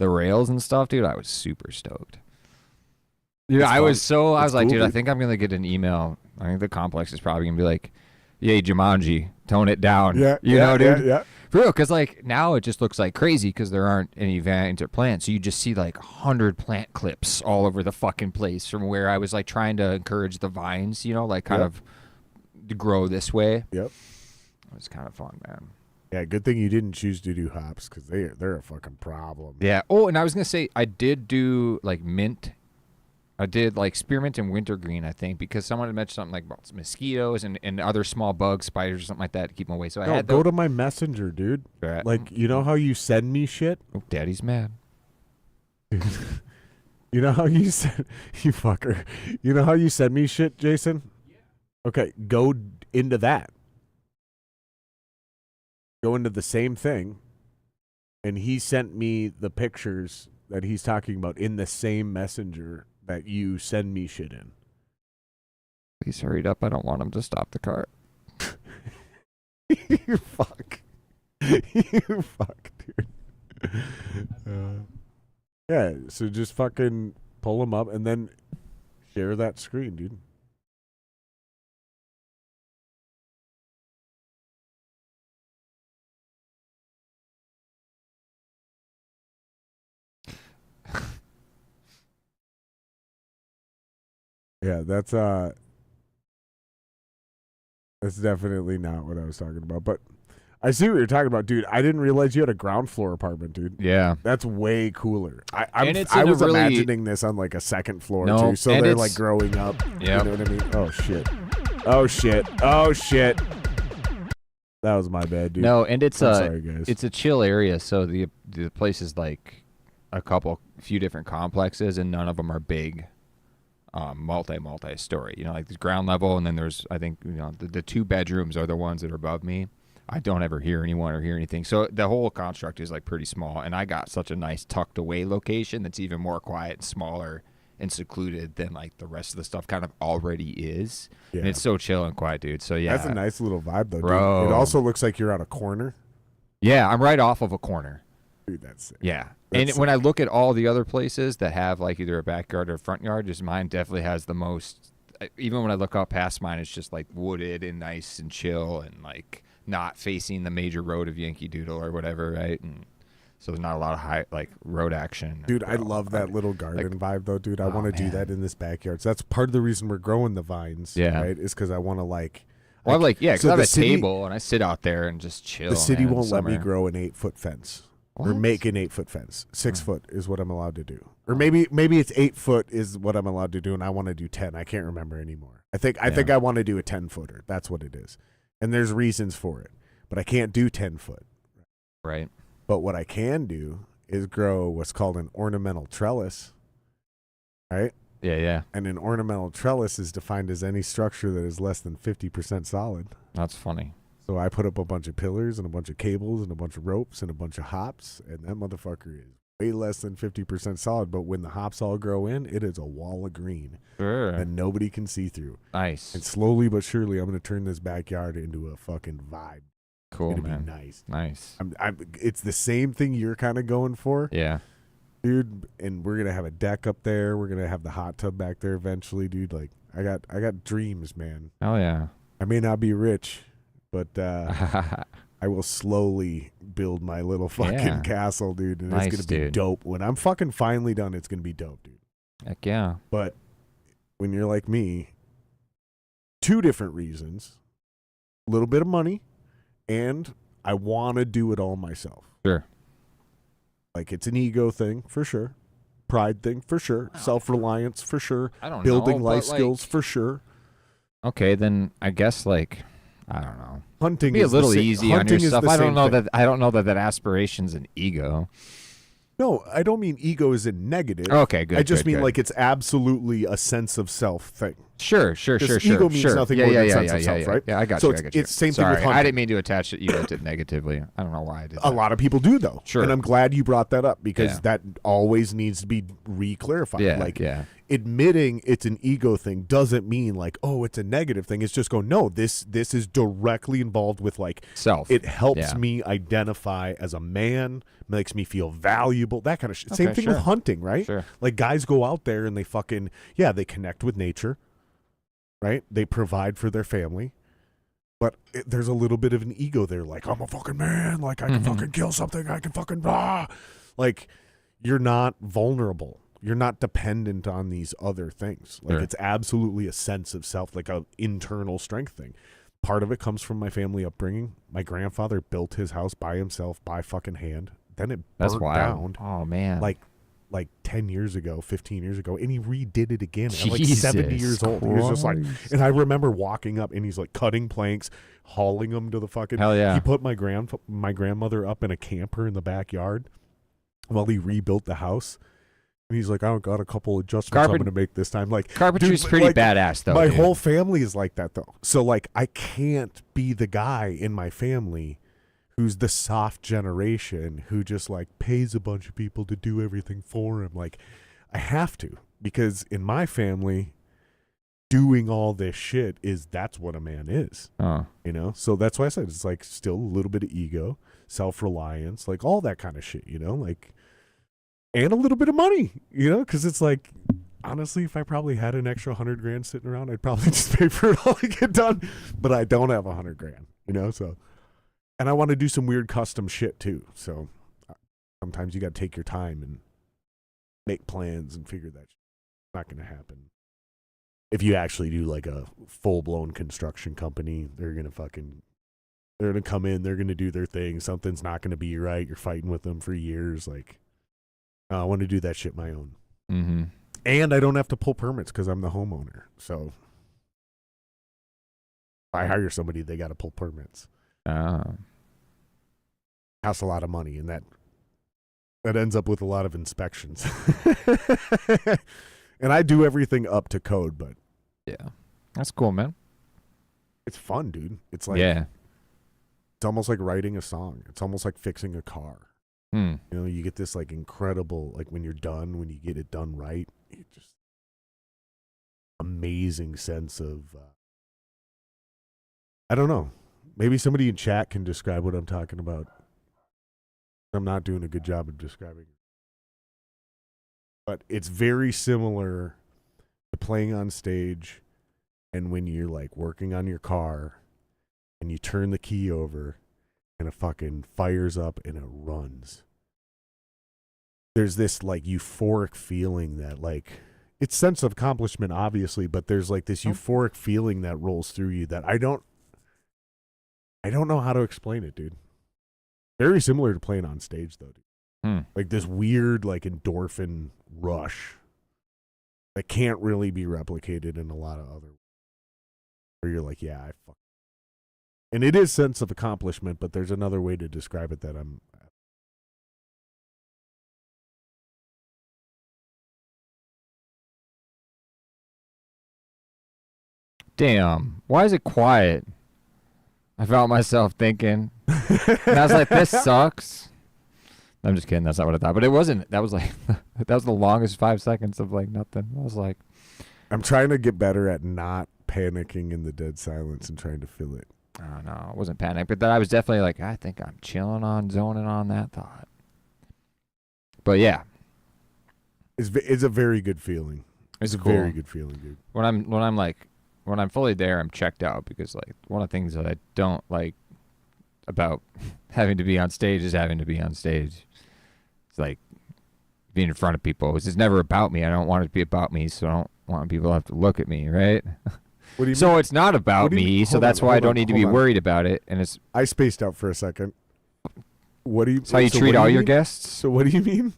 Speaker 2: rails and stuff, dude, I was super stoked. Yeah,
Speaker 1: It's
Speaker 2: I
Speaker 1: fun.
Speaker 2: was
Speaker 1: It's
Speaker 2: like,
Speaker 1: cool,
Speaker 2: dude, I
Speaker 1: dude.
Speaker 2: think I'm gonna get an email. I think the complex is probably gonna be like, yay, Jumanji, tone it down. You know, dude.
Speaker 1: Yeah.
Speaker 2: For real, because like now it just looks like crazy because there aren't any vines or plants. So you just see like 100 plant clips all over the fucking place from where I was like trying to encourage the vines, you know, like kind
Speaker 1: Yep.
Speaker 2: of to grow this way.
Speaker 1: Yep.
Speaker 2: It was kind of fun, man.
Speaker 1: Yeah, good thing you didn't choose to do hops because they're a fucking problem.
Speaker 2: Yeah. Oh, and I was gonna say I did do like mint. I did like spearmint and wintergreen, I think, because someone had mentioned something like about mosquitoes and other small bugs, spiders, or something like that to keep them away. So I
Speaker 1: No,
Speaker 2: had
Speaker 1: go to my messenger, dude.
Speaker 2: Right.
Speaker 1: Like, you know how you send me shit?
Speaker 2: Oh, Daddy's mad.
Speaker 1: You know how you send you fucker. You know how you send me shit, Jason? Yeah. Okay, go into that. Go into the same thing. And he sent me the pictures that he's talking about in the same messenger that you send me shit in.
Speaker 2: Please hurry up. I don't want him to stop the car.
Speaker 1: You fuck. You fuck, dude. Yeah, so just fucking pull them up and then share that screen, dude. Yeah, that's definitely not what I was talking about. But I see what you're talking about, dude. I didn't realize you had a ground floor apartment, dude.
Speaker 2: Yeah.
Speaker 1: That's way cooler. I
Speaker 2: And it's
Speaker 1: I
Speaker 2: in a
Speaker 1: was
Speaker 2: really-
Speaker 1: imagining this on like a second floor
Speaker 2: No,
Speaker 1: too. So
Speaker 2: and
Speaker 1: they're
Speaker 2: it's-
Speaker 1: like growing up.
Speaker 2: Yep.
Speaker 1: You know what I mean? Oh shit. Oh shit. Oh shit. That was my bad, dude.
Speaker 2: No, and it's
Speaker 1: I'm sorry, guys.
Speaker 2: it's a chill area, so the place is like a few different complexes, and none of them are big, multi-story. You know, like there's ground level, and then there's I think the 2 bedrooms are the ones that are above me. I don't ever hear anyone or hear anything, so the whole construct is like pretty small, and I got such a nice tucked away location that's even more quiet and smaller and secluded than like the rest of the stuff kind of already is.
Speaker 1: Yeah.
Speaker 2: And it's so chill and quiet, dude. So yeah,
Speaker 1: That's a nice little vibe though,
Speaker 2: Bro.
Speaker 1: dude. It also looks like you're on a corner.
Speaker 2: yeah, I'm right off of a corner.
Speaker 1: Dude, that's sick.
Speaker 2: Yeah.
Speaker 1: That's
Speaker 2: And when I look at all the other places that have like either a backyard or a front yard, just mine definitely has the most. Even when I look out past mine, it's just like wooded and nice and chill and like not facing the major road of Yankee Doodle or whatever, right? And so there's not a lot of high like road action.
Speaker 1: Dude, I love that little garden vibe though, dude. I want to do
Speaker 2: man.
Speaker 1: that in this backyard. So that's part of the reason we're growing the vines.
Speaker 2: Yeah.
Speaker 1: Right? Is because I want to like.
Speaker 2: Well, I'm like, yeah, because
Speaker 1: so
Speaker 2: I have
Speaker 1: the
Speaker 2: a
Speaker 1: city-
Speaker 2: table and I sit out there and just chill.
Speaker 1: The city
Speaker 2: man, in
Speaker 1: won't let me
Speaker 2: summer.
Speaker 1: grow an 8-foot fence. Or
Speaker 2: What?
Speaker 1: make an 8-foot fence. 6 foot is what I'm allowed to do. Or maybe it's 8 foot is what I'm allowed to do, and I want to do 10. I can't remember anymore. I think I want to do a 10-footer. That's what it is. And there's reasons for it. But I can't do 10 foot.
Speaker 2: Right.
Speaker 1: But what I can do is grow what's called an ornamental trellis. Right?
Speaker 2: Yeah, yeah.
Speaker 1: And an ornamental trellis is defined as any structure that is less than 50% solid.
Speaker 2: That's funny.
Speaker 1: So I put up a bunch of pillars and a bunch of cables and a bunch of ropes and a bunch of hops, and that motherfucker is way less than 50% solid. But when the hops all grow in, it is a wall of green
Speaker 2: Sure.
Speaker 1: that nobody can see through.
Speaker 2: Nice.
Speaker 1: And slowly but surely, I'm going to turn this backyard into a fucking vibe.
Speaker 2: Cool,
Speaker 1: It'll
Speaker 2: man.
Speaker 1: be nice.
Speaker 2: Nice.
Speaker 1: It's the same thing you're kind of going for,
Speaker 2: Yeah.
Speaker 1: dude. And we're gonna have a deck up there. We're gonna have the hot tub back there eventually, dude. Like I got dreams, man.
Speaker 2: Oh yeah.
Speaker 1: I may not be rich, but I will slowly build my little fucking
Speaker 2: Yeah.
Speaker 1: castle, dude. And
Speaker 2: Nice,
Speaker 1: it's gonna be
Speaker 2: dude.
Speaker 1: dope. When I'm fucking finally done, it's gonna be dope, dude.
Speaker 2: Heck yeah.
Speaker 1: But when you're like me, two different reasons: a little bit of money, and I want to do it all myself.
Speaker 2: Sure.
Speaker 1: Like it's an ego thing for sure, pride thing for sure, self-reliance for sure,
Speaker 2: I don't
Speaker 1: building
Speaker 2: know,
Speaker 1: life
Speaker 2: but, like,
Speaker 1: skills for sure.
Speaker 2: Okay, then I guess like I don't know.
Speaker 1: Hunting
Speaker 2: Be a
Speaker 1: is the
Speaker 2: little
Speaker 1: sa-
Speaker 2: easy on
Speaker 1: hunting is
Speaker 2: yourself.
Speaker 1: the
Speaker 2: I don't
Speaker 1: same
Speaker 2: know
Speaker 1: thing.
Speaker 2: that. I don't know that aspiration's an ego.
Speaker 1: No, I don't mean ego is in negative.
Speaker 2: Okay, good.
Speaker 1: I just
Speaker 2: good,
Speaker 1: mean
Speaker 2: good.
Speaker 1: like it's absolutely a sense of self thing.
Speaker 2: Sure.
Speaker 1: Because ego means nothing more than sense of self,
Speaker 2: yeah.
Speaker 1: right?
Speaker 2: Yeah, I got
Speaker 1: So
Speaker 2: you.
Speaker 1: it's-
Speaker 2: I got you.
Speaker 1: it's same thing
Speaker 2: Sorry,
Speaker 1: with
Speaker 2: I
Speaker 1: hunting.
Speaker 2: didn't mean to attach ego to negatively. I don't know why I did that.
Speaker 1: A lot of people do though.
Speaker 2: Sure.
Speaker 1: And I'm glad you brought that up because
Speaker 2: Yeah.
Speaker 1: that always needs to be re-clarified.
Speaker 2: Yeah,
Speaker 1: like
Speaker 2: yeah.
Speaker 1: admitting it's an ego thing doesn't mean like, oh, it's a negative thing. It's just go, no, this is directly involved with like
Speaker 2: Self.
Speaker 1: it helps
Speaker 2: Yeah.
Speaker 1: me identify as a man, makes me feel valuable, that kind of shit.
Speaker 2: Okay,
Speaker 1: Same thing
Speaker 2: sure.
Speaker 1: with hunting, right?
Speaker 2: Sure.
Speaker 1: Like guys go out there and they fucking they connect with nature, right? They provide for their family. But there's a little bit of an ego there, like I'm a fucking man, like I can fucking kill something, I can fucking like you're not vulnerable. You're not dependent on these other things. Like
Speaker 2: Sure.
Speaker 1: it's absolutely a sense of self, like a internal strength thing. Part of it comes from my family upbringing. My grandfather built his house by himself by fucking hand. Then it
Speaker 2: That's
Speaker 1: burnt
Speaker 2: wild.
Speaker 1: down
Speaker 2: Oh man.
Speaker 1: like 10 years ago, 15 years ago, and he redid it again at like 70 years
Speaker 2: Jesus
Speaker 1: old. He was just like,
Speaker 2: Christ.
Speaker 1: and I remember walking up and he's like cutting planks, hauling them to the fucking,
Speaker 2: Hell yeah.
Speaker 1: He put my grandmother up in a camper in the backyard while he rebuilt the house. And he's like, I got a couple adjustments I'm going to make this time. Like,
Speaker 2: Carpentry's
Speaker 1: dude,
Speaker 2: pretty
Speaker 1: like,
Speaker 2: badass though.
Speaker 1: my
Speaker 2: dude.
Speaker 1: whole family is like that though. So like, I can't be the guy in my family who's the soft generation who just like pays a bunch of people to do everything for him. Like, I have to, because in my family, doing all this shit that's what a man is,
Speaker 2: Oh.
Speaker 1: you know? So that's why I said it's like still a little bit of ego, self-reliance, like all that kind of shit, you know? Like, and a little bit of money, you know? Because it's like, honestly, if I probably had an extra $100,000 sitting around, I'd probably just pay for it all to get done. But I don't have $100,000, you know? So, and I want to do some weird custom shit too. So sometimes you got to take your time and make plans and figure that shit. It's not going to happen. If you actually do like a full-blown construction company, they're going to come in, they're going to do their thing. Something's not going to be right. You're fighting with them for years. Like, I want to do that shit my own.
Speaker 2: Mm-hmm.
Speaker 1: And I don't have to pull permits because I'm the homeowner. So if I hire somebody, they got to pull permits. Costs a lot of money, and that ends up with a lot of inspections. And I do everything up to code, but
Speaker 2: Yeah. That's cool, man.
Speaker 1: it's fun, dude. It's like
Speaker 2: Yeah.
Speaker 1: it's almost like writing a song. It's almost like fixing a car.
Speaker 2: Hmm.
Speaker 1: You know, you get this like incredible, like when you're done, when you get it done right, it just amazing sense of I don't know. Maybe somebody in chat can describe what I'm talking about. I'm not doing a good job of describing it. But it's very similar to playing on stage and when you're like working on your car and you turn the key over and it fucking fires up and it runs. There's this like euphoric feeling that like it's sense of accomplishment obviously, but there's like this euphoric feeling that rolls through you that I don't know how to explain it, dude. Very similar to playing on stage though, dude. Like this weird like endorphin rush that can't really be replicated in a lot of other where you're like, yeah, I fuck. And it is sense of accomplishment, but there's another way to describe it that I'm
Speaker 2: Damn. Why is it quiet? I felt myself thinking. And I was like, this sucks. I'm just kidding. That's not what I thought. But it wasn't. That was like, that was the longest 5 seconds of like nothing. I was like,
Speaker 1: I'm trying to get better at not panicking in the dead silence and trying to fill it.
Speaker 2: oh no, I wasn't panicked. But then I was definitely like, I think I'm chilling on, zoning on that thought. But yeah.
Speaker 1: It's a very good feeling. It's a
Speaker 2: cool.
Speaker 1: very good feeling, dude.
Speaker 2: When I'm fully there, I'm checked out because like one of the things that I don't like about having to be on stage is having to be on stage. It's like being in front of people. It's just never about me. I don't want it to be about me, so I don't want people to have to look at me, right?
Speaker 1: What do you
Speaker 2: So
Speaker 1: mean?
Speaker 2: it's not about me, so
Speaker 1: Hold
Speaker 2: that's
Speaker 1: on,
Speaker 2: why I
Speaker 1: hold
Speaker 2: don't
Speaker 1: on,
Speaker 2: need to be
Speaker 1: hold on.
Speaker 2: worried about it. And it's
Speaker 1: I spaced out for a second. What do you?
Speaker 2: it's how you
Speaker 1: so
Speaker 2: treat
Speaker 1: what do
Speaker 2: all
Speaker 1: you
Speaker 2: your
Speaker 1: mean?
Speaker 2: guests.
Speaker 1: So what do you mean?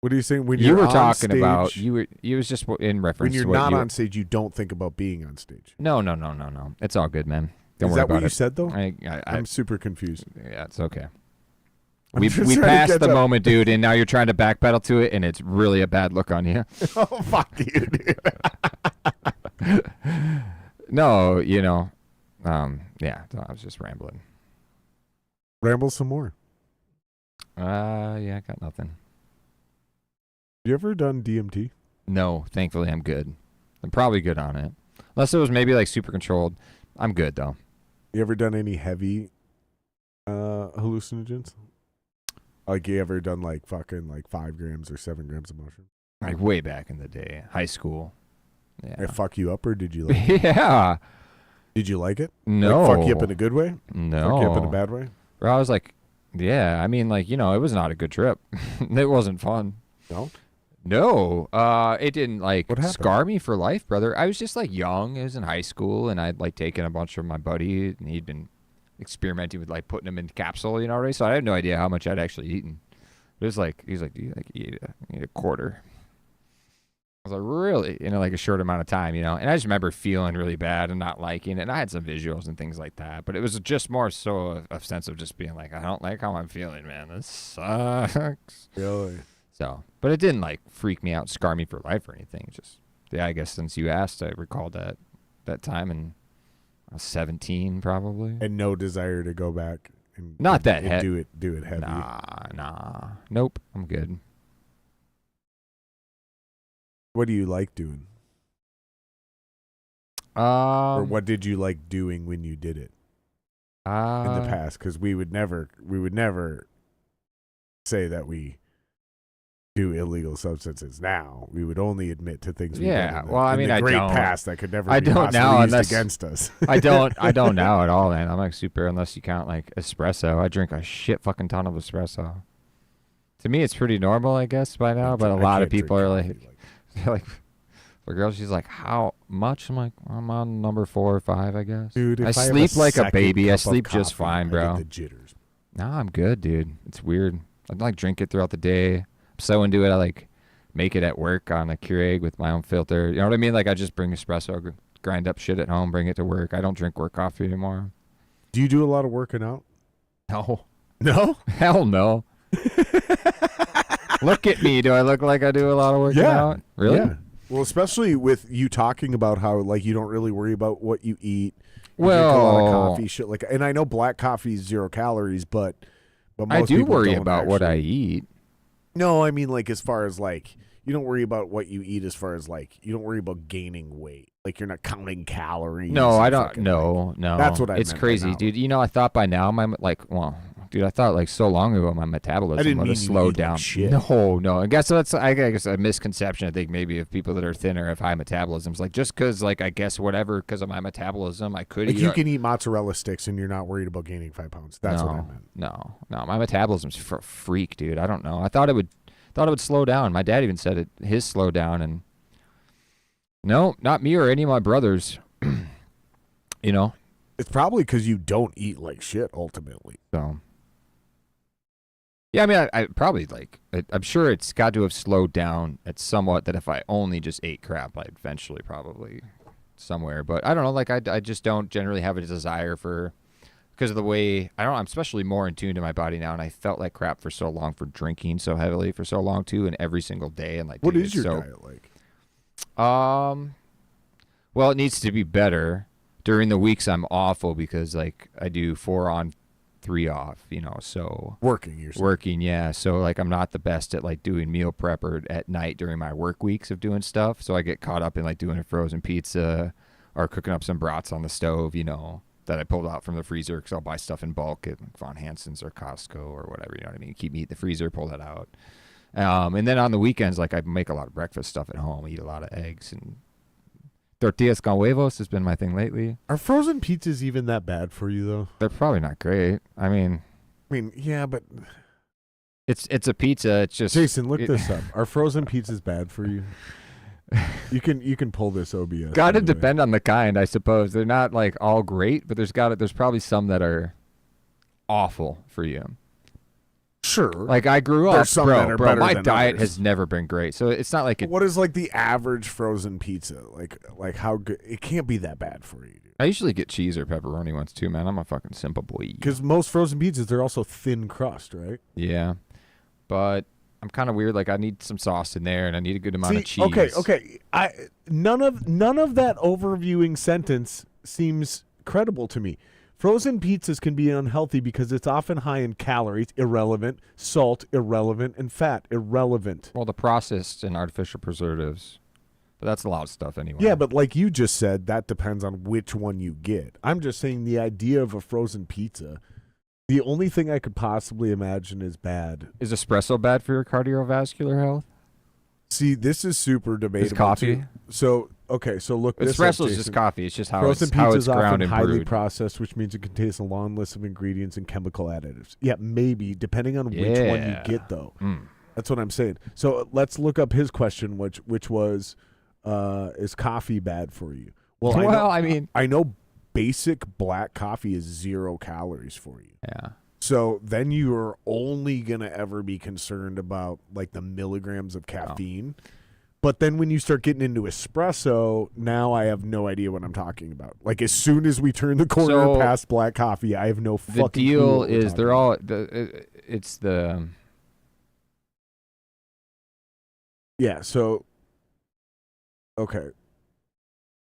Speaker 1: What are you saying? When
Speaker 2: You
Speaker 1: you're
Speaker 2: were
Speaker 1: on
Speaker 2: talking
Speaker 1: stage,
Speaker 2: about you was just in reference
Speaker 1: when you're
Speaker 2: to what
Speaker 1: not
Speaker 2: you
Speaker 1: on stage, you don't think about being on stage.
Speaker 2: No. It's all good, man. Don't
Speaker 1: Is
Speaker 2: worry
Speaker 1: that
Speaker 2: about
Speaker 1: what you
Speaker 2: it.
Speaker 1: said though?
Speaker 2: I
Speaker 1: I'm super confused.
Speaker 2: yeah, it's okay.
Speaker 1: I'm
Speaker 2: We
Speaker 1: just trying to
Speaker 2: passed
Speaker 1: catch
Speaker 2: the
Speaker 1: up.
Speaker 2: moment, dude, and now you're trying to backpedal to it, and it's really a bad look on you.
Speaker 1: Oh fuck you, dude.
Speaker 2: No, yeah. So I was just rambling.
Speaker 1: Ramble some more.
Speaker 2: Yeah, I got nothing.
Speaker 1: You ever done DMT?
Speaker 2: No, thankfully I'm good. I'm probably good on it, unless it was maybe like super controlled. I'm good though.
Speaker 1: You ever done any heavy hallucinogens? Like you ever done like fucking like 5 grams or 7 grams of mushroom?
Speaker 2: Like way back in the day, high school.
Speaker 1: Did
Speaker 2: Yeah.
Speaker 1: it fuck you up or did you like it?
Speaker 2: Yeah.
Speaker 1: Did you like it?
Speaker 2: No.
Speaker 1: Like fuck you up in a good way?
Speaker 2: No.
Speaker 1: Fuck you up in a bad way?
Speaker 2: Bro, I was like, yeah. I mean, like, it was not a good trip. It wasn't fun.
Speaker 1: No?
Speaker 2: No, it didn't like
Speaker 1: What happened?
Speaker 2: scar me for life, brother. I was just like young. I was in high school, and I'd like taken a bunch from my buddy, and he'd been experimenting with like putting them in capsule, already. So I had no idea how much I'd actually eaten. It was like he's like, do you like eat a quarter? I was like, really? Like a short amount of time, And I just remember feeling really bad and not liking it. And I had some visuals and things like that, but it was just more so a sense of just being like, I don't like how I'm feeling, man. This sucks.
Speaker 1: Really?
Speaker 2: So, but it didn't like freak me out, scar me for life or anything. It's just, yeah, I guess since you asked, I recalled that time, and I was 17 probably.
Speaker 1: And no desire to go back and
Speaker 2: Not that
Speaker 1: and do it heavy.
Speaker 2: Nah, nope, I'm good.
Speaker 1: What do you like doing? Or
Speaker 2: Um,
Speaker 1: what did you like doing when you did it in the past? Because we would never say that we do illegal substances now. We would only admit to things. We've
Speaker 2: Yeah,
Speaker 1: done in the,
Speaker 2: well, I
Speaker 1: in
Speaker 2: mean,
Speaker 1: the
Speaker 2: I
Speaker 1: great
Speaker 2: don't.
Speaker 1: past that could never
Speaker 2: I
Speaker 1: be
Speaker 2: don't
Speaker 1: possibly
Speaker 2: now
Speaker 1: used
Speaker 2: unless-
Speaker 1: against us.
Speaker 2: I don't now at all, man. I'm like super, unless you count like espresso. I drink a shit fucking ton of espresso. To me, it's pretty normal, I guess, by now. But a
Speaker 1: I
Speaker 2: lot of
Speaker 1: can't
Speaker 2: people
Speaker 1: drink
Speaker 2: are
Speaker 1: coffee
Speaker 2: like, they're like, the girl, she's like, how much? I'm like, I'm on number 4 or 5, I guess.
Speaker 1: dude,
Speaker 2: I
Speaker 1: if have
Speaker 2: sleep like a
Speaker 1: second
Speaker 2: baby. I
Speaker 1: cup of
Speaker 2: sleep just
Speaker 1: coffee,
Speaker 2: fine,
Speaker 1: I
Speaker 2: bro.
Speaker 1: get the jitters.
Speaker 2: No, I'm good, dude. It's weird. I like drink it throughout the day. I'm so into it. I like make it at work on a Keurig with my own filter. You know what I mean? Like I just bring espresso, grind up shit at home, bring it to work. I don't drink work coffee anymore.
Speaker 1: Do you do a lot of working out?
Speaker 2: No.
Speaker 1: No.
Speaker 2: Hell no. Look at me. Do I look like I do a lot of working
Speaker 1: Yeah.
Speaker 2: out? Really?
Speaker 1: Yeah. Well, especially with you talking about how like you don't really worry about what you eat. You
Speaker 2: Well,
Speaker 1: drink a lot of coffee, shit like. And I know black coffee is 0 calories, but most
Speaker 2: I do
Speaker 1: people
Speaker 2: worry
Speaker 1: don't
Speaker 2: about what I
Speaker 1: actually.
Speaker 2: eat.
Speaker 1: No, I mean like as far as like you don't worry about what you eat. As far as like you don't worry about gaining weight. Like you're not counting calories.
Speaker 2: No,
Speaker 1: and
Speaker 2: I don't.
Speaker 1: fucking,
Speaker 2: No, no.
Speaker 1: That's what I
Speaker 2: It's
Speaker 1: meant by
Speaker 2: crazy,
Speaker 1: now.
Speaker 2: dude. I thought by now I thought like so long ago my
Speaker 1: I
Speaker 2: metabolism
Speaker 1: didn't
Speaker 2: would
Speaker 1: mean
Speaker 2: have
Speaker 1: you
Speaker 2: slowed
Speaker 1: eat like
Speaker 2: down.
Speaker 1: shit.
Speaker 2: No. I guess that's I guess a misconception. I think maybe of people that are thinner have high metabolisms. Like just because like I guess whatever because of my metabolism I could
Speaker 1: Like
Speaker 2: eat.
Speaker 1: you can eat mozzarella sticks and you're not worried about gaining 5 pounds. That's what I meant.
Speaker 2: No. My metabolism's freak, dude. I don't know. I thought it would slow down. My dad even said his slowed down, and no, not me or any of my brothers.
Speaker 1: It's probably because you don't eat like shit ultimately.
Speaker 2: So, yeah, I mean, I probably I'm sure it's got to have slowed down at somewhat that if I only just ate crap, I'd eventually probably somewhere. But I don't know, like I just don't generally have a desire for, because of the way, I don't know, I'm especially more in tune to my body now, and I felt like crap for so long for drinking so heavily for so long too, and every single day. And like,
Speaker 1: What
Speaker 2: dude,
Speaker 1: is
Speaker 2: it's
Speaker 1: your
Speaker 2: so,
Speaker 1: diet like?
Speaker 2: well, it needs to be better. during the weeks I'm awful because like I do 4 on, 3 off, so
Speaker 1: Working, you're saying.
Speaker 2: working, yeah. So like I'm not the best at like doing meal prep or at night during my work weeks of doing stuff. So I get caught up in like doing a frozen pizza or cooking up some brats on the stove, that I pulled out from the freezer because I'll buy stuff in bulk at Von Hansen's or Costco or whatever, you know what I mean? Keep meat in the freezer, pull that out. And then on the weekends, like I make a lot of breakfast stuff at home, eat a lot of eggs, and tortillas con huevos has been my thing lately.
Speaker 1: Are frozen pizzas even that bad for you, though?
Speaker 2: They're probably not great. I mean,
Speaker 1: yeah, but
Speaker 2: it's a pizza. It's just
Speaker 1: Jason, look this up. Are frozen pizzas bad for you? You can pull this OBS.
Speaker 2: Got to
Speaker 1: by the way.
Speaker 2: depend on the kind, I suppose. They're not like all great, but there's probably some that are awful for you.
Speaker 1: Sure.
Speaker 2: Like I grew up,
Speaker 1: There's some that are
Speaker 2: bro.
Speaker 1: better
Speaker 2: My
Speaker 1: than
Speaker 2: diet
Speaker 1: others.
Speaker 2: has never been great, so it's not like it.
Speaker 1: What is like the average frozen pizza? Like how good? It can't be that bad for you, dude.
Speaker 2: I usually get cheese or pepperoni ones too, man. I'm a fucking simple boy.
Speaker 1: Because most frozen pizzas, they're also thin crust, right?
Speaker 2: Yeah, but I'm kind of weird. Like I need some sauce in there, and I need a good amount of cheese.
Speaker 1: Okay. None of that overviewing sentence seems credible to me. Frozen pizzas can be unhealthy because it's often high in calories, irrelevant, salt, irrelevant, and fat, irrelevant.
Speaker 2: Well, the processed and artificial preservatives, but that's a lot of stuff anyway.
Speaker 1: Yeah, but like you just said, that depends on which one you get. I'm just saying the idea of a frozen pizza, the only thing I could possibly imagine is bad.
Speaker 2: Is espresso bad for your cardiovascular health?
Speaker 1: See, this is super debatable.
Speaker 2: Is coffee?
Speaker 1: too. So look this up,
Speaker 2: Espresso is
Speaker 1: Jason.
Speaker 2: just coffee. It's just how
Speaker 1: Frozen
Speaker 2: it's how
Speaker 1: pizza
Speaker 2: it's
Speaker 1: is often
Speaker 2: ground and
Speaker 1: highly
Speaker 2: brewed.
Speaker 1: processed, which means it contains a long list of ingredients and chemical additives. Yeah, maybe, depending on which one you
Speaker 2: Yeah.
Speaker 1: get, though.
Speaker 2: Mm.
Speaker 1: That's what I'm saying. So let's look up his question, which was, is coffee bad for you? Well, I know basic black coffee is 0 calories for you.
Speaker 2: Yeah.
Speaker 1: So then you are only going to ever be concerned about like the milligrams of caffeine. But then when you start getting into espresso, now I have no idea what I'm talking about. Like as soon as we turn the corner
Speaker 2: So,
Speaker 1: past black coffee, I have no fucking
Speaker 2: The
Speaker 1: clue
Speaker 2: deal
Speaker 1: what we're
Speaker 2: is
Speaker 1: talking
Speaker 2: they're
Speaker 1: about.
Speaker 2: all it's the
Speaker 1: Yeah, so okay.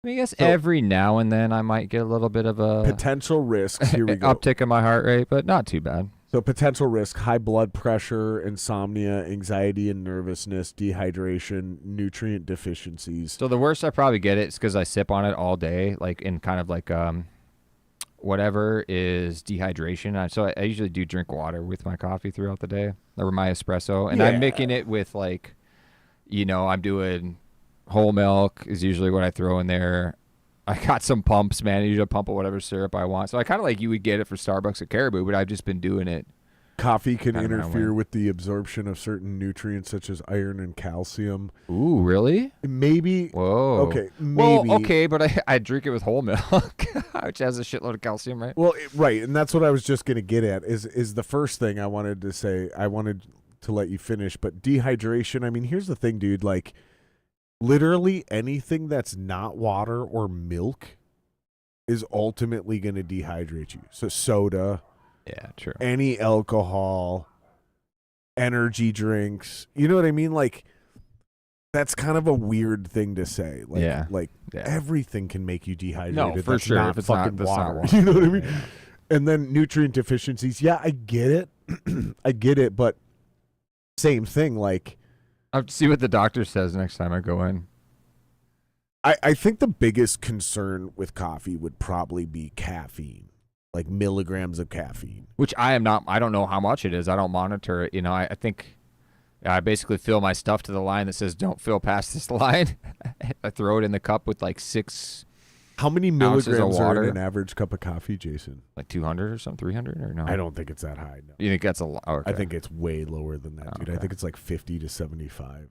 Speaker 2: I guess
Speaker 1: So-
Speaker 2: every now and then I might get a little bit of a
Speaker 1: Potential risks, here we go.
Speaker 2: uptick in my heart rate, but not too bad.
Speaker 1: So potential risk, high blood pressure, insomnia, anxiety and nervousness, dehydration, nutrient deficiencies.
Speaker 2: So the worst I probably get it is because I sip on it all day, like in kind of like whatever is dehydration. So I usually do drink water with my coffee throughout the day or my espresso, and I'm
Speaker 1: Yeah.
Speaker 2: making it with like, I'm doing whole milk is usually what I throw in there. I got some pumps, man. I usually pump whatever syrup I want. So I kind of like you would get it for Starbucks at Caribou, but I've just been doing it.
Speaker 1: Coffee can
Speaker 2: Kind of my
Speaker 1: interfere
Speaker 2: way.
Speaker 1: with the absorption of certain nutrents such as iron and calcium.
Speaker 2: Ooh, really?
Speaker 1: Maybe.
Speaker 2: Whoa.
Speaker 1: Okay, maybe.
Speaker 2: Well, okay, but I drink it with whole milk, which has a shitload of calcium, right?
Speaker 1: Well, right, and that's what I was just going to get at is the first thing I wanted to say. I wanted to let you finish, but dehydration, I mean, here's the thing, dude, like literally anything that's not water or milk is ultimately going to dehydrate you. So soda,
Speaker 2: Yeah, true.
Speaker 1: any alcohol, energy drinks, you know what I mean? Like that's kind of a weird thing to say. Like,
Speaker 2: Yeah.
Speaker 1: like
Speaker 2: Yeah.
Speaker 1: everything can make you dehydrated.
Speaker 2: No, for
Speaker 1: That's
Speaker 2: sure.
Speaker 1: Not
Speaker 2: If it's not-
Speaker 1: fucking
Speaker 2: that's not
Speaker 1: water.
Speaker 2: water.
Speaker 1: You know what I mean?
Speaker 2: Yeah.
Speaker 1: And then nutrient deficiencies. Yeah, I get it. I get it, but same thing. Like
Speaker 2: I'll have to see what the doctor says next time I go in.
Speaker 1: I think the biggest concern with coffee would probably be caffeine, like milligrams of caffeine.
Speaker 2: Which I am not. I don't know how much it is. I don't monitor it. I think I basically fill my stuff to the line that says "Don't fill past this line." I throw it in the cup with like 6,
Speaker 1: How many
Speaker 2: Ounces of
Speaker 1: milligrams are
Speaker 2: water.
Speaker 1: in an average cup of coffee, Jason?
Speaker 2: like 200 or something, 300 or no?
Speaker 1: I don't think it's that high. No.
Speaker 2: You think that's a lot? Okay.
Speaker 1: I think it's way lower than that, dude. I
Speaker 2: Okay.
Speaker 1: think it's like 50 to 75.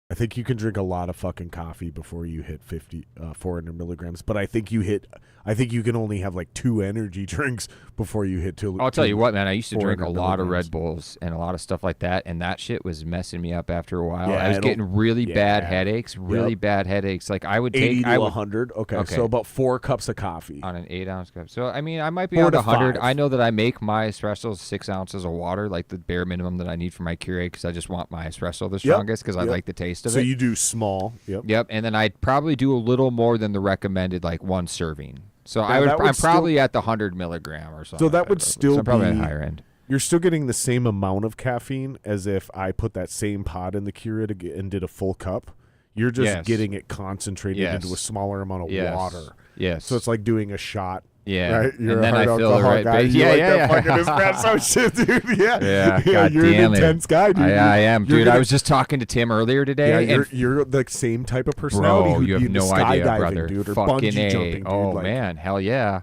Speaker 1: I think you can drink a lot of fucking coffee before you hit 400 milligrams. But I think you can only have like 2 energy drinks before you hit two.
Speaker 2: I'll tell you what, man. I used to drink a
Speaker 1: 400
Speaker 2: lot of
Speaker 1: milligrams.
Speaker 2: Red Bulls and a lot of stuff like that, and that shit was messing me up after a while.
Speaker 1: Yeah,
Speaker 2: I was
Speaker 1: it'll-
Speaker 2: getting really bad
Speaker 1: yeah.
Speaker 2: headaches, really
Speaker 1: Yep.
Speaker 2: bad headaches. Like I would
Speaker 1: 80
Speaker 2: take,
Speaker 1: to
Speaker 2: I would
Speaker 1: 100. Okay,
Speaker 2: Okay.
Speaker 1: so about 4 cups of coffee.
Speaker 2: on an 8-ounce cup. So I mean, I might be
Speaker 1: 4
Speaker 2: on
Speaker 1: to
Speaker 2: 100.
Speaker 1: 5.
Speaker 2: I know that I make my espressos 6 ounces of water, like the bare minimum that I need for my Keurig, because I just want my espresso the strongest because I
Speaker 1: Yep.
Speaker 2: like the taste of
Speaker 1: So
Speaker 2: it.
Speaker 1: you do small. Yep.
Speaker 2: Yep, and then I'd probably do a little more than the recommended, like 1 serving. So
Speaker 1: Now,
Speaker 2: I'm probably at the 100 milligram or something.
Speaker 1: So that would still
Speaker 2: I'm probably at
Speaker 1: be-
Speaker 2: higher end.
Speaker 1: You're still getting the same amount of caffeine as if I put that same pod in the Keurig and did a full cup. You're just
Speaker 2: Yes.
Speaker 1: getting it concentrated
Speaker 2: Yes.
Speaker 1: into a smaller amount of
Speaker 2: Yes.
Speaker 1: water.
Speaker 2: Yes.
Speaker 1: So it's like doing a shot.
Speaker 2: yeah.
Speaker 1: Right? You're
Speaker 2: and then
Speaker 1: a hard
Speaker 2: I feel
Speaker 1: alcohol
Speaker 2: the right
Speaker 1: guy.
Speaker 2: base.
Speaker 1: You
Speaker 2: Yeah,
Speaker 1: like
Speaker 2: yeah,
Speaker 1: that
Speaker 2: yeah.
Speaker 1: fucking espresso shit, dude. Yeah.
Speaker 2: Yeah, God
Speaker 1: you're
Speaker 2: damn
Speaker 1: an
Speaker 2: it.
Speaker 1: intense guy, dude.
Speaker 2: I am,
Speaker 1: You're
Speaker 2: dude.
Speaker 1: gonna-
Speaker 2: I was just talking to Tim earlier today.
Speaker 1: Yeah,
Speaker 2: and
Speaker 1: you're the same type of personality
Speaker 2: bro,
Speaker 1: who'd
Speaker 2: you
Speaker 1: be
Speaker 2: have
Speaker 1: into
Speaker 2: no idea,
Speaker 1: skydiving,
Speaker 2: brother.
Speaker 1: dude, or
Speaker 2: Fucking
Speaker 1: bungee
Speaker 2: A.
Speaker 1: jumping, dude.
Speaker 2: Oh,
Speaker 1: like,
Speaker 2: man. Hell yeah.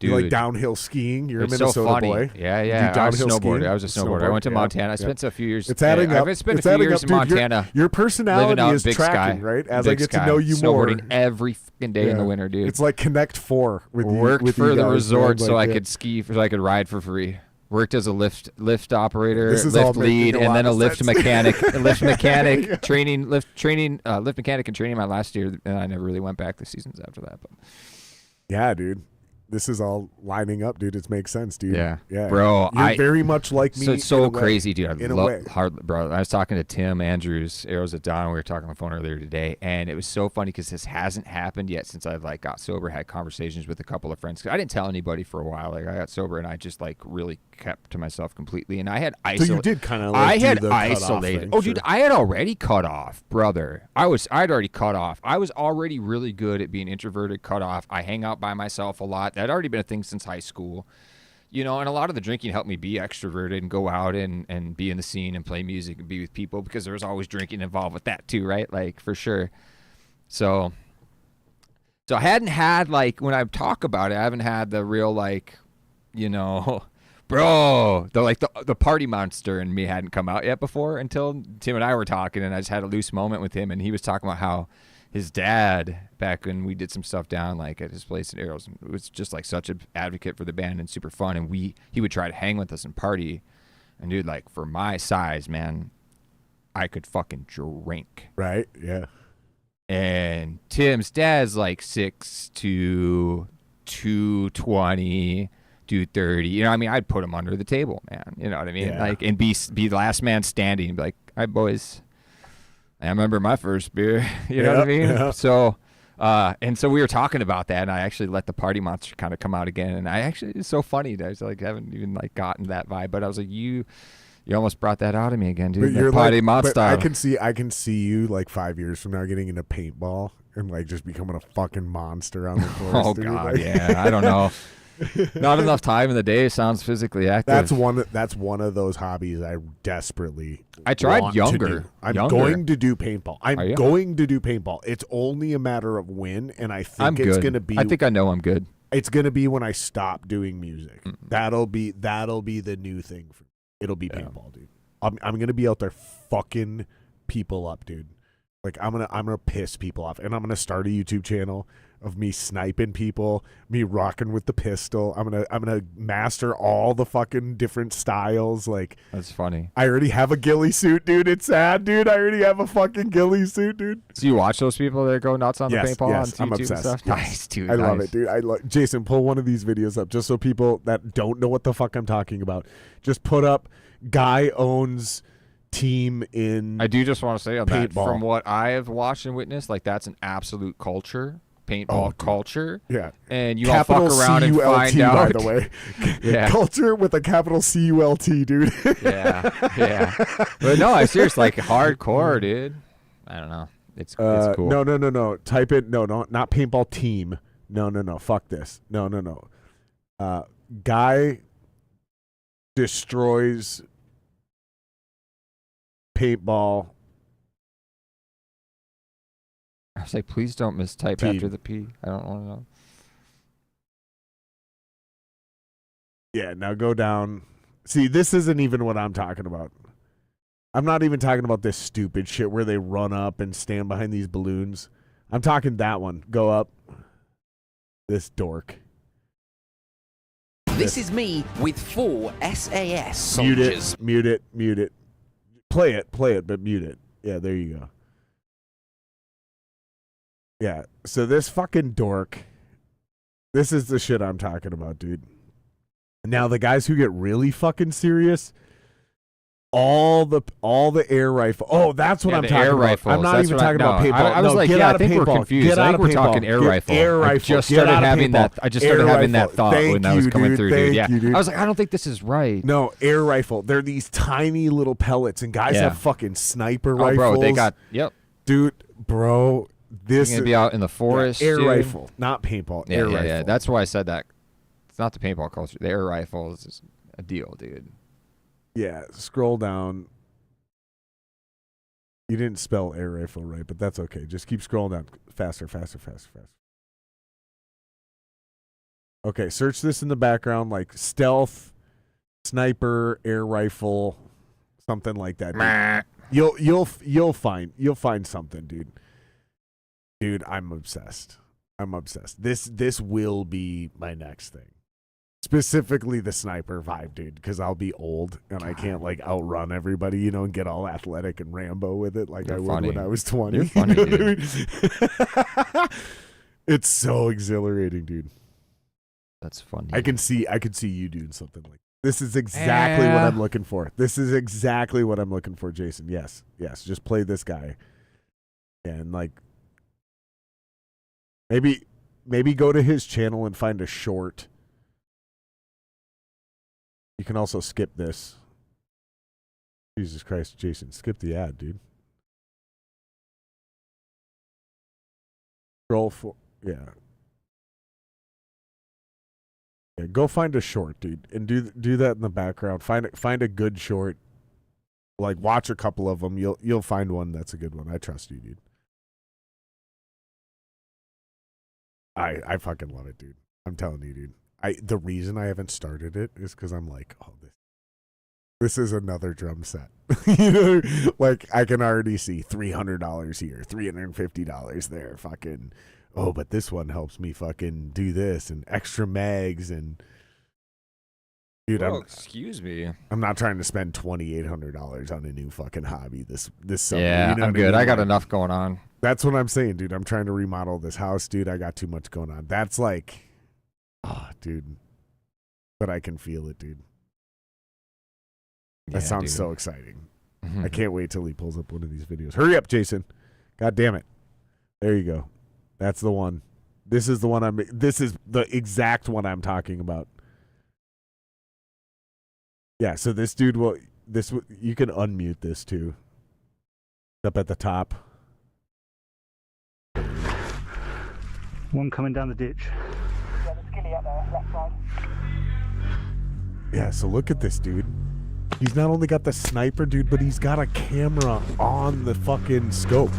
Speaker 1: You
Speaker 2: Dude.
Speaker 1: like downhill skiing? You're
Speaker 2: It's
Speaker 1: a Minnesota
Speaker 2: so funny.
Speaker 1: boy.
Speaker 2: Yeah,
Speaker 1: You
Speaker 2: yeah.
Speaker 1: do
Speaker 2: I was
Speaker 1: downhill
Speaker 2: snowboarder.
Speaker 1: skiing?
Speaker 2: I was a snowboarder. I went to
Speaker 1: Yeah,
Speaker 2: Montana. I
Speaker 1: yeah.
Speaker 2: spent a few years.
Speaker 1: It's adding up.
Speaker 2: I've spent
Speaker 1: It's
Speaker 2: a few
Speaker 1: adding
Speaker 2: years
Speaker 1: up,
Speaker 2: in
Speaker 1: dude.
Speaker 2: Montana.
Speaker 1: Your
Speaker 2: living
Speaker 1: personality
Speaker 2: out in
Speaker 1: is
Speaker 2: Big
Speaker 1: tracking,
Speaker 2: Sky.
Speaker 1: right? As I
Speaker 2: Big
Speaker 1: get
Speaker 2: Sky.
Speaker 1: to know you more.
Speaker 2: Snowboarding every fucking day in the winter, dude.
Speaker 1: It's like Connect 4 with you.
Speaker 2: Worked
Speaker 1: with
Speaker 2: for
Speaker 1: you
Speaker 2: the
Speaker 1: guys,
Speaker 2: resort
Speaker 1: man.
Speaker 2: so
Speaker 1: Like,
Speaker 2: I could ski, so I could ride for free. Worked as a lift operator,
Speaker 1: This is all
Speaker 2: lift
Speaker 1: making
Speaker 2: lead,
Speaker 1: a
Speaker 2: and
Speaker 1: lot
Speaker 2: then a
Speaker 1: of
Speaker 2: lift
Speaker 1: sense.
Speaker 2: mechanic, lift mechanic training, lift mechanic and training my last year, and I never really went back the seasons after that. But
Speaker 1: Yeah, dude. This is all lining up, dude. It makes sense, dude.
Speaker 2: Yeah.
Speaker 1: Yeah.
Speaker 2: Bro,
Speaker 1: You're
Speaker 2: I-
Speaker 1: very much like me.
Speaker 2: so it's
Speaker 1: in a
Speaker 2: so
Speaker 1: way.
Speaker 2: crazy, dude. I
Speaker 1: In a way.
Speaker 2: love hard, bro. I was talking to Tim Andrews, Arrows at Dawn. We were talking on the phone earlier today, and it was so funny because this hasn't happened yet since I've like got sober. Had conversations with a couple of friends. 'Cause I didn't tell anybody for a while. Like I got sober, and I just like really kept to myself completely. And I had
Speaker 1: So
Speaker 2: isolated.
Speaker 1: you did kind of
Speaker 2: I
Speaker 1: like
Speaker 2: had
Speaker 1: do the cutoff
Speaker 2: isolated.
Speaker 1: thing,
Speaker 2: Oh,
Speaker 1: sure.
Speaker 2: dude, I had already cut off, brother. I'd already cut off. I was already really good at being introverted, cut off. I hang out by myself a lot. That had already been a thing since high school. You know, and a lot of the drinking helped me be extroverted and go out and be in the scene and play music and be with people because there was always drinking involved with that too, right? Like for sure. So I hadn't had like when I talk about it, I haven't had the real like, you know, bro, the party monster in me hadn't come out yet before until Tim and I were talking, and I just had a loose moment with him, and he was talking about how his dad, back when we did some stuff down like at his place in Arrows, was just like such an advocate for the band and super fun, and he would try to hang with us and party, and dude, like for my size, man, I could fucking drink.
Speaker 1: Right? Yeah.
Speaker 2: And Tim's dad's like 6'2", 220, 230. You know what I mean? I'd put him under the table, man. You know what I mean?
Speaker 1: Yeah.
Speaker 2: Like, and be the last man standing. Be like, "All right, boys, I remember my first beer." You know what I
Speaker 1: Yeah,
Speaker 2: mean?
Speaker 1: yeah.
Speaker 2: So, and so we were talking about that, and I actually let the party monster kind of come out again. And I actually, it's so funny that I was like, haven't even like gotten that vibe, but I was like, you almost brought that out of me again, dude.
Speaker 1: But
Speaker 2: That
Speaker 1: you're
Speaker 2: party
Speaker 1: like,
Speaker 2: monster.
Speaker 1: but I can see you like 5 years from now getting into paintball and like just becoming a fucking monster on the course.
Speaker 2: Oh
Speaker 1: dude.
Speaker 2: God,
Speaker 1: Like-
Speaker 2: yeah. I don't know. Not enough time in the day. Sounds physically active.
Speaker 1: That's one of those hobbies I desperately.
Speaker 2: I tried
Speaker 1: want to
Speaker 2: younger.
Speaker 1: do. I'm
Speaker 2: Younger.
Speaker 1: going to do paintball.
Speaker 2: Are
Speaker 1: I'm
Speaker 2: you?
Speaker 1: going to do paintball. It's only a matter of when, and I think
Speaker 2: I'm
Speaker 1: it's
Speaker 2: good.
Speaker 1: gonna be.
Speaker 2: I think I know I'm good.
Speaker 1: it's gonna be when I stop doing music. That'll be the new thing. It'll be paintball, dude. I'm gonna be out there fucking people up, dude. Like I'm gonna piss people off, and I'm gonna start a YouTube channel of me sniping people, me rocking with the pistol. I'm gonna master all the fucking different styles. Like
Speaker 2: That's funny.
Speaker 1: I already have a ghillie suit, dude. It's sad, dude. I already have a fucking ghillie suit, dude.
Speaker 2: Do you watch those people that go nuts on
Speaker 1: Yes,
Speaker 2: the paintball
Speaker 1: yes,
Speaker 2: on
Speaker 1: I'm
Speaker 2: YouTube
Speaker 1: obsessed.
Speaker 2: and stuff?
Speaker 1: Yes.
Speaker 2: Nice, dude.
Speaker 1: I love
Speaker 2: nice.
Speaker 1: it, dude. Jason, pull one of these videos up just so people that don't know what the fuck I'm talking about. Just put up guy owns team in
Speaker 2: I do just want to say on that,
Speaker 1: Paintball.
Speaker 2: from what I have watched and witnessed, like that's an absolute culture, paintball
Speaker 1: dude.
Speaker 2: culture.
Speaker 1: yeah.
Speaker 2: And you
Speaker 1: Capital
Speaker 2: all fuck around and
Speaker 1: C-U-L-T,
Speaker 2: find out.
Speaker 1: by the way.
Speaker 2: Yeah.
Speaker 1: Culture with a capital C-U-L-T, dude.
Speaker 2: yeah. But no, I seriously like hardcore, dude. I don't know. It's cool.
Speaker 1: No. Type it. No, not paintball team. No. Fuck this. No. Guy destroys paintball.
Speaker 2: I was like, please don't mistype
Speaker 1: Team.
Speaker 2: after the P. I don't want to know.
Speaker 1: Yeah, now go down. See, this isn't even what I'm talking about. I'm not even talking about this stupid shit where they run up and stand behind these balloons. I'm talking that one. Go up. This dork.
Speaker 5: This is me with 4 SAS
Speaker 1: Mute
Speaker 5: soldiers.
Speaker 1: it. Mute it. Play it, but mute it. Yeah, there you go. Yeah, so this fucking dork, this is the shit I'm talking about, dude. Now, the guys who get really fucking serious, all the air rifle. Oh, that's what
Speaker 2: Yeah,
Speaker 1: I'm
Speaker 2: the
Speaker 1: talking
Speaker 2: air
Speaker 1: about.
Speaker 2: rifles.
Speaker 1: I'm not
Speaker 2: That's
Speaker 1: even
Speaker 2: what I-
Speaker 1: talking about
Speaker 2: no,
Speaker 1: paintball.
Speaker 2: I was
Speaker 1: No,
Speaker 2: like,
Speaker 1: get
Speaker 2: yeah,
Speaker 1: out
Speaker 2: I think
Speaker 1: of
Speaker 2: we're
Speaker 1: paintball.
Speaker 2: confused.
Speaker 1: Get
Speaker 2: I
Speaker 1: out
Speaker 2: think
Speaker 1: of
Speaker 2: we're
Speaker 1: paintball.
Speaker 2: talking air
Speaker 1: Get
Speaker 2: rifle.
Speaker 1: Air
Speaker 2: I
Speaker 1: rifle.
Speaker 2: just
Speaker 1: Get
Speaker 2: started
Speaker 1: out of
Speaker 2: having
Speaker 1: paintball.
Speaker 2: that. I just started
Speaker 1: Air
Speaker 2: having that
Speaker 1: rifle.
Speaker 2: thought
Speaker 1: Thank
Speaker 2: when I was
Speaker 1: you,
Speaker 2: coming
Speaker 1: dude.
Speaker 2: through,
Speaker 1: Thank
Speaker 2: dude. Yeah,
Speaker 1: you, dude.
Speaker 2: I was like, I don't think this is right.
Speaker 1: No, air rifle. They're these tiny little pellets, and guys
Speaker 2: Yeah.
Speaker 1: have fucking sniper
Speaker 2: Oh,
Speaker 1: rifles.
Speaker 2: bro, they got
Speaker 1: dude, bro. This
Speaker 2: You're gonna
Speaker 1: is
Speaker 2: be out in the forest.
Speaker 1: air
Speaker 2: dude.
Speaker 1: rifle, not paintball.
Speaker 2: Yeah,
Speaker 1: air
Speaker 2: yeah,
Speaker 1: rifle.
Speaker 2: yeah. That's why I said that. It's not the paintball culture. The air rifle is just a deal, dude.
Speaker 1: Yeah, scroll down. You didn't spell air rifle right, but that's okay. Just keep scrolling down. Faster. Okay, search this in the background like stealth, sniper, air rifle, something like that. Dude. You'll find something, dude. Dude, I'm obsessed. This will be my next thing. Specifically the sniper vibe, dude, because I'll be old and I can't like outrun everybody, and get all athletic and Rambo with it like I would when I was 20.
Speaker 2: You're funny,
Speaker 1: You know what I
Speaker 2: dude.
Speaker 1: mean? It's so exhilarating, dude.
Speaker 2: That's funny.
Speaker 1: I could see you doing something like this. Is exactly what I'm looking for. This is exactly what I'm looking for, Jason. Yes. Just play this guy, and like maybe go to his channel and find a short. You can also skip this. Jesus Christ, Jason, skip the ad, dude. Scroll for yeah. Yeah, go find a short, dude, and do that in the background. Find a good short. Like watch a couple of them. You'll find one that's a good one. I trust you, dude. I fucking love it, dude. I'm telling you, dude. The reason I haven't started it is because I'm like, oh, this is another drum set. Like I can already see $300 here, $350 there. Fucking, oh, but this one helps me fucking do this and extra mags and. Dude,
Speaker 2: excuse me.
Speaker 1: I'm not trying to spend $2,800 on a new fucking hobby this summer.
Speaker 2: Yeah,
Speaker 1: you know
Speaker 2: I'm
Speaker 1: what I
Speaker 2: good.
Speaker 1: mean?
Speaker 2: I got
Speaker 1: Like,
Speaker 2: enough going on.
Speaker 1: That's what I'm saying, dude. I'm trying to remodel this house, dude. I got too much going on. That's like, oh, dude. But I can feel it, dude. That sounds so exciting. I can't wait till he pulls up one of these videos. Hurry up, Jason. God damn it. There you go. That's the one. This is the one this is the exact one I'm talking about. Yeah, so this dude you can unmute this too. Up at the top.
Speaker 6: One coming down the ditch.
Speaker 7: Yeah, there's a ghillie up there, left side.
Speaker 1: Yeah, so look at this dude. He's not only got the sniper, dude, but he's got a camera on the fucking scope.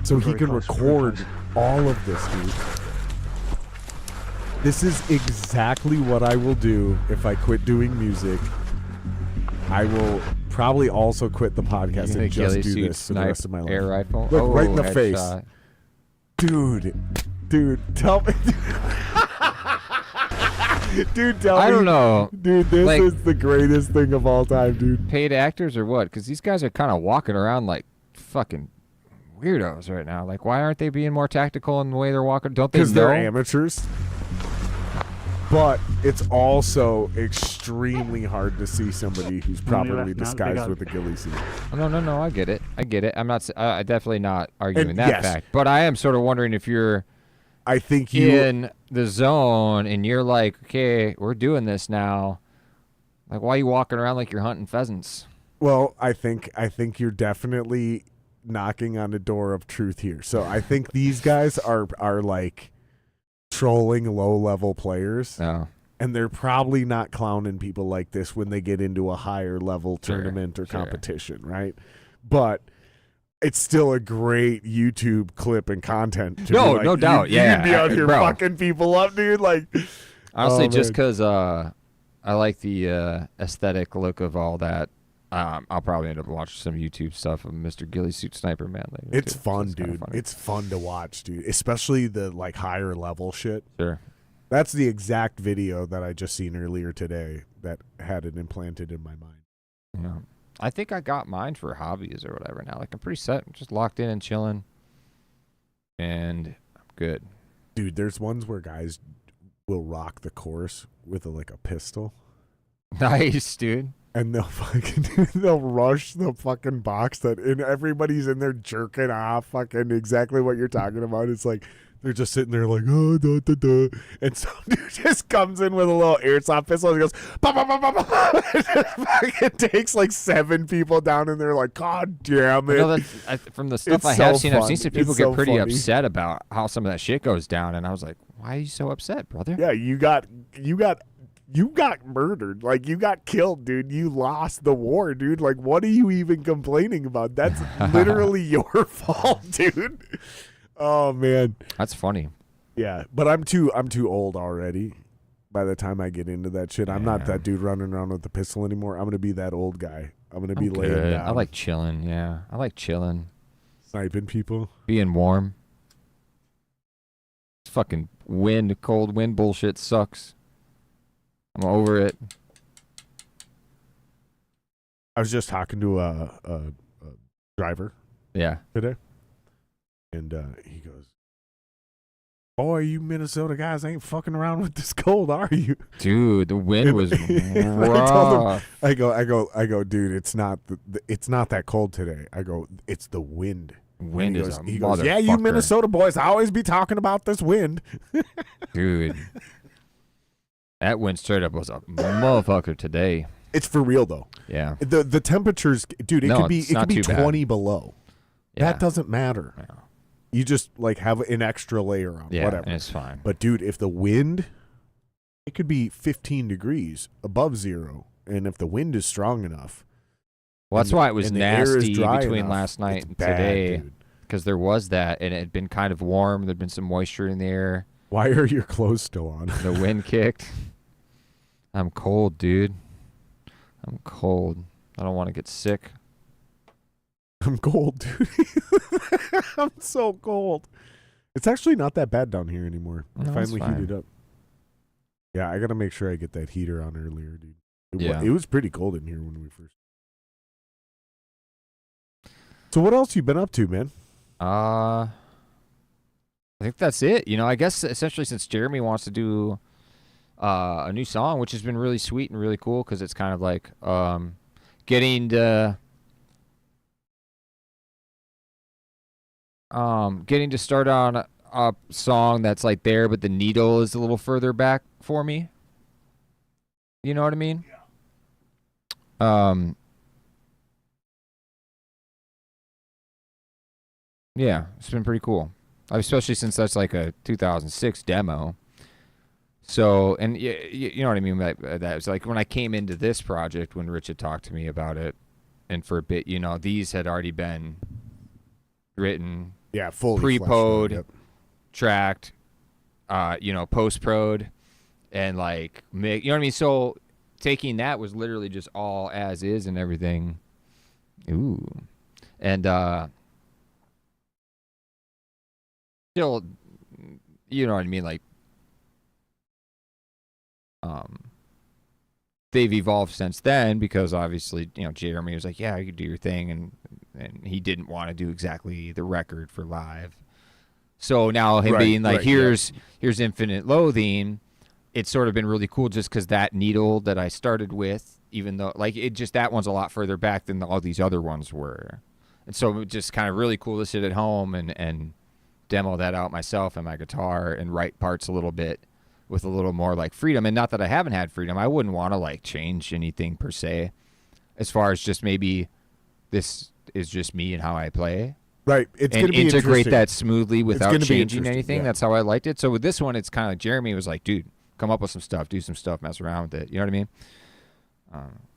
Speaker 1: So he can record all of this, dude. This is exactly what I will do if I quit doing music. I will probably also quit the podcast and just do this for the rest of my life.
Speaker 2: Air rifle.
Speaker 1: Look, right in the
Speaker 2: headshot.
Speaker 1: face. Dude, tell me. Dude, tell me.
Speaker 2: I don't know.
Speaker 1: Dude, this
Speaker 2: Like-
Speaker 1: is the greatest thing of all time, dude.
Speaker 2: Paid actors or what? Because these guys are kind of walking around like fucking weirdos right now. Like, why aren't they being more tactical in the way they're walking? Don't they know?
Speaker 1: Because they're amateurs. But it's also extremely hard to see somebody who's properly
Speaker 6: left now,
Speaker 1: disguised
Speaker 6: big
Speaker 1: with a ghillie suit.
Speaker 2: No. I get it. I'm not. I definitely not arguing
Speaker 1: And
Speaker 2: that
Speaker 1: yes.
Speaker 2: fact. But I am sort of wondering if you're
Speaker 1: I think you.
Speaker 2: in the zone and you're like, okay, we're doing this now. Like, why are you walking around like you're hunting pheasants?
Speaker 1: Well, I think you're definitely knocking on the door of truth here. So I think these guys are like trolling low-level players.
Speaker 2: No.
Speaker 1: And they're probably not clowning people like this when they get into a higher level tournament or competition, right? But it's still a great YouTube clip and content. To
Speaker 2: No,
Speaker 1: be like,
Speaker 2: no doubt.
Speaker 1: You
Speaker 2: Yeah,
Speaker 1: can be out here
Speaker 2: bro.
Speaker 1: fucking people up, dude. Like,
Speaker 2: Honestly,
Speaker 1: oh,
Speaker 2: just
Speaker 1: man.
Speaker 2: because I like the aesthetic look of all that, I'll probably end up watching some YouTube stuff of Mr. Ghillie Suit Sniper Man later.
Speaker 1: It's
Speaker 2: too.
Speaker 1: fun,
Speaker 2: So kinda
Speaker 1: dude.
Speaker 2: funny.
Speaker 1: It's fun to watch, dude. Especially the like higher level shit.
Speaker 2: Sure.
Speaker 1: That's the exact video that I just seen earlier today that had it implanted in my mind.
Speaker 2: Yeah. I think I got mine for hobbies or whatever now. Like, I'm pretty set. I'm just locked in and chilling. And I'm good.
Speaker 1: Dude, there's ones where guys will rock the course with like a pistol.
Speaker 2: Nice, dude.
Speaker 1: and they'll rush the fucking box and everybody's in there jerking off, fucking exactly what you're talking about. It's like they're just sitting there like, oh, da, da, da. And some dude just comes in with a little airsoft pistol and he goes, bah, bah, bah, bah, bah. And just fucking takes like 7 people down and they're like, God damn it.
Speaker 2: I know from the stuff
Speaker 1: It's
Speaker 2: I have
Speaker 1: so
Speaker 2: seen,
Speaker 1: fun.
Speaker 2: I've seen some people
Speaker 1: It's
Speaker 2: get
Speaker 1: so
Speaker 2: pretty
Speaker 1: funny.
Speaker 2: upset about how some of that shit goes down, and I was like, why are you so upset, brother?
Speaker 1: Yeah, you got murdered. Like, you got killed, dude. You lost the war, dude. Like, what are you even complaining about? That's literally your fault, dude. Oh man.
Speaker 2: That's funny.
Speaker 1: Yeah, but I'm too old already. By the time I get into that shit, I'm not
Speaker 2: Yeah.
Speaker 1: that dude running around with the pistol anymore. I'm gonna be that old guy. I'm gonna be laying
Speaker 2: Good.
Speaker 1: down,
Speaker 2: I like chilling. Yeah, I like chilling,
Speaker 1: sniping people.
Speaker 2: being warm. This fucking cold wind bullshit sucks. I'm over it.
Speaker 1: I was just talking to a driver
Speaker 2: Yeah.
Speaker 1: today, and he goes, "Boy, you Minnesota guys ain't fucking around with this cold, are you?"
Speaker 2: Dude, the wind was
Speaker 1: And I told him-
Speaker 2: rough.
Speaker 1: I go, dude. It's not it's not that cold today. I go, it's the wind.
Speaker 2: Wind
Speaker 1: he
Speaker 2: is
Speaker 1: goes,
Speaker 2: a
Speaker 1: he goes, yeah, you
Speaker 2: motherfucker."
Speaker 1: Minnesota boys, I always be talking about this wind.
Speaker 2: Dude. That wind straight up was a motherfucker today.
Speaker 1: It's for real though.
Speaker 2: Yeah.
Speaker 1: The temperatures, dude. It
Speaker 2: No,
Speaker 1: could be
Speaker 2: it's not
Speaker 1: 20
Speaker 2: too bad.
Speaker 1: below.
Speaker 2: Yeah.
Speaker 1: That doesn't matter.
Speaker 2: Yeah.
Speaker 1: You just like have an extra layer on,
Speaker 2: Yeah,
Speaker 1: whatever.
Speaker 2: and it's fine.
Speaker 1: But dude, if the wind, it could be 15 degrees above zero, and if the wind is strong enough,
Speaker 2: Well, that's
Speaker 1: and
Speaker 2: why
Speaker 1: the-
Speaker 2: it was
Speaker 1: and the air is
Speaker 2: nasty
Speaker 1: dry
Speaker 2: between
Speaker 1: enough,
Speaker 2: last night
Speaker 1: it's
Speaker 2: and
Speaker 1: bad,
Speaker 2: today,
Speaker 1: dude.
Speaker 2: because there was that, and it had been kind of warm. There'd been some moisture in the air.
Speaker 1: Why are your clothes still on?
Speaker 2: The wind kicked. I'm cold, dude. I'm cold. I don't want to get sick.
Speaker 1: I'm cold, dude. I'm so cold. It's actually not that bad down here anymore. I
Speaker 2: No, it's
Speaker 1: finally
Speaker 2: fine.
Speaker 1: heated up. Yeah, I gotta make sure I get that heater on earlier, dude.
Speaker 2: Yeah.
Speaker 1: It was pretty cold in here when we first. So what else you been up to, man?
Speaker 2: I think that's it. You know, I guess essentially since Jeremy wants to do a new song, which has been really sweet and really cool, because it's kind of like getting to start on a song that's like there, but the needle is a little further back for me. You know what I mean? Yeah, it's been pretty cool, especially since that's like a 2006 demo. So, and you know what I mean by that. It's like when I came into this project, when Rich had talked to me about it, and for a bit, you know, these had already been written,
Speaker 1: Yeah, fully
Speaker 2: Pre-pod.
Speaker 1: fleshed out,
Speaker 2: tracked, you know, post-prod, and like, you know what I mean? So taking that was literally just all as is and everything. Ooh. And still, you know what I mean? Like, they've evolved since then, because obviously, you know, Jeremy was like, yeah, you could do your thing, and he didn't want to do exactly the record for live. So now him
Speaker 1: Right,
Speaker 2: being like,
Speaker 1: right, yeah.
Speaker 2: here's Infinite Loathing, it's sort of been really cool just because that needle that I started with, even though like it just, that one's a lot further back than all these other ones were. And so it was just kind of really cool to sit at home and demo that out myself and my guitar and write parts a little bit with a little more like freedom. And not that I haven't had freedom. I wouldn't want to like change anything per se, as far as just maybe this is just me and how I play.
Speaker 1: Right. It's
Speaker 2: And
Speaker 1: gonna be
Speaker 2: integrate
Speaker 1: interesting.
Speaker 2: that smoothly without
Speaker 1: gonna be
Speaker 2: changing
Speaker 1: interesting,
Speaker 2: anything.
Speaker 1: yeah.
Speaker 2: That's how I liked it. So with this one, it's kind of like Jeremy was like, dude, come up with some stuff, do some stuff, mess around with it. You know what I mean?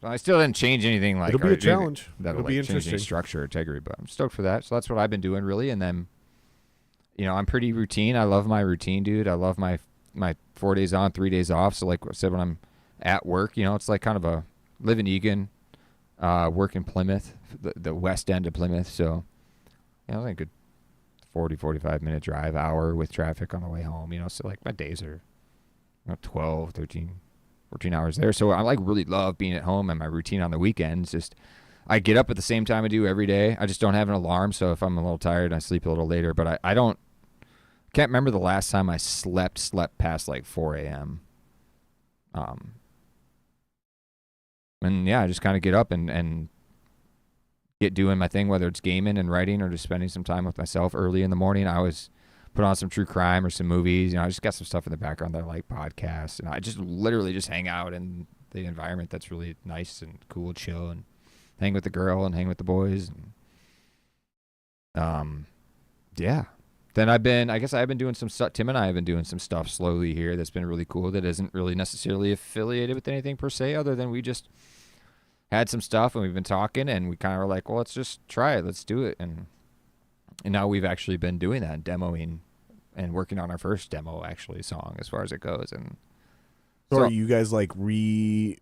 Speaker 2: So I still didn't change anything like
Speaker 1: It'll be
Speaker 2: or
Speaker 1: a
Speaker 2: anything
Speaker 1: challenge.
Speaker 2: that'll
Speaker 1: It'll be
Speaker 2: like change any
Speaker 1: interesting.
Speaker 2: structure or integrity, but I'm stoked for that. So that's what I've been doing really. And then, you know, I'm pretty routine. I love my routine, dude. I love my 4 days on, 3 days off. So like I said, when I'm at work, you know, it's like kind of a live in Egan, work in Plymouth, the west end of Plymouth. So, you know, I think a good 40, 45-minute drive, hour with traffic on the way home, you know. So like my days are, you know, 12, 13, 14 hours there. So I like really love being at home, and my routine on the weekends, just I get up at the same time I do every day. I just don't have an alarm. So if I'm a little tired, I sleep a little later, but I can't remember the last time I slept past like 4 a.m. And yeah, I just kind of get up and get doing my thing, whether it's gaming and writing or just spending some time with myself early in the morning. I always put on some true crime or some movies. I just got some stuff in the background that I like, podcasts, and I just literally just hang out in the environment that's really nice and cool, chill, and hang with the girl and hang with the boys. And, yeah. Then I've been doing some stuff. Tim and I have been doing some stuff slowly here that's been really cool that isn't really necessarily affiliated with anything per se, other than we just had some stuff and we've been talking and we kind of were like, well, let's just try it. Let's do it. And now we've actually been doing that, demoing and working on our first demo, actually, song as far as it goes. And
Speaker 1: So are you guys like reimagining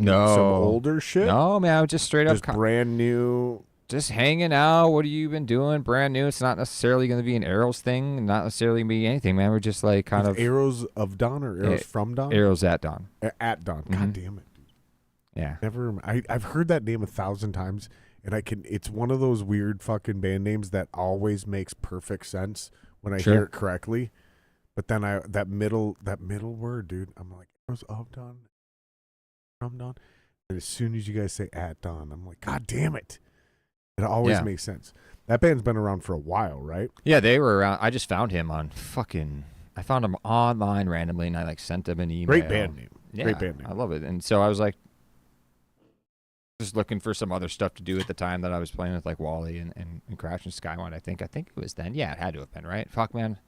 Speaker 1: some older shit?
Speaker 2: No, man, I'm just straight up.
Speaker 1: Just brand new.
Speaker 2: Just hanging out. What have you been doing? Brand new. It's not necessarily going to be an Arrows thing. Not necessarily going to be anything, man. We're just like kind of
Speaker 1: Arrows of Dawn or Arrows from Dawn?
Speaker 2: Arrows at Dawn.
Speaker 1: At Dawn. God damn it, dude.
Speaker 2: Yeah.
Speaker 1: I've heard that name 1,000 times, and it's one of those weird fucking band names that always makes perfect sense when I hear it correctly. But then that middle word, dude, I'm like, Arrows of Dawn, from Dawn. And as soon as you guys say at Dawn, I'm like, God damn it. It always makes sense. That band's been around for a while, right?
Speaker 2: Yeah, they were around. I just found him on I found him online randomly, and I like sent him an email.
Speaker 1: Great band name.
Speaker 2: Yeah,
Speaker 1: Great band name.
Speaker 2: I love it. And so I was like, just looking for some other stuff to do at the time that I was playing with, like Wally and Crash and Skywind. I think it was then. Yeah, it had to have been, right? Fuck, man.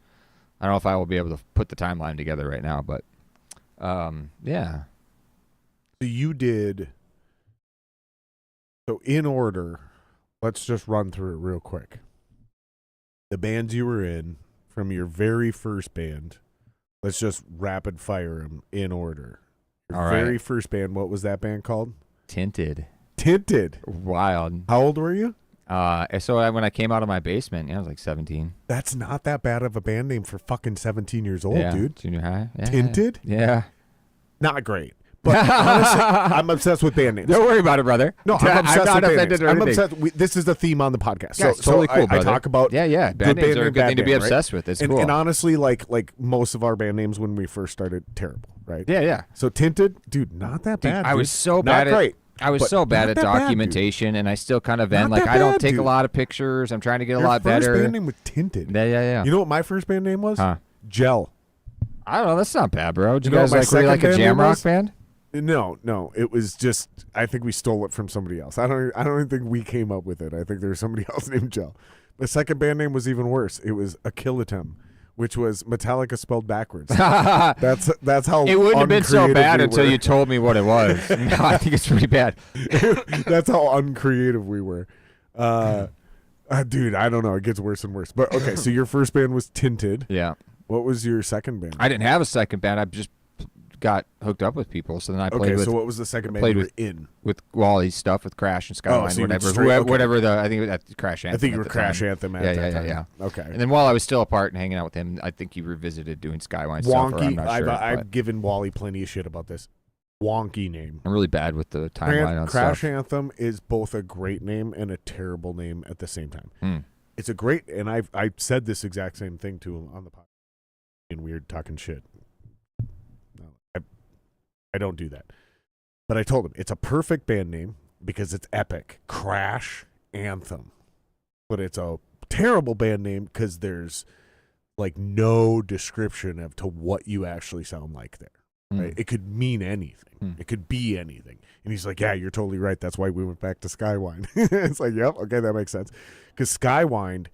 Speaker 2: I don't know if I will be able to put the timeline together right now, but yeah.
Speaker 1: So you did. So in order. Let's just run through it real quick. The bands you were in from your very first band. Let's just rapid fire them in order. Your very first band, what was that band called?
Speaker 2: Tinted.
Speaker 1: Wild. How old were you?
Speaker 2: So when I came out of my basement, I was like 17.
Speaker 1: That's not that bad of a band name for fucking 17 years old, dude.
Speaker 2: Junior high. Yeah.
Speaker 1: Tinted?
Speaker 2: Yeah.
Speaker 1: Not great. But honestly, I'm obsessed with band names.
Speaker 2: Don't worry about it, brother.
Speaker 1: No, I'm obsessed
Speaker 2: not
Speaker 1: with band
Speaker 2: offended
Speaker 1: names.
Speaker 2: or
Speaker 1: I'm
Speaker 2: anything.
Speaker 1: obsessed. This is the theme on the podcast.
Speaker 2: Yeah, it's totally cool, brother.
Speaker 1: I talk about
Speaker 2: band names are a good thing to be obsessed with. It's cool.
Speaker 1: And honestly, like most of our band names when we first started, terrible, right?
Speaker 2: Yeah.
Speaker 1: So Tinted, dude, not that bad.
Speaker 2: I was so bad at
Speaker 1: great.
Speaker 2: I was so bad at documentation, and I still kind of am. Like, I don't take a lot of pictures. I'm trying to get a lot better.
Speaker 1: Your first band name was Tinted.
Speaker 2: Yeah.
Speaker 1: You know what my first band name was? Gel.
Speaker 2: I don't know. That's not bad, bro. Did you
Speaker 1: know
Speaker 2: guys
Speaker 1: what my
Speaker 2: were you like
Speaker 1: second
Speaker 2: a
Speaker 1: band
Speaker 2: jam
Speaker 1: name
Speaker 2: rock
Speaker 1: was?
Speaker 2: band?
Speaker 1: No. It was just. I think we stole it from somebody else. I don't even think we came up with it. I think there was somebody else named Gel. The second band name was even worse. It was Achilletum, which was Metallica spelled backwards. That's how.
Speaker 2: It wouldn't have been so
Speaker 1: uncreative
Speaker 2: bad
Speaker 1: we
Speaker 2: until
Speaker 1: were.
Speaker 2: you told me what it was. No, I think it's pretty bad.
Speaker 1: That's how uncreative we were. Dude, I don't know. It gets worse and worse. But okay, so your first band was Tinted.
Speaker 2: Yeah.
Speaker 1: What was your second band?
Speaker 2: I didn't have a second band. I just got hooked up with people. So then I played
Speaker 1: Okay,
Speaker 2: with.
Speaker 1: so what was the second band
Speaker 2: played
Speaker 1: you were in?
Speaker 2: With Wally's stuff, with Crash and Skyline,
Speaker 1: so you went
Speaker 2: whatever,
Speaker 1: straight- okay.
Speaker 2: whatever the. I think it was Crash Anthem.
Speaker 1: I think you
Speaker 2: at
Speaker 1: were
Speaker 2: the
Speaker 1: Crash
Speaker 2: time.
Speaker 1: Anthem at that time.
Speaker 2: Yeah.
Speaker 1: Okay.
Speaker 2: And then while I was still apart and hanging out with him, I think he revisited doing Skyline stuff. Or I'm
Speaker 1: Wonky.
Speaker 2: not sure,
Speaker 1: I've given Wally plenty of shit about this. Wonky name.
Speaker 2: I'm really bad with the timeline on
Speaker 1: Crash
Speaker 2: stuff.
Speaker 1: Anthem is both a great name and a terrible name at the same time.
Speaker 2: Hmm.
Speaker 1: It's a great, and I've said this exact same thing to him on the podcast. Being weird, talking shit. No, I don't do that. But I told him it's a perfect band name because it's epic. Crash Anthem. But it's a terrible band name because there's like no description of to what you actually sound like there. Right? It could mean anything. It could be anything. And he's like, yeah, you're totally right. That's why we went back to Skywind. It's like, yep, okay, that makes sense. Because Skywind,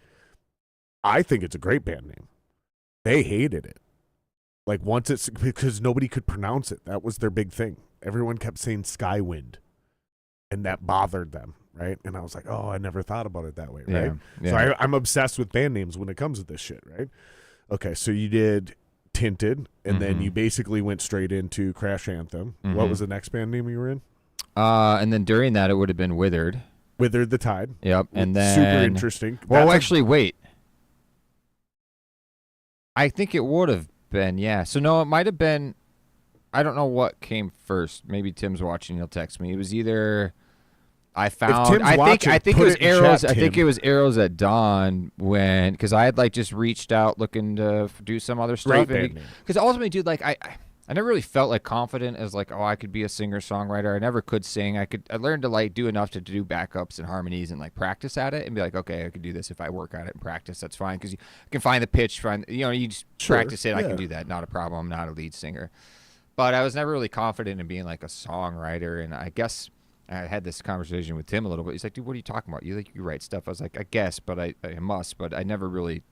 Speaker 1: I think it's a great band name. They hated it. Like once it's because nobody could pronounce it. That was their big thing. Everyone kept saying Skywind. And that bothered them, right? And I was like, oh, I never thought about it that way, right?
Speaker 2: Yeah.
Speaker 1: So I'm obsessed with band names when it comes to this shit, right? Okay, so you did Tinted, and then you basically went straight into Crash Anthem. What was the next band name you were in?
Speaker 2: And then during that, it would have been Withered.
Speaker 1: Withered the Tide.
Speaker 2: Yep. And then
Speaker 1: super interesting.
Speaker 2: Well,
Speaker 1: That's
Speaker 2: actually, wait. I think it would have been, yeah. So no, it might have been. I don't know what came first. Maybe Tim's watching. He'll text me. It was either I found.
Speaker 1: Tim's watching,
Speaker 2: I think it
Speaker 1: put
Speaker 2: was
Speaker 1: it in
Speaker 2: Arrows.
Speaker 1: chat,
Speaker 2: I think
Speaker 1: Tim.
Speaker 2: it was Arrows at Dawn because I had like just reached out looking to do some other stuff.
Speaker 1: Great band name.
Speaker 2: Because ultimately, dude, like I never really felt like confident as like, oh, I could be a singer-songwriter. I never could sing. I learned to like do enough to do backups and harmonies and like practice at it and be like, okay, I could do this if I work at it and practice. That's fine because you can find the pitch, you just practice it. I can do that. Not a problem. I'm not a lead singer. But I was never really confident in being like a songwriter. And I guess I had this conversation with Tim a little bit. He's like, dude, what are you talking about? You write stuff. I was like, I guess, but I must. But I never really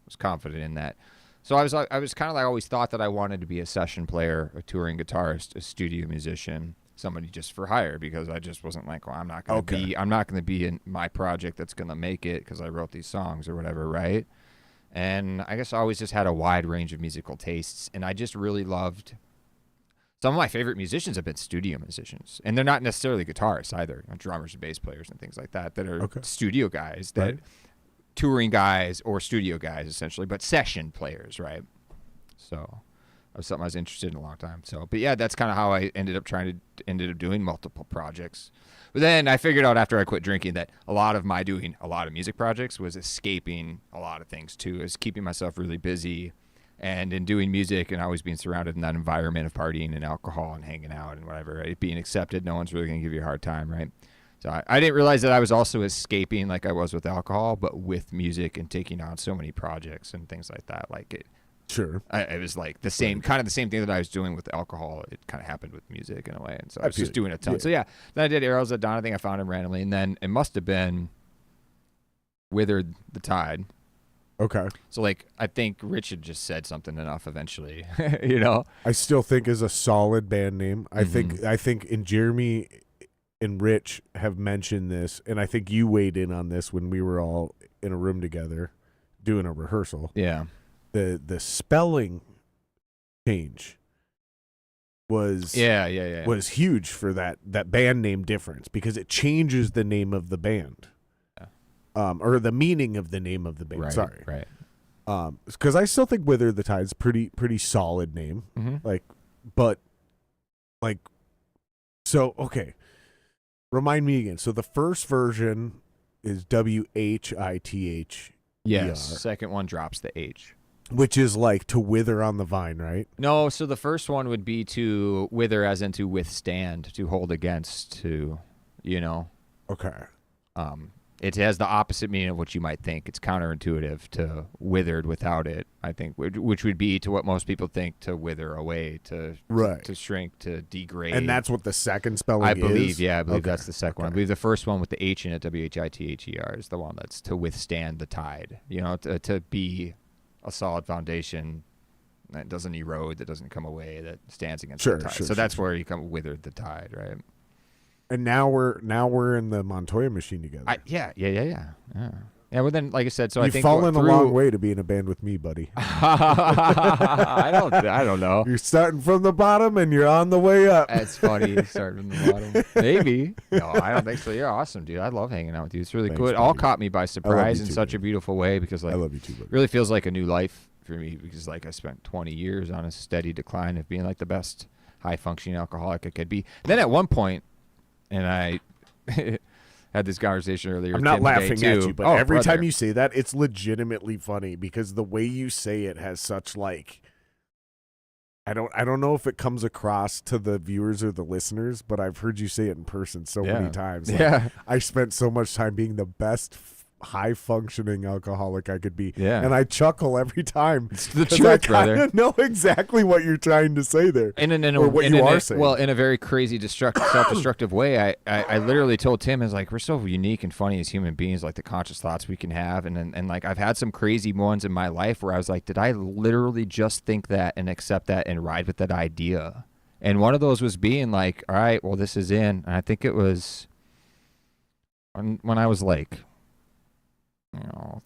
Speaker 2: was confident in that. So I was kind of like always thought that I wanted to be a session player, a touring guitarist, a studio musician, somebody just for hire because I just wasn't like, well, I'm not going to be in my project that's going to make it because I wrote these songs or whatever, right? And I guess I always just had a wide range of musical tastes, and I just really loved. Some of my favorite musicians have been studio musicians, and they're not necessarily guitarists either, drummers and bass players and things like that are studio guys that. Right. Touring guys or studio guys essentially, but session players, right? So that was something I was interested in a long time. So, but yeah, that's kind of how I ended up doing multiple projects. But then I figured out after I quit drinking that a lot of my doing a lot of music projects was escaping a lot of things too, is keeping myself really busy, and in doing music and always being surrounded in that environment of partying and alcohol and hanging out and whatever, right? Being accepted, no one's really gonna give you a hard time, right? So I didn't realize that I was also escaping like I was with alcohol, but with music and taking on so many projects and things like that. Like it,
Speaker 1: sure,
Speaker 2: it was like the same kind of the same thing that I was doing with alcohol. It kind of happened with music in a way, and so I was just doing a ton. Yeah. So yeah, then I did Arrows at Dawn. I think I found him randomly, and then it must have been Withered the Tide.
Speaker 1: Okay.
Speaker 2: So like I think Rich had just said something enough eventually, you know.
Speaker 1: I still think is a solid band name. I think in Jeremy and Rich have mentioned this, and I think you weighed in on this when we were all in a room together doing a rehearsal.
Speaker 2: Yeah.
Speaker 1: The spelling change was was huge for that band name difference because it changes the name of the band. Yeah. Or the meaning of the name of the band.
Speaker 2: Right,
Speaker 1: Sorry.
Speaker 2: Right.
Speaker 1: Because I still think Wither the Tide's pretty solid name. Mm-hmm. So okay. Remind me again. So the first version is WHITH.
Speaker 2: Yes. Second one drops the H.
Speaker 1: Which is like to wither on the vine, right?
Speaker 2: No, so the first one would be to wither as in to withstand, to hold against, to, you know.
Speaker 1: Okay.
Speaker 2: It has the opposite meaning of what you might think. It's counterintuitive to withered without it, I think, which would be to what most people think to wither away, to shrink, to degrade.
Speaker 1: And that's what the second spelling is?
Speaker 2: I believe that's the second one. I believe the first one with the H in it, WHITHER, is the one that's to withstand the tide, you know, to be a solid foundation that doesn't erode, that doesn't come away, that stands against the tide. So that's where you come withered the tide, right?
Speaker 1: And now we're in the Montoya Machine together.
Speaker 2: Yeah. Well, then, like I said, so
Speaker 1: You've
Speaker 2: I think
Speaker 1: fallen a long way to be in a band with me, buddy.
Speaker 2: I don't know.
Speaker 1: You're starting from the bottom and you're on the way up.
Speaker 2: That's funny. Starting from the bottom. Maybe. No, I don't think so. You're awesome, dude. I love hanging out with you. It's really cool. It all caught me by surprise in such a beautiful way because, like,
Speaker 1: I love you too, buddy.
Speaker 2: It really feels like a new life for me because, like, I spent 20 years on a steady decline of being like the best high functioning alcoholic I could be. And then at one point, and I had this conversation earlier.
Speaker 1: I'm not laughing at you, but every time you say that, it's legitimately funny because the way you say it has such like I don't know if it comes across to the viewers or the listeners, but I've heard you say it in person so many times. Like, I spent so much time being the best high functioning alcoholic I could be. Yeah. And I chuckle every time.
Speaker 2: It's the truth, brother.
Speaker 1: I know exactly what you're trying to say there. Or what you are saying.
Speaker 2: Well, in a very crazy self-destructive way, I literally told Tim, is like, we're so unique and funny as human beings, like the conscious thoughts we can have. And like I've had some crazy ones in my life where I was like, did I literally just think that and accept that and ride with that idea? And one of those was being like, all right, well, this is in. And I think it was when I was like,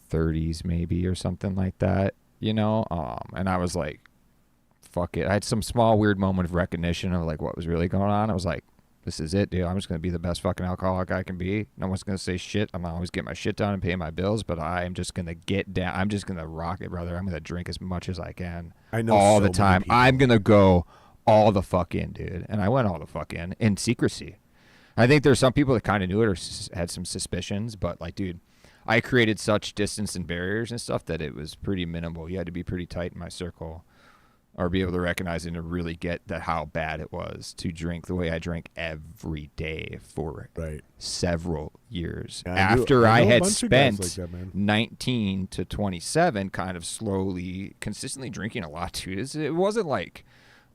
Speaker 2: 30s maybe or something like that, and I was like, fuck it. I had some small weird moment of recognition of like what was really going on. I was like, this is it, dude. I'm just going to be the best fucking alcoholic I can be. No one's going to say shit. I'm always getting my shit done and paying my bills, but I'm just going to get down. I'm just going to rock it, brother. I'm going to drink as much as I can.
Speaker 1: I know
Speaker 2: all
Speaker 1: so
Speaker 2: the time. I'm going to go all the fuck in, dude. And I went all the fuck in secrecy. I think there's some people that kind of knew it or had some suspicions, but like, dude, I created such distance and barriers and stuff that it was pretty minimal. You had to be pretty tight in my circle. or be able to recognize and to really get that how bad it was to drink the way I drank every day for
Speaker 1: Right.
Speaker 2: several years.
Speaker 1: Yeah,
Speaker 2: After I
Speaker 1: know a
Speaker 2: had
Speaker 1: bunch of guys
Speaker 2: spent
Speaker 1: like that, man.
Speaker 2: 19 to 27 kind of slowly, consistently drinking a lot, too. It wasn't like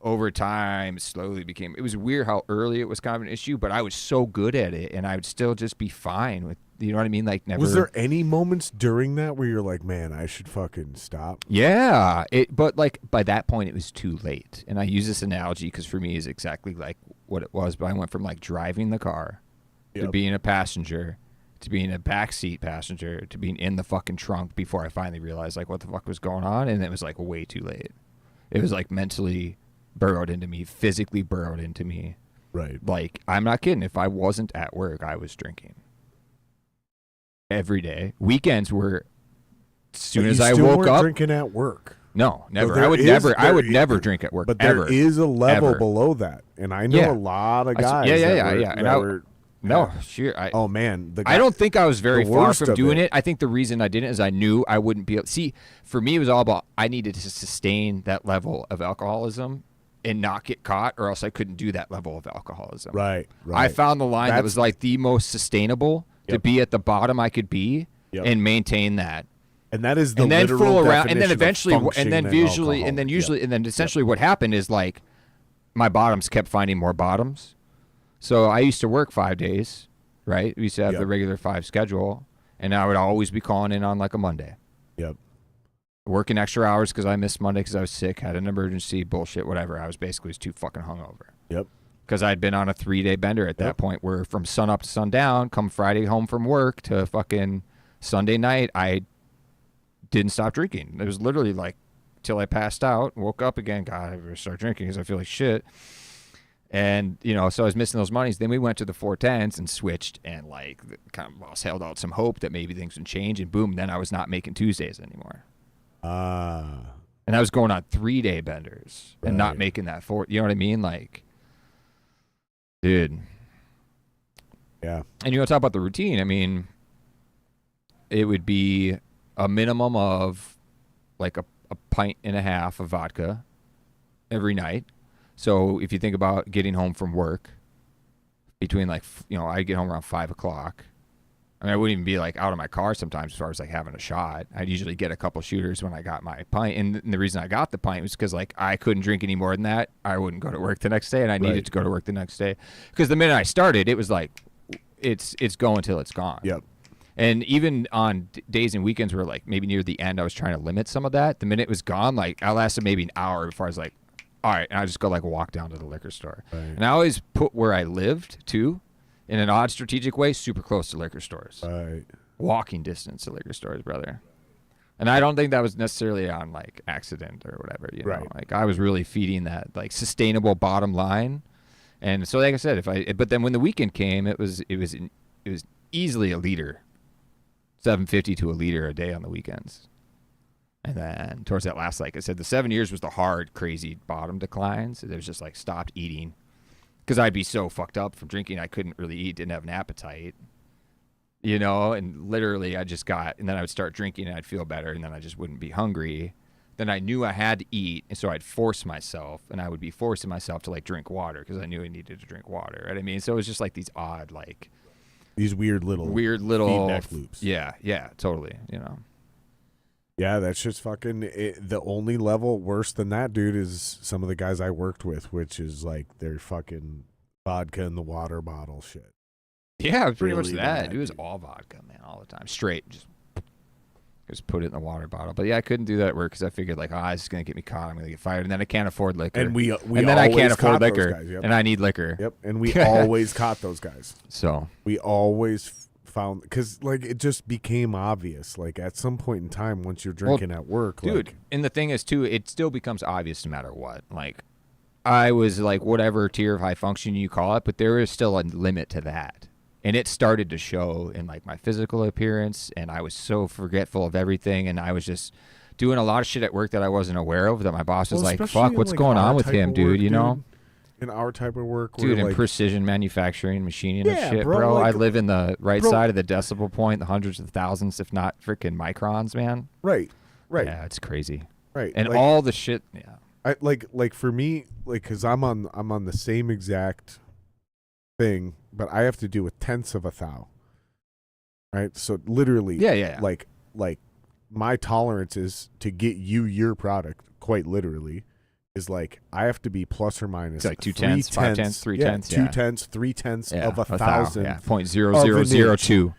Speaker 2: over time slowly became, it was weird how early it was kind of an issue, but I was so good at it and I would still just be fine with, you know what I mean? Like never.
Speaker 1: Was there any moments during that where you're like, man, I should fucking stop?
Speaker 2: Yeah, but like by that point it was too late. And I use this analogy because for me is exactly like what it was. But I went from like driving the car to
Speaker 1: Yep.
Speaker 2: being a passenger to being a backseat passenger to being in the fucking trunk before I finally realized like what the fuck was going on. And it was like way too late. It was like mentally burrowed into me, physically burrowed into me.
Speaker 1: Right.
Speaker 2: Like I'm not kidding. If I wasn't at work, I was drinking every day. Weekends were as soon as I woke up.
Speaker 1: Drinking at work.
Speaker 2: No, never.
Speaker 1: there
Speaker 2: I would
Speaker 1: is-
Speaker 2: never. I
Speaker 1: there
Speaker 2: would
Speaker 1: is-
Speaker 2: never drink at work.
Speaker 1: But
Speaker 2: ever.
Speaker 1: there is a level
Speaker 2: Ever.
Speaker 1: below that, and I know
Speaker 2: Yeah.
Speaker 1: a lot of
Speaker 2: I s-
Speaker 1: guys.
Speaker 2: yeah,
Speaker 1: that
Speaker 2: yeah,
Speaker 1: were-
Speaker 2: yeah. And
Speaker 1: that
Speaker 2: I-
Speaker 1: were-
Speaker 2: No, sure.
Speaker 1: oh man, the
Speaker 2: I
Speaker 1: guy,
Speaker 2: don't think I was very
Speaker 1: the
Speaker 2: far
Speaker 1: worst
Speaker 2: from
Speaker 1: of
Speaker 2: doing
Speaker 1: it.
Speaker 2: it. I think the reason I didn't is I knew I wouldn't be able. See, for me, it was all about I needed to sustain that level of alcoholism and not get caught, or else I couldn't do that level of alcoholism.
Speaker 1: Right.
Speaker 2: I found the line that
Speaker 1: That's-
Speaker 2: was like the most sustainable to
Speaker 1: Yep.
Speaker 2: be at the bottom I could be
Speaker 1: Yep.
Speaker 2: and maintain that.
Speaker 1: and that is the
Speaker 2: And then
Speaker 1: literal
Speaker 2: fool around, and then
Speaker 1: definition of
Speaker 2: eventually, and
Speaker 1: functioning
Speaker 2: then visually, and then
Speaker 1: alcoholic.
Speaker 2: usually,
Speaker 1: Yep.
Speaker 2: and then essentially, what happened is like my bottoms kept finding more bottoms. So I used to work 5 days, right? We used to have
Speaker 1: Yep.
Speaker 2: the regular 5 schedule, and I would always be calling in on like a Monday,
Speaker 1: Yep.
Speaker 2: working extra hours because I missed Monday because I was sick, had an emergency, bullshit, whatever. I was basically too fucking hungover
Speaker 1: Yep.
Speaker 2: because I'd been on a 3-day bender at that
Speaker 1: Yep.
Speaker 2: point, where from sun up to sundown, come Friday home from work to fucking Sunday night, I didn't stop drinking. It was literally like till I passed out, woke up again. God, I better start drinking because I feel like shit. And so I was missing those monies. Then we went to the 410s and switched, and like kind of held out some hope that maybe things would change. And boom, then I was not making Tuesdays anymore. And I was going on 3-day benders and not
Speaker 1: Right.
Speaker 2: making that 4. You know what I mean? Like, dude.
Speaker 1: Yeah.
Speaker 2: And you want to talk about the routine? I mean, it would be a minimum of like a pint and a half of vodka every night. So if you think about getting home from work between like, I'd get home around 5 o'clock. I mean, I wouldn't even be like out of my car sometimes as far as like having a shot. I'd usually get a couple shooters when I got my pint. And the reason I got the pint was because like I couldn't drink any more than that. I wouldn't go to work the next day, and I needed
Speaker 1: Right.
Speaker 2: to go to work the next day. Because the minute I started, it was like, it's going till it's gone.
Speaker 1: Yep.
Speaker 2: And even on days and weekends where like maybe near the end I was trying to limit some of that, the minute it was gone, like I lasted maybe an hour before I was like, all right, and I just go like walk down to the liquor store.
Speaker 1: Right.
Speaker 2: And I always put where I lived too, in an odd strategic way, super close to liquor stores.
Speaker 1: Right.
Speaker 2: Walking distance to liquor stores, brother. And I don't think that was necessarily on like accident or whatever, you know.
Speaker 1: Right.
Speaker 2: Like I was really feeding that like sustainable bottom line. And so like I said, but then when the weekend came, it was easily a liter. 750 to a liter a day on the weekends. And then towards that last, like I said, the 7 years was the hard, crazy bottom decline. So there was just like stopped eating because I'd be so fucked up from drinking. I couldn't really eat, didn't have an appetite, and literally and then I would start drinking and I'd feel better. And then I just wouldn't be hungry. Then I knew I had to eat. And so I'd force myself, and I would be forcing myself to like drink water because I knew I needed to drink water. Right? I mean, so it was just like these odd, like
Speaker 1: These weird little feedback loops.
Speaker 2: Yeah, totally.
Speaker 1: Yeah, that's just fucking the only level worse than that, dude, is some of the guys I worked with, which is like their fucking vodka in the water bottle shit.
Speaker 2: Yeah, it was pretty much
Speaker 1: Really
Speaker 2: that.
Speaker 1: bad,
Speaker 2: It was
Speaker 1: dude.
Speaker 2: all vodka, man, all the time. Straight. Just put it in the water bottle. But yeah, I couldn't do that at work because I figured like, this is going to get me caught. I'm going to get fired. And then I can't afford liquor.
Speaker 1: And we
Speaker 2: and then I
Speaker 1: always
Speaker 2: can't afford
Speaker 1: caught those
Speaker 2: liquor.
Speaker 1: guys, yep.
Speaker 2: And I need liquor.
Speaker 1: Yep, and we always caught those guys.
Speaker 2: So,
Speaker 1: We always found, because like it just became obvious. Like at some point in time, once you're drinking at work,
Speaker 2: dude,
Speaker 1: like,
Speaker 2: and the thing is too, it still becomes obvious no matter what. Like, I was like whatever tier of high function you call it, but there is still a limit to that. And it started to show in like my physical appearance, and I was so forgetful of everything, and I was just doing a lot of shit at work that I wasn't aware of, that my boss was
Speaker 1: well,
Speaker 2: like,
Speaker 1: especially
Speaker 2: fuck,
Speaker 1: in,
Speaker 2: what's
Speaker 1: like,
Speaker 2: going
Speaker 1: our
Speaker 2: on with
Speaker 1: type
Speaker 2: him,
Speaker 1: of
Speaker 2: dude,
Speaker 1: work,
Speaker 2: you know?
Speaker 1: In our type of work,
Speaker 2: Dude,
Speaker 1: where,
Speaker 2: in
Speaker 1: like,
Speaker 2: precision manufacturing, machining
Speaker 1: Yeah,
Speaker 2: and shit,
Speaker 1: bro,
Speaker 2: bro.
Speaker 1: like,
Speaker 2: I live in the right
Speaker 1: bro-
Speaker 2: side of the decibel point, the hundreds of thousands, if not freaking microns, man.
Speaker 1: right,
Speaker 2: Yeah, it's crazy.
Speaker 1: right,
Speaker 2: And
Speaker 1: like,
Speaker 2: all the shit, yeah.
Speaker 1: I like for me, like, because I'm on the same exact thing, but I have to do with tenths of a thou. Right, so literally,
Speaker 2: Yeah.
Speaker 1: like my tolerance is to get you your product. Quite literally, is like I have to be plus or minus
Speaker 2: It's like 2 tenths, 5 tenths, 3 tenths,
Speaker 1: 2
Speaker 2: yeah.
Speaker 1: tenths, 3 tenths
Speaker 2: Yeah,
Speaker 1: of a
Speaker 2: thou,
Speaker 1: thousandth.
Speaker 2: yeah. 0.0002.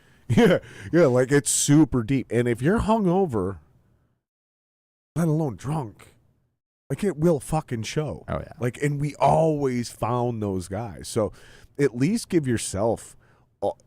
Speaker 1: Yeah, like it's super deep. And if you're hungover, let alone drunk, like it will fucking show.
Speaker 2: Oh yeah.
Speaker 1: Like, and we always found those guys. So at least give yourself,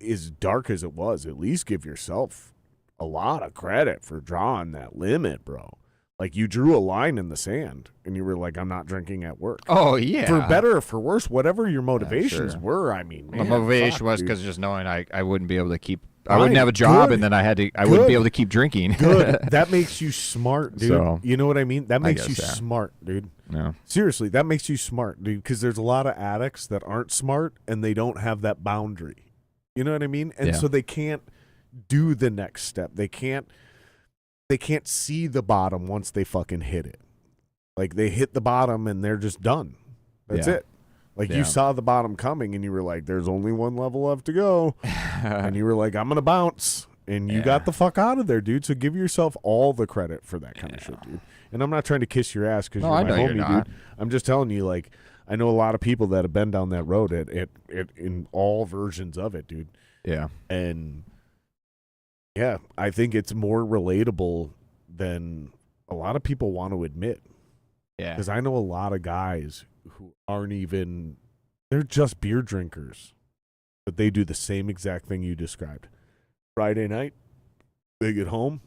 Speaker 1: as dark as it was, at least give yourself a lot of credit for drawing that limit, bro. Like, you drew a line in the sand and you were like, I'm not drinking at work.
Speaker 2: Oh yeah.
Speaker 1: For better or for worse, whatever your motivations
Speaker 2: sure.
Speaker 1: were, I mean, man,
Speaker 2: The motivation
Speaker 1: fuck,
Speaker 2: was
Speaker 1: dude.
Speaker 2: because just knowing I wouldn't be able to keep. I
Speaker 1: Right,
Speaker 2: wouldn't have a job,
Speaker 1: good,
Speaker 2: and then I wouldn't be able to keep drinking.
Speaker 1: Good. That makes you smart, dude.
Speaker 2: So,
Speaker 1: you know what I mean? That makes you
Speaker 2: guess, yeah.
Speaker 1: smart, dude.
Speaker 2: Yeah.
Speaker 1: Seriously, that makes you smart, dude, because there's a lot of addicts that aren't smart and they don't have that boundary. You know what I mean? And
Speaker 2: Yeah.
Speaker 1: so they can't do the next step. They can't see the bottom once they fucking hit it. Like, they hit the bottom and they're just done. That's
Speaker 2: Yeah.
Speaker 1: it. Like,
Speaker 2: Yeah.
Speaker 1: you saw the bottom coming and you were like, there's only one level left to go. And you were like, I'm going to bounce. And you got the fuck out of there, dude. So give yourself all the credit for that kind of shit, dude. And I'm not trying to kiss your ass because
Speaker 2: No,
Speaker 1: you're
Speaker 2: I
Speaker 1: my
Speaker 2: know
Speaker 1: homie,
Speaker 2: you're not.
Speaker 1: dude. I'm just telling you, like, I know a lot of people that have been down that road in all versions of it, dude.
Speaker 2: Yeah.
Speaker 1: And yeah, I think it's more relatable than a lot of people want to admit.
Speaker 2: Yeah.
Speaker 1: Because I know a lot of guys who aren't even, they're just beer drinkers, but they do the same exact thing you described. Friday night, they get home,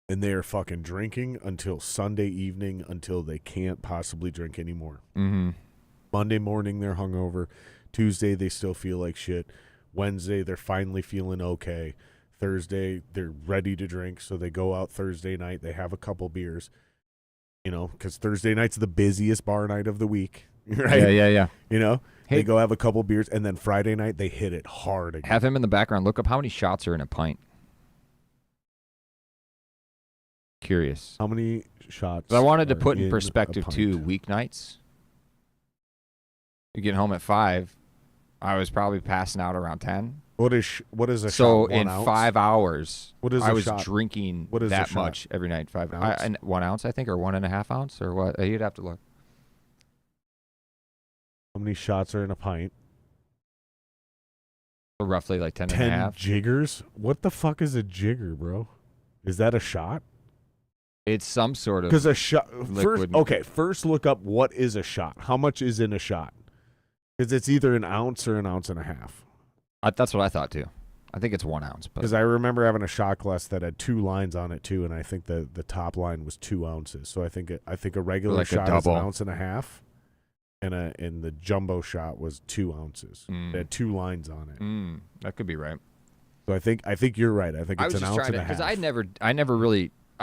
Speaker 1: and they are fucking drinking until Sunday evening until they can't possibly drink anymore.
Speaker 2: Mm-hmm.
Speaker 1: Monday morning, they're hungover. Tuesday, they still feel like shit. Wednesday, they're finally feeling okay. Thursday, they're ready to drink, so they go out Thursday night. They have a couple beers, you know, because Thursday night's the busiest bar night of the week, right?
Speaker 2: Yeah.
Speaker 1: You know,
Speaker 2: Hey.
Speaker 1: they go have a couple beers, and then Friday night, they hit it hard again.
Speaker 2: Have him in the background. Look up how many shots are in a pint. Curious.
Speaker 1: How many shots?
Speaker 2: 'Cause I wanted to
Speaker 1: are
Speaker 2: put in
Speaker 1: a
Speaker 2: perspective
Speaker 1: pint?
Speaker 2: too. Weeknights. You get home at 5. I was probably passing out around 10.
Speaker 1: What is a
Speaker 2: So
Speaker 1: shot?
Speaker 2: in
Speaker 1: 1 ounce?
Speaker 2: 5 hours,
Speaker 1: What is
Speaker 2: I
Speaker 1: a
Speaker 2: was
Speaker 1: shot?
Speaker 2: drinking
Speaker 1: What is a
Speaker 2: that
Speaker 1: shot?
Speaker 2: much every night. 5
Speaker 1: Ounce?
Speaker 2: and 1 ounce, I think, or 1.5 ounce, or what? You'd have to look.
Speaker 1: How many shots are in a pint?
Speaker 2: So roughly like 10 and a
Speaker 1: 10
Speaker 2: half.
Speaker 1: jiggers? What the fuck is a jigger, bro? Is that a shot?
Speaker 2: It's some sort of
Speaker 1: Because a shot.
Speaker 2: liquid.
Speaker 1: First look up what is a shot. How much is in a shot? Because it's either an ounce or an ounce and a half.
Speaker 2: That's what I thought too. I think it's 1 ounce. But
Speaker 1: Because I remember having a shot glass that had 2 lines on it too, and I think the top line was 2 ounces. So I think a regular
Speaker 2: Like a
Speaker 1: shot is an
Speaker 2: double.
Speaker 1: ounce and a half, and the jumbo shot was 2 ounces.
Speaker 2: Mm.
Speaker 1: It had 2 lines on it.
Speaker 2: That could be right.
Speaker 1: So I think you're right. I think
Speaker 2: I
Speaker 1: it's
Speaker 2: was
Speaker 1: an
Speaker 2: just
Speaker 1: ounce
Speaker 2: trying
Speaker 1: and
Speaker 2: to
Speaker 1: a half.
Speaker 2: because I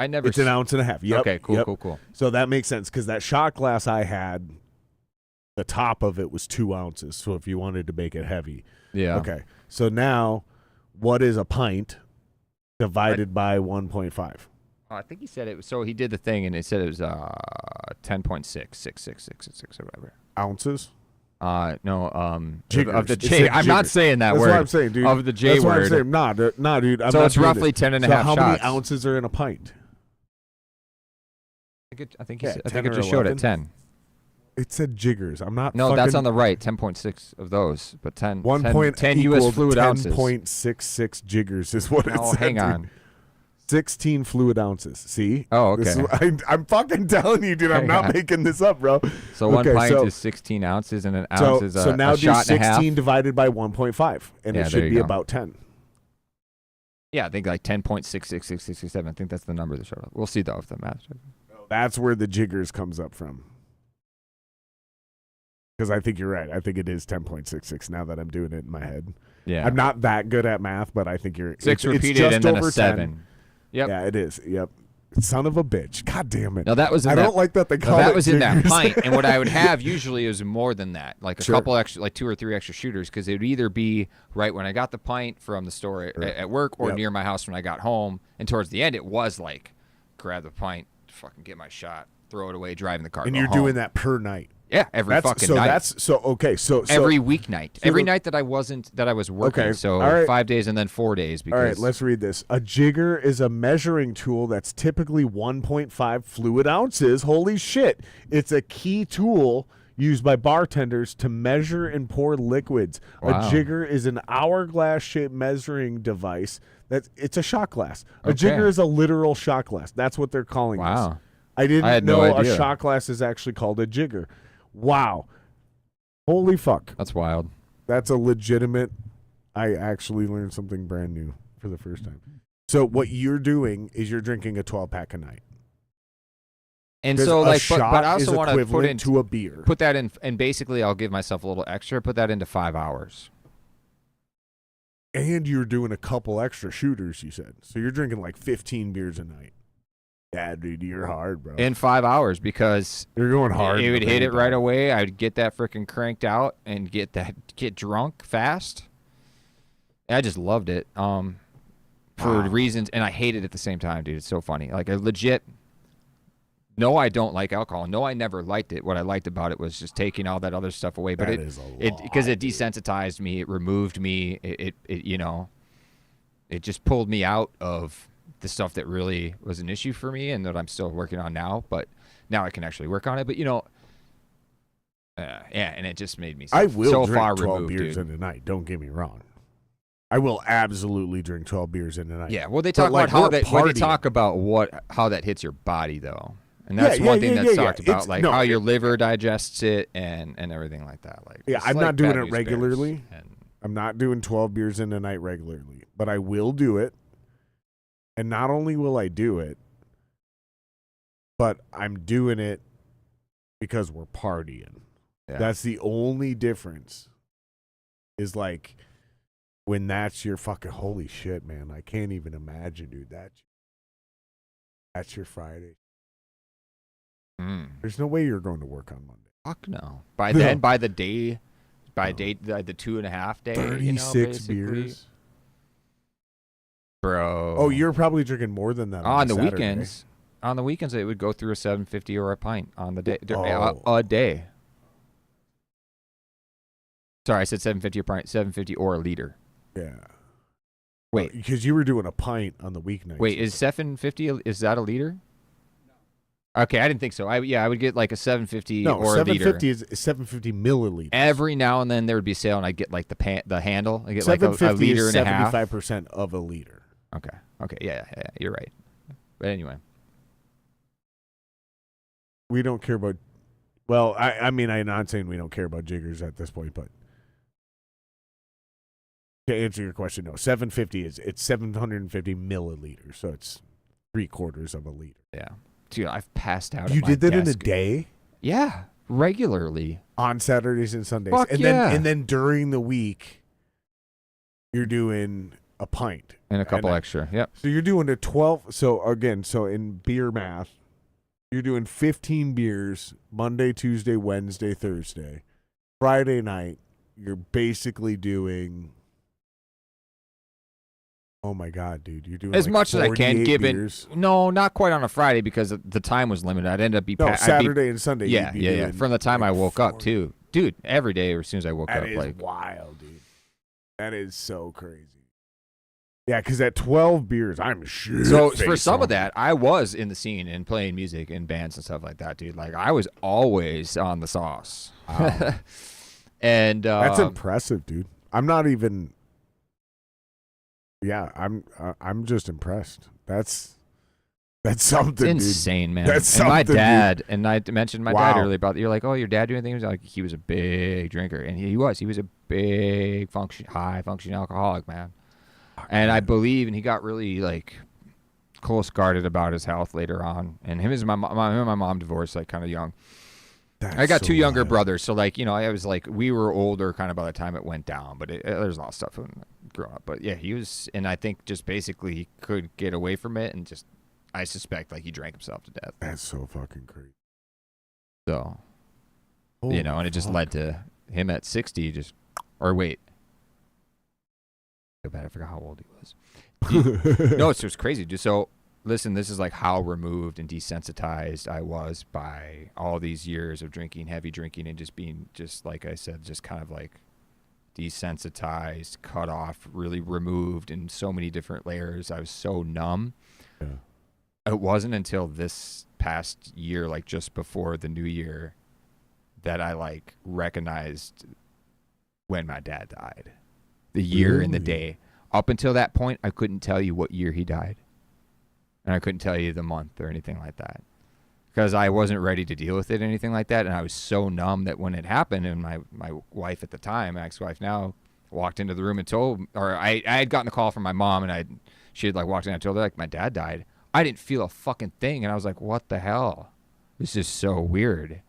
Speaker 2: never.
Speaker 1: It's an ounce and a half. Yep.
Speaker 2: Okay. Cool.
Speaker 1: Yep.
Speaker 2: Cool.
Speaker 1: So that makes sense because that shot glass I had, the top of it was 2 ounces. So if you wanted to make it heavy,
Speaker 2: Yeah.
Speaker 1: okay. So now, what is a pint divided by 1.5?
Speaker 2: I think he said it was. So he did the thing, and it said it was 10.66666 or whatever.
Speaker 1: Ounces?
Speaker 2: No.
Speaker 1: Jiggers.
Speaker 2: Of the
Speaker 1: It
Speaker 2: J.
Speaker 1: said
Speaker 2: I'm not
Speaker 1: jiggers.
Speaker 2: saying that
Speaker 1: That's
Speaker 2: word.
Speaker 1: what I'm saying, dude.
Speaker 2: Of the J
Speaker 1: That's what I'm
Speaker 2: word.
Speaker 1: saying. Nah, dude. I'm
Speaker 2: So
Speaker 1: not
Speaker 2: it's
Speaker 1: doing
Speaker 2: roughly
Speaker 1: this.
Speaker 2: 10 and a
Speaker 1: So
Speaker 2: half
Speaker 1: how
Speaker 2: shots.
Speaker 1: many ounces are in a pint?
Speaker 2: I think
Speaker 1: Yeah,
Speaker 2: I
Speaker 1: 10
Speaker 2: think it
Speaker 1: or
Speaker 2: just showed
Speaker 1: 11.
Speaker 2: at 10.
Speaker 1: It said jiggers. I'm not.
Speaker 2: No, that's
Speaker 1: fucking-
Speaker 2: on the right. 10.6 of those, but 10.
Speaker 1: 1
Speaker 2: 10,
Speaker 1: point
Speaker 2: 10
Speaker 1: equals
Speaker 2: U.S. fluid ounces.
Speaker 1: 10.66 jiggers is what it
Speaker 2: Oh,
Speaker 1: said.
Speaker 2: hang
Speaker 1: dude.
Speaker 2: on.
Speaker 1: 16 fluid ounces. See?
Speaker 2: Oh,
Speaker 1: This
Speaker 2: okay.
Speaker 1: is, I'm fucking telling you, dude. I'm
Speaker 2: Hang
Speaker 1: not
Speaker 2: on.
Speaker 1: making this up, bro.
Speaker 2: So one
Speaker 1: Okay,
Speaker 2: pint
Speaker 1: so-
Speaker 2: is 16 ounces, and an
Speaker 1: So,
Speaker 2: ounce is
Speaker 1: so now
Speaker 2: a
Speaker 1: do
Speaker 2: shot and a half.
Speaker 1: 16 divided by 1.5, and
Speaker 2: Yeah,
Speaker 1: it
Speaker 2: there
Speaker 1: should
Speaker 2: you
Speaker 1: be
Speaker 2: go.
Speaker 1: about 10.
Speaker 2: Yeah, I think like 10.66667. I think that's the number that showed up. We'll see though if the math.
Speaker 1: That's where the jiggers comes up from. Because I think you're right. I think it is 10.66 now that I'm doing it in my head.
Speaker 2: Yeah.
Speaker 1: I'm not that good at math, but I think you're
Speaker 2: 6
Speaker 1: it's
Speaker 2: repeated
Speaker 1: just
Speaker 2: and then
Speaker 1: over
Speaker 2: a 7. Yep.
Speaker 1: Yeah, it is. Yep. Son of a bitch. God damn it.
Speaker 2: Now that was in
Speaker 1: I
Speaker 2: that,
Speaker 1: don't like that they
Speaker 2: now
Speaker 1: call
Speaker 2: that
Speaker 1: it
Speaker 2: was in that
Speaker 1: jiggers.
Speaker 2: pint, and what I would have usually is more than that, like a
Speaker 1: Sure.
Speaker 2: couple extra, like 2 or 3 extra shooters, because it would either be right when I got the pint from the store at work, or
Speaker 1: Yep.
Speaker 2: near my house when I got home. And towards the end, it was like, grab the pint, fucking get my shot, throw it away, drive in the car.
Speaker 1: And
Speaker 2: go
Speaker 1: you're
Speaker 2: home.
Speaker 1: doing that per night.
Speaker 2: Yeah, every fucking
Speaker 1: so
Speaker 2: night.
Speaker 1: So
Speaker 2: every weeknight.
Speaker 1: so
Speaker 2: every
Speaker 1: the-
Speaker 2: night that I was working.
Speaker 1: Okay,
Speaker 2: So
Speaker 1: all right.
Speaker 2: 5 days and then 4 days. Because
Speaker 1: All right, let's read this. A jigger is a measuring tool that's typically 1.5 fluid ounces. Holy shit. It's a key tool used by bartenders to measure and pour liquids.
Speaker 2: Wow.
Speaker 1: A jigger is an hourglass-shaped measuring device. It's a shot glass. A
Speaker 2: Okay.
Speaker 1: jigger is a literal shot glass. That's what they're calling this.
Speaker 2: Wow.
Speaker 1: I didn't
Speaker 2: I had
Speaker 1: know
Speaker 2: no
Speaker 1: a
Speaker 2: idea.
Speaker 1: shot glass is actually called a jigger. Wow. Holy fuck.
Speaker 2: That's wild.
Speaker 1: That's a legitimate. I actually learned something brand new for the first time. So what you're doing is you're drinking a 12-pack a night.
Speaker 2: And
Speaker 1: 'Cause
Speaker 2: so,
Speaker 1: a
Speaker 2: like,
Speaker 1: shot
Speaker 2: but I also
Speaker 1: is
Speaker 2: want to put
Speaker 1: equivalent
Speaker 2: in
Speaker 1: to a beer.
Speaker 2: put that in, and basically, I'll give myself a little extra. Put that into 5 hours.
Speaker 1: And you're doing a couple extra shooters, you said. So you're drinking like 15 beers a night. Yeah, dude, you're hard, bro.
Speaker 2: In 5 hours, because
Speaker 1: You're going hard.
Speaker 2: it
Speaker 1: in
Speaker 2: would
Speaker 1: the
Speaker 2: hit it
Speaker 1: paint,
Speaker 2: right
Speaker 1: dog.
Speaker 2: away. I would get that freaking cranked out and get drunk fast. And I just loved it. For
Speaker 1: Wow.
Speaker 2: reasons, and I hate it at the same time, dude. It's so funny. Like, I legit. No, I don't like alcohol. No, I never liked it. What I liked about it was just taking all that other stuff away. But
Speaker 1: That is a
Speaker 2: it
Speaker 1: lot,
Speaker 2: because it
Speaker 1: dude.
Speaker 2: desensitized me. It removed me. It it just pulled me out of the stuff that really was an issue for me and that I'm still working on now. But now I can actually work on it. But yeah, and it just made me
Speaker 1: I will
Speaker 2: so
Speaker 1: drink
Speaker 2: far
Speaker 1: 12
Speaker 2: removed,
Speaker 1: beers
Speaker 2: dude.
Speaker 1: in a night. Don't get me wrong. I will absolutely drink 12 beers in a night.
Speaker 2: Yeah, well, they
Speaker 1: But,
Speaker 2: talk
Speaker 1: like,
Speaker 2: about how
Speaker 1: we're
Speaker 2: that. When they
Speaker 1: partying.
Speaker 2: talk about how that hits your body, though, and
Speaker 1: Yeah,
Speaker 2: that's
Speaker 1: yeah,
Speaker 2: one thing
Speaker 1: yeah,
Speaker 2: that's
Speaker 1: yeah,
Speaker 2: talked
Speaker 1: yeah.
Speaker 2: about,
Speaker 1: It's-
Speaker 2: like
Speaker 1: no,
Speaker 2: how your
Speaker 1: it-
Speaker 2: liver digests it and everything like that. Like,
Speaker 1: Yeah,
Speaker 2: it's
Speaker 1: I'm
Speaker 2: like
Speaker 1: not doing
Speaker 2: Bad
Speaker 1: it
Speaker 2: News Bears.
Speaker 1: regularly.
Speaker 2: And
Speaker 1: I'm not doing 12 beers in a night regularly, but I will do it. And not only will I do it, but I'm doing it because we're partying.
Speaker 2: yeah.
Speaker 1: That's the only difference. Is like when that's your fucking holy shit, man. I can't even imagine, dude. That's your Friday. There's no way you're going to work on Monday.
Speaker 2: Fuck no. By then, by the 2.5 day,
Speaker 1: 36
Speaker 2: basically.
Speaker 1: beers.
Speaker 2: Bro.
Speaker 1: Oh, you're probably drinking more than that
Speaker 2: on the
Speaker 1: Saturday.
Speaker 2: weekends. On the weekends, it would go through a 750 or a pint on the day.
Speaker 1: Oh.
Speaker 2: A day. Sorry, I said 750 a pint, 750 or a liter.
Speaker 1: Yeah.
Speaker 2: Wait.
Speaker 1: Because you were doing a pint on the weeknights.
Speaker 2: Wait, is 750? Is that a liter? Okay, I didn't think so. I would get like a 750
Speaker 1: no,
Speaker 2: or a liter.
Speaker 1: 750 is 750 milliliters.
Speaker 2: Every now and then there would be a sale, and I'd get like the handle. I get like a
Speaker 1: 750
Speaker 2: liter
Speaker 1: is
Speaker 2: and a half.
Speaker 1: 75% of a liter.
Speaker 2: Okay, yeah, you're right. But anyway,
Speaker 1: We don't care about. Well, I mean, I'm not saying we don't care about jiggers at this point, but to answer your question, no. 750 it's 750 milliliters, so it's 3/4 of a liter.
Speaker 2: yeah, dude, I've passed out.
Speaker 1: You
Speaker 2: at my
Speaker 1: did that in a
Speaker 2: desk.
Speaker 1: day
Speaker 2: Yeah, regularly.
Speaker 1: on Saturdays and Sundays,
Speaker 2: Fuck
Speaker 1: and
Speaker 2: yeah.
Speaker 1: then during the week, you're doing a pint
Speaker 2: And a couple
Speaker 1: And
Speaker 2: extra. Yep.
Speaker 1: So you're doing a 12. So again, so in beer math, you're doing 15 beers Monday, Tuesday, Wednesday, Thursday. Friday night, you're basically doing. Oh my God, dude! You're doing
Speaker 2: As
Speaker 1: like
Speaker 2: much as I can,
Speaker 1: 48
Speaker 2: given
Speaker 1: beers.
Speaker 2: no, not quite on a Friday because the time was limited. I'd end up be
Speaker 1: No,
Speaker 2: I'd be-
Speaker 1: Saturday and Sunday.
Speaker 2: Yeah,
Speaker 1: you'd be
Speaker 2: yeah.
Speaker 1: doing
Speaker 2: From the time
Speaker 1: like
Speaker 2: I woke up
Speaker 1: 40.
Speaker 2: too, dude. Every day, or as soon as I woke
Speaker 1: That
Speaker 2: up,
Speaker 1: is
Speaker 2: like
Speaker 1: wild, dude. That is so crazy. Yeah, because at 12 beers, I'm sure.
Speaker 2: so for some of that, I was in the scene and playing music in bands and stuff like that, dude. Like I was always on the sauce.
Speaker 1: Wow.
Speaker 2: And
Speaker 1: That's impressive, dude. I'm not even. Yeah, I'm just impressed. That's something,
Speaker 2: it's insane, man.
Speaker 1: That's
Speaker 2: and my
Speaker 1: something, dude.
Speaker 2: dad, and I mentioned my dad
Speaker 1: Wow.
Speaker 2: earlier about. You're like, oh, your dad do anything? He was like, he was a big drinker, and he was a big high functioning alcoholic, man. And I believe, and he got really like close guarded about his health later on. And him and my mom divorced like kind of young.
Speaker 1: That's
Speaker 2: I got
Speaker 1: so
Speaker 2: two younger
Speaker 1: wild.
Speaker 2: brothers, so like I was like we were older kind of by the time it went down. But there's a lot of stuff growing up. But yeah, he was, and I think just basically he could get away from it, and just I suspect like he drank himself to death.
Speaker 1: That's so fucking crazy.
Speaker 2: So
Speaker 1: Holy
Speaker 2: and it just
Speaker 1: fuck.
Speaker 2: led to him at 60 just, or wait. I forgot how old he was. No, it was crazy, dude. So listen, this is like how removed and desensitized I was by all these years of drinking, heavy drinking, and just being, just like I said, just kind of like desensitized, cut off, really removed in so many different layers. I was so numb.
Speaker 1: Yeah.
Speaker 2: It wasn't until this past year, like just before the new year, that I like recognized when my dad died. The year and the day. Up until that point, I couldn't tell you what year he died. And I couldn't tell you the month or anything like that. Because I wasn't ready to deal with it or anything like that. And I was so numb that when it happened, and my wife at the time, my ex-wife now, walked into the room and told, or I had gotten a call from my mom, and she had like walked in and told her like my dad died. I didn't feel a fucking thing. And I was like, what the hell? This is so weird.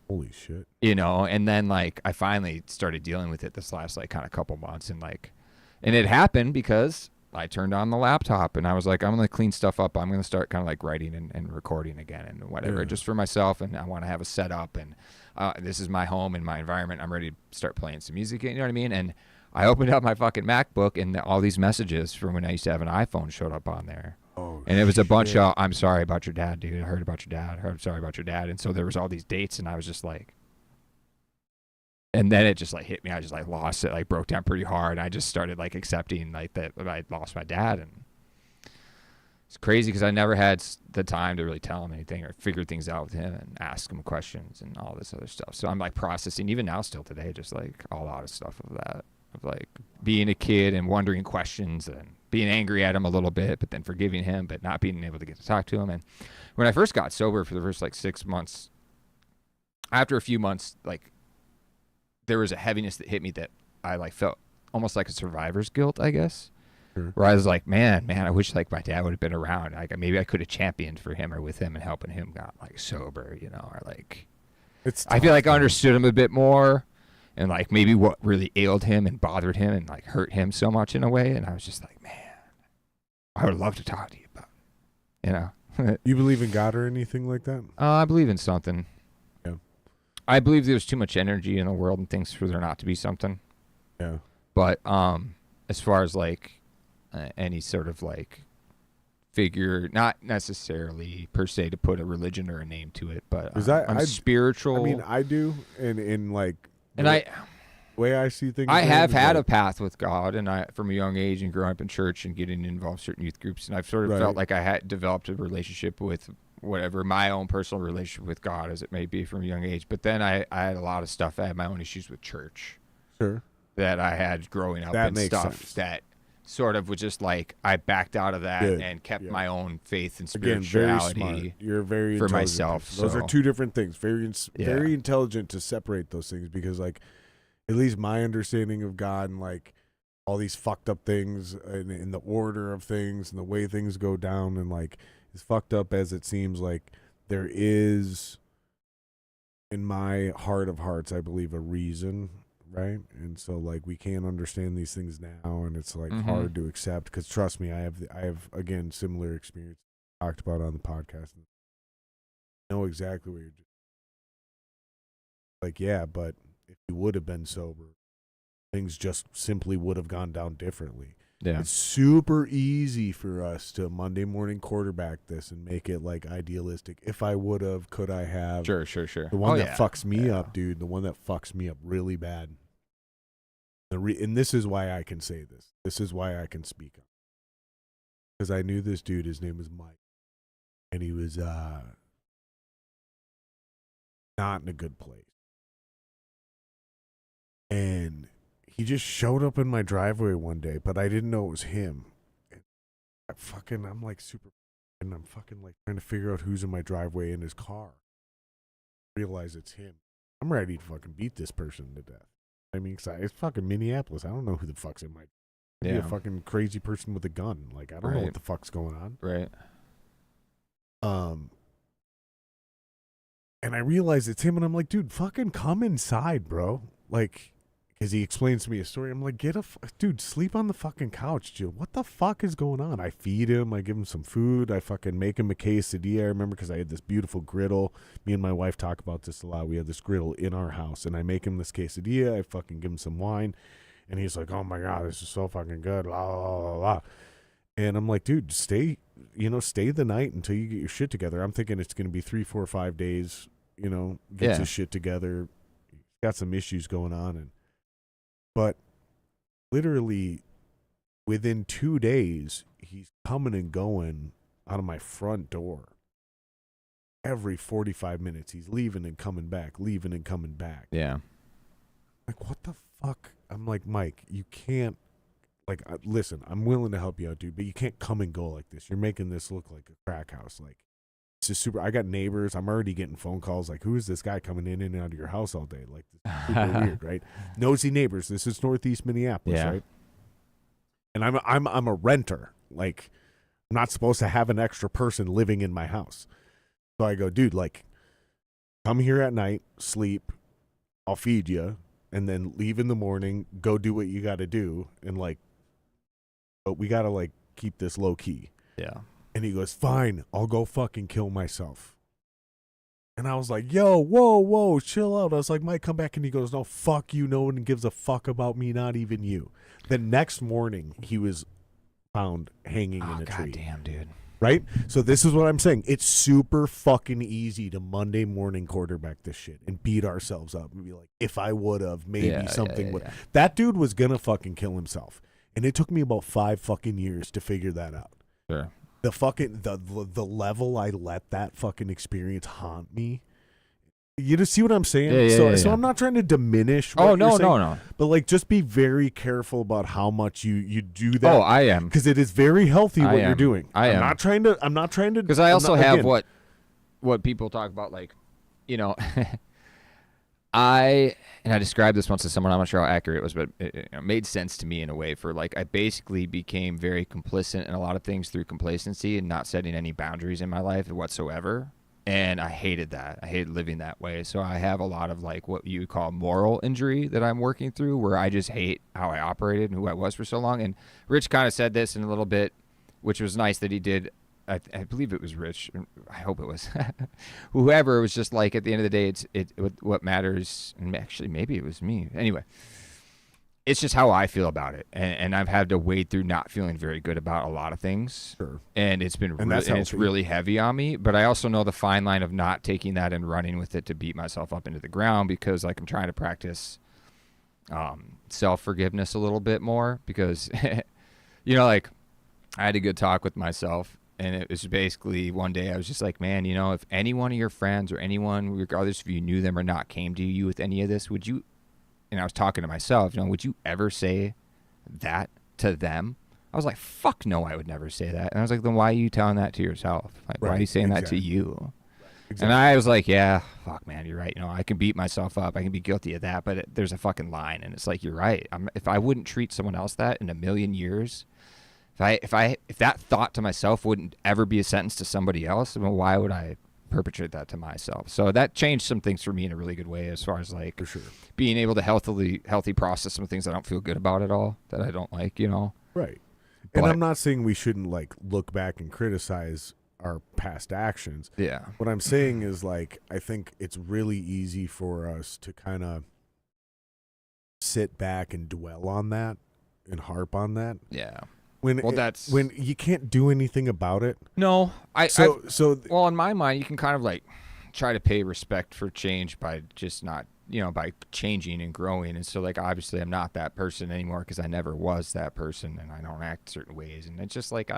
Speaker 1: Holy shit.
Speaker 2: You know, and then like I finally started dealing with it this last like kind of couple months, and it happened because I turned on the laptop and I was like, I'm going to clean stuff up. I'm going to start kind of like writing and recording again and whatever, just for myself. And I want to have a setup, and this is my home and my environment. I'm ready to start playing some music. You know what I mean? And I opened up my fucking MacBook, and all these messages from when I used to have an iPhone showed up on there. Oh, and it was a bunch of, I'm sorry about your dad, dude. I heard about your dad. I'm sorry about your dad. And so there was all these dates, and I was just like, and then it just like hit me. I just like lost it, like broke down pretty hard. I just started like accepting like that I lost my dad, and it's crazy because I never had the time to really tell him anything or figure things out with him and ask him questions and all this other stuff. So I'm like processing even now still today, just like a lot of stuff of that, of like being a kid and wondering questions and being angry at him a little bit, but then forgiving him, but not being able to get to talk to him. And when I first got sober for the first like 6 months, after a few months, like there was a heaviness that hit me that I like felt almost like a survivor's guilt, I guess. Sure. Where I was like, man, I wish like my dad would have been around. Like maybe I could have championed for him or with him and helping him got like sober, you know, or like I feel like I understood him a bit more, and like maybe what really ailed him and bothered him and like hurt him so much in a way. And I was just like, man, I would love to talk to you about it, you know.
Speaker 1: You believe in God or anything like that?
Speaker 2: I believe in something.
Speaker 1: Yeah.
Speaker 2: I believe there's too much energy in the world and things for there not to be something.
Speaker 1: Yeah.
Speaker 2: But as far as like any sort of like figure, not necessarily per se to put a religion or a name to it, but I'm spiritual.
Speaker 1: I mean, I do, and like,
Speaker 2: and
Speaker 1: the way I see things,
Speaker 2: I have had a path with God, and I from a young age and growing up in church and getting involved in certain youth groups, and I've sort of felt like I had developed a relationship with whatever, my own personal relationship with God as it may be from a young age. But then I had a lot of stuff. I had my own issues with church.
Speaker 1: Sure.
Speaker 2: That I had growing up, and stuff sense. That sort of was just like I backed out of that and kept my own faith and spirituality.
Speaker 1: Again, very smart. You're very
Speaker 2: for myself.
Speaker 1: Those are two different things. Very intelligent to separate those things, because like at least my understanding of God and like all these fucked up things in the order of things and the way things go down, and like as fucked up as it seems, like there is in my heart of hearts, I believe, a reason. Right. And so like we can't understand these things now, and it's like hard to accept, because trust me, I have again similar experience talked about on the podcast. I know exactly what you're doing. Like, yeah, but if you would have been sober, things just simply would have gone down differently.
Speaker 2: Yeah.
Speaker 1: It's super easy for us to Monday morning quarterback this and make it like idealistic. If I would have, could I have?
Speaker 2: Sure.
Speaker 1: The one that fucks me up, dude, the one that fucks me up really bad. And this is why I can say this. This is why I can speak up. Because I knew this dude, his name was Mike. And he was not in a good place. And he just showed up in my driveway one day, but I didn't know it was him. And I'm like super, and I'm fucking like trying to figure out who's in my driveway in his car. Realize it's him. I'm ready to fucking beat this person to death. I mean, it's fucking Minneapolis. I don't know who the fuck's in my. Be a fucking crazy person with a gun. Like, I don't know what the fuck's going on.
Speaker 2: Right.
Speaker 1: And I realize it's him, and I'm like, dude, fucking come inside, bro. Like, because he explains to me a story. I'm like, dude, sleep on the fucking couch, Jill. What the fuck is going on? I feed him. I give him some food. I fucking make him a quesadilla. I remember because I had this beautiful griddle. Me and my wife talk about this a lot. We have this griddle in our house, and I make him this quesadilla. I fucking give him some wine, and he's like, oh my God, this is so fucking good. Blah, blah, blah, blah. And I'm like, dude, stay the night until you get your shit together. I'm thinking it's going to be 3, 4, 5 days, gets his shit together. Got some issues going on. But literally within 2 days, he's coming and going out of my front door. Every 45 minutes, he's leaving and coming back, leaving and coming back.
Speaker 2: Yeah.
Speaker 1: Like, what the fuck? I'm like, Mike, you can't. Like, listen, I'm willing to help you out, dude, but you can't come and go like this. You're making this look like a crack house. Like, it's just super. I got neighbors. I'm already getting phone calls like, who is this guy coming in and out of your house all day? Like, this is super weird, right? Nosy neighbors. This is Northeast Minneapolis, right? And I'm a renter. Like, I'm not supposed to have an extra person living in my house. So I go, dude, like, come here at night, sleep, I'll feed you, and then leave in the morning, go do what you got to do, and, like, but we got to, like, keep this low key.
Speaker 2: Yeah.
Speaker 1: And he goes, fine, I'll go fucking kill myself. And I was like, yo, whoa, chill out. I was like, Mike, come back. And he goes, no, fuck you. No one gives a fuck about me, not even you. The next morning, he was found hanging in a tree.
Speaker 2: Goddamn, dude.
Speaker 1: Right? So this is what I'm saying. It's super fucking easy to Monday morning quarterback this shit and beat ourselves up and be like, if I would have, maybe something would. That dude was going to fucking kill himself. And it took me about 5 fucking years to figure that out.
Speaker 2: Sure.
Speaker 1: The fucking, the level I let that fucking experience haunt me. You just see what I'm saying? So I'm not trying to diminish what you're saying,
Speaker 2: no.
Speaker 1: But, like, just be very careful about how much you do that.
Speaker 2: Oh, I am.
Speaker 1: Because it is very healthy what you're doing.
Speaker 2: I'm
Speaker 1: not trying to.
Speaker 2: Because I also have what people talk about, like, I described this once to someone. I'm not sure how accurate it was, but it made sense to me in a way. For, like, I basically became very complicit in a lot of things through complacency and not setting any boundaries in my life whatsoever. And I hated that. I hated living that way. So I have a lot of, like, what you call moral injury that I'm working through, where I just hate how I operated and who I was for so long. And Rich kind of said this in a little bit, which was nice that he did. I believe it was Rich. I hope it was. Whoever, it was just like, at the end of the day, what matters. And actually, maybe it was me. Anyway, it's just how I feel about it. And I've had to wade through not feeling very good about a lot of things.
Speaker 1: Sure.
Speaker 2: And it's been it's really heavy on me. But I also know the fine line of not taking that and running with it to beat myself up into the ground, because, like, I'm trying to practice self-forgiveness a little bit more, because, like, I had a good talk with myself. And it was basically one day I was just like, man, if any one of your friends or anyone, regardless if you knew them or not, came to you with any of this, would you, and I was talking to myself, would you ever say that to them? I was like, fuck no, I would never say that. And I was like, then why are you telling that to yourself? Like, why are you saying that to you? Exactly. And I was like, yeah, fuck, man, you're right. I can beat myself up. I can be guilty of that, but there's a fucking line. And it's like, you're right. If I wouldn't treat someone else that in a million years, if that thought to myself wouldn't ever be a sentence to somebody else, well, why would I perpetrate that to myself? So that changed some things for me in a really good way, as far as, like,
Speaker 1: for sure,
Speaker 2: being able to healthy process some things I don't feel good about at all, that I don't like,
Speaker 1: Right. And I'm not saying we shouldn't, like, look back and criticize our past actions.
Speaker 2: Yeah.
Speaker 1: What I'm saying is, like, I think it's really easy for us to kind of sit back and dwell on that and harp on that.
Speaker 2: Yeah.
Speaker 1: When you can't do anything about it.
Speaker 2: No,
Speaker 1: well,
Speaker 2: in my mind, you can kind of, like, try to pay respect for change by just not, by changing and growing. And so, like, obviously I'm not that person anymore, because I never was that person, and I don't act certain ways. And it's just like,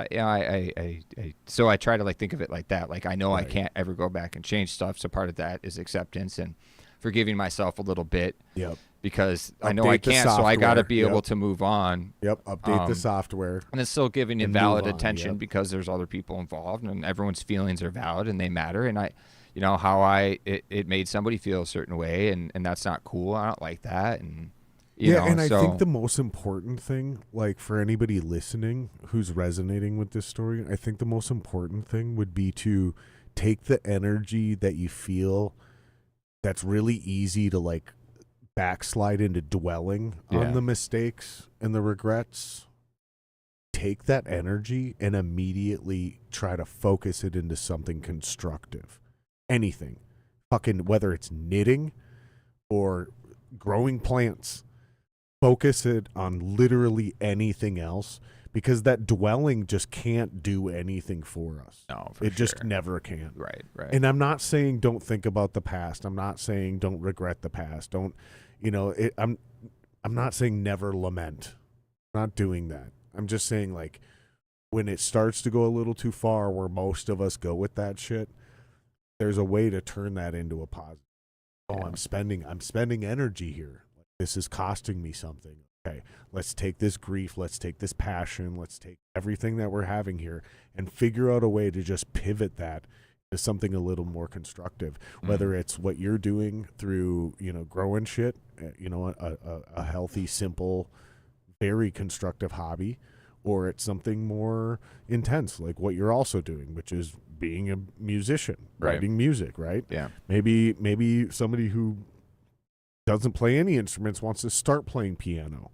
Speaker 2: so I try to, like, think of it like that. Like, I know I can't ever go back and change stuff. So part of that is acceptance and forgiving myself a little bit.
Speaker 1: Yep.
Speaker 2: Because I know I can't, so I got to be able to move on.
Speaker 1: Yep, update the software.
Speaker 2: And it's still giving you valid attention, because there's other people involved, and everyone's feelings are valid and they matter. And it made somebody feel a certain way, and that's not cool. I don't like that. And
Speaker 1: I think the most important thing, like, for anybody listening who's resonating with this story, I think the most important thing would be to take the energy that you feel that's really easy to, like, backslide into dwelling on the mistakes and the regrets. Take that energy and immediately try to focus it into something constructive. Anything. Fucking, whether it's knitting or growing plants, focus it on literally anything else, because that dwelling just can't do anything for us.
Speaker 2: No, for
Speaker 1: It just
Speaker 2: sure.
Speaker 1: never can.
Speaker 2: Right.
Speaker 1: And I'm not saying don't think about the past. I'm not saying don't regret the past. Don't, I'm not saying never lament. I'm not doing that. I'm just saying, like, when it starts to go a little too far, where most of us go with that shit, there's a way to turn that into a positive. Oh,
Speaker 2: Yeah.
Speaker 1: I'm spending energy here. This is costing me something. Okay, let's take this grief, let's take this passion, let's take everything that we're having here and figure out a way to just pivot that to something a little more constructive. Whether it's what you're doing through, growing shit, a healthy, simple, very constructive hobby, or it's something more intense like what you're also doing, which is being a musician,
Speaker 2: Right.
Speaker 1: writing music, right?
Speaker 2: Yeah.
Speaker 1: Maybe somebody who doesn't play any instruments wants to start playing piano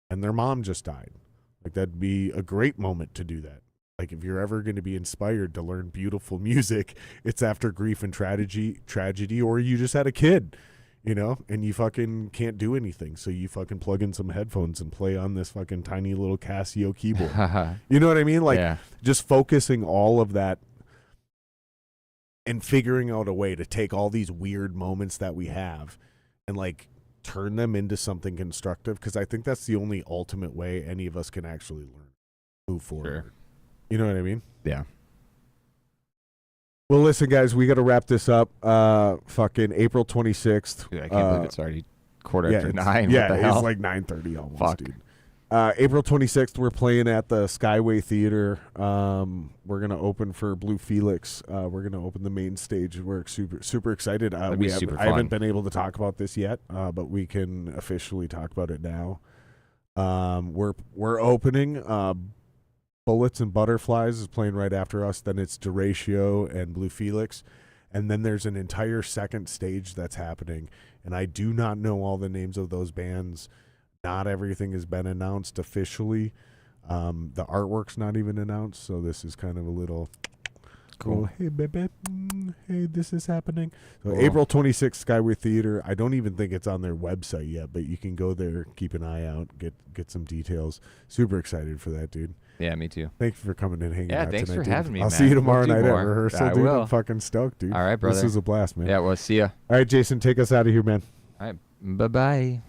Speaker 1: and their mom just died. Like, that'd be a great moment to do that. Like, if you're ever going to be inspired to learn beautiful music, it's after grief and tragedy, or you just had a kid, and you fucking can't do anything. So you fucking plug in some headphones and play on this fucking tiny little Casio keyboard. You know what I mean? Like,
Speaker 2: Yeah.
Speaker 1: just focusing all of that and figuring out a way to take all these weird moments that we have and, like, turn them into something constructive, because I think that's the only ultimate way any of us can actually move forward.
Speaker 2: Sure.
Speaker 1: You know what I mean?
Speaker 2: Yeah.
Speaker 1: Well, listen, guys, we got to wrap this up. Fucking April 26th.
Speaker 2: Dude, I can't believe it's already quarter after
Speaker 1: it's-
Speaker 2: 9.
Speaker 1: Yeah,
Speaker 2: what the hell?
Speaker 1: it's like 9:30 almost,
Speaker 2: Fuck.
Speaker 1: dude. April 26th, we're playing at the Skyway Theater. We're gonna open for Blue Felix. We're gonna open the main stage. We're super excited.
Speaker 2: That'd be super
Speaker 1: I haven't
Speaker 2: fun.
Speaker 1: been able to talk about this yet, but we can officially talk about it now. We're opening. Bullets and Butterflies is playing right after us. Then it's Duratio and Blue Felix, and then there's an entire second stage that's happening. And I do not know all the names of those bands. Not everything has been announced officially. The artwork's not even announced, so this is kind of a little
Speaker 2: Cool.
Speaker 1: oh, hey, baby. Hey, this is happening. So
Speaker 2: Cool.
Speaker 1: April 26th, Skyway Theater. I don't even think it's on their website yet, but you can go there, keep an eye out, get some details. Super excited for that, dude.
Speaker 2: Yeah, me too.
Speaker 1: Thanks for coming and hanging
Speaker 2: Yeah,
Speaker 1: out
Speaker 2: thanks
Speaker 1: tonight,
Speaker 2: for
Speaker 1: dude.
Speaker 2: having me,
Speaker 1: I'll
Speaker 2: man.
Speaker 1: see you tomorrow
Speaker 2: We'll do
Speaker 1: night at
Speaker 2: more.
Speaker 1: rehearsal,
Speaker 2: I
Speaker 1: dude.
Speaker 2: will.
Speaker 1: I'm fucking stoked, dude.
Speaker 2: All right, brother.
Speaker 1: This was a blast, man.
Speaker 2: Yeah, we'll see ya.
Speaker 1: All right, Jason, take us out of here, man.
Speaker 2: All right. Bye-bye.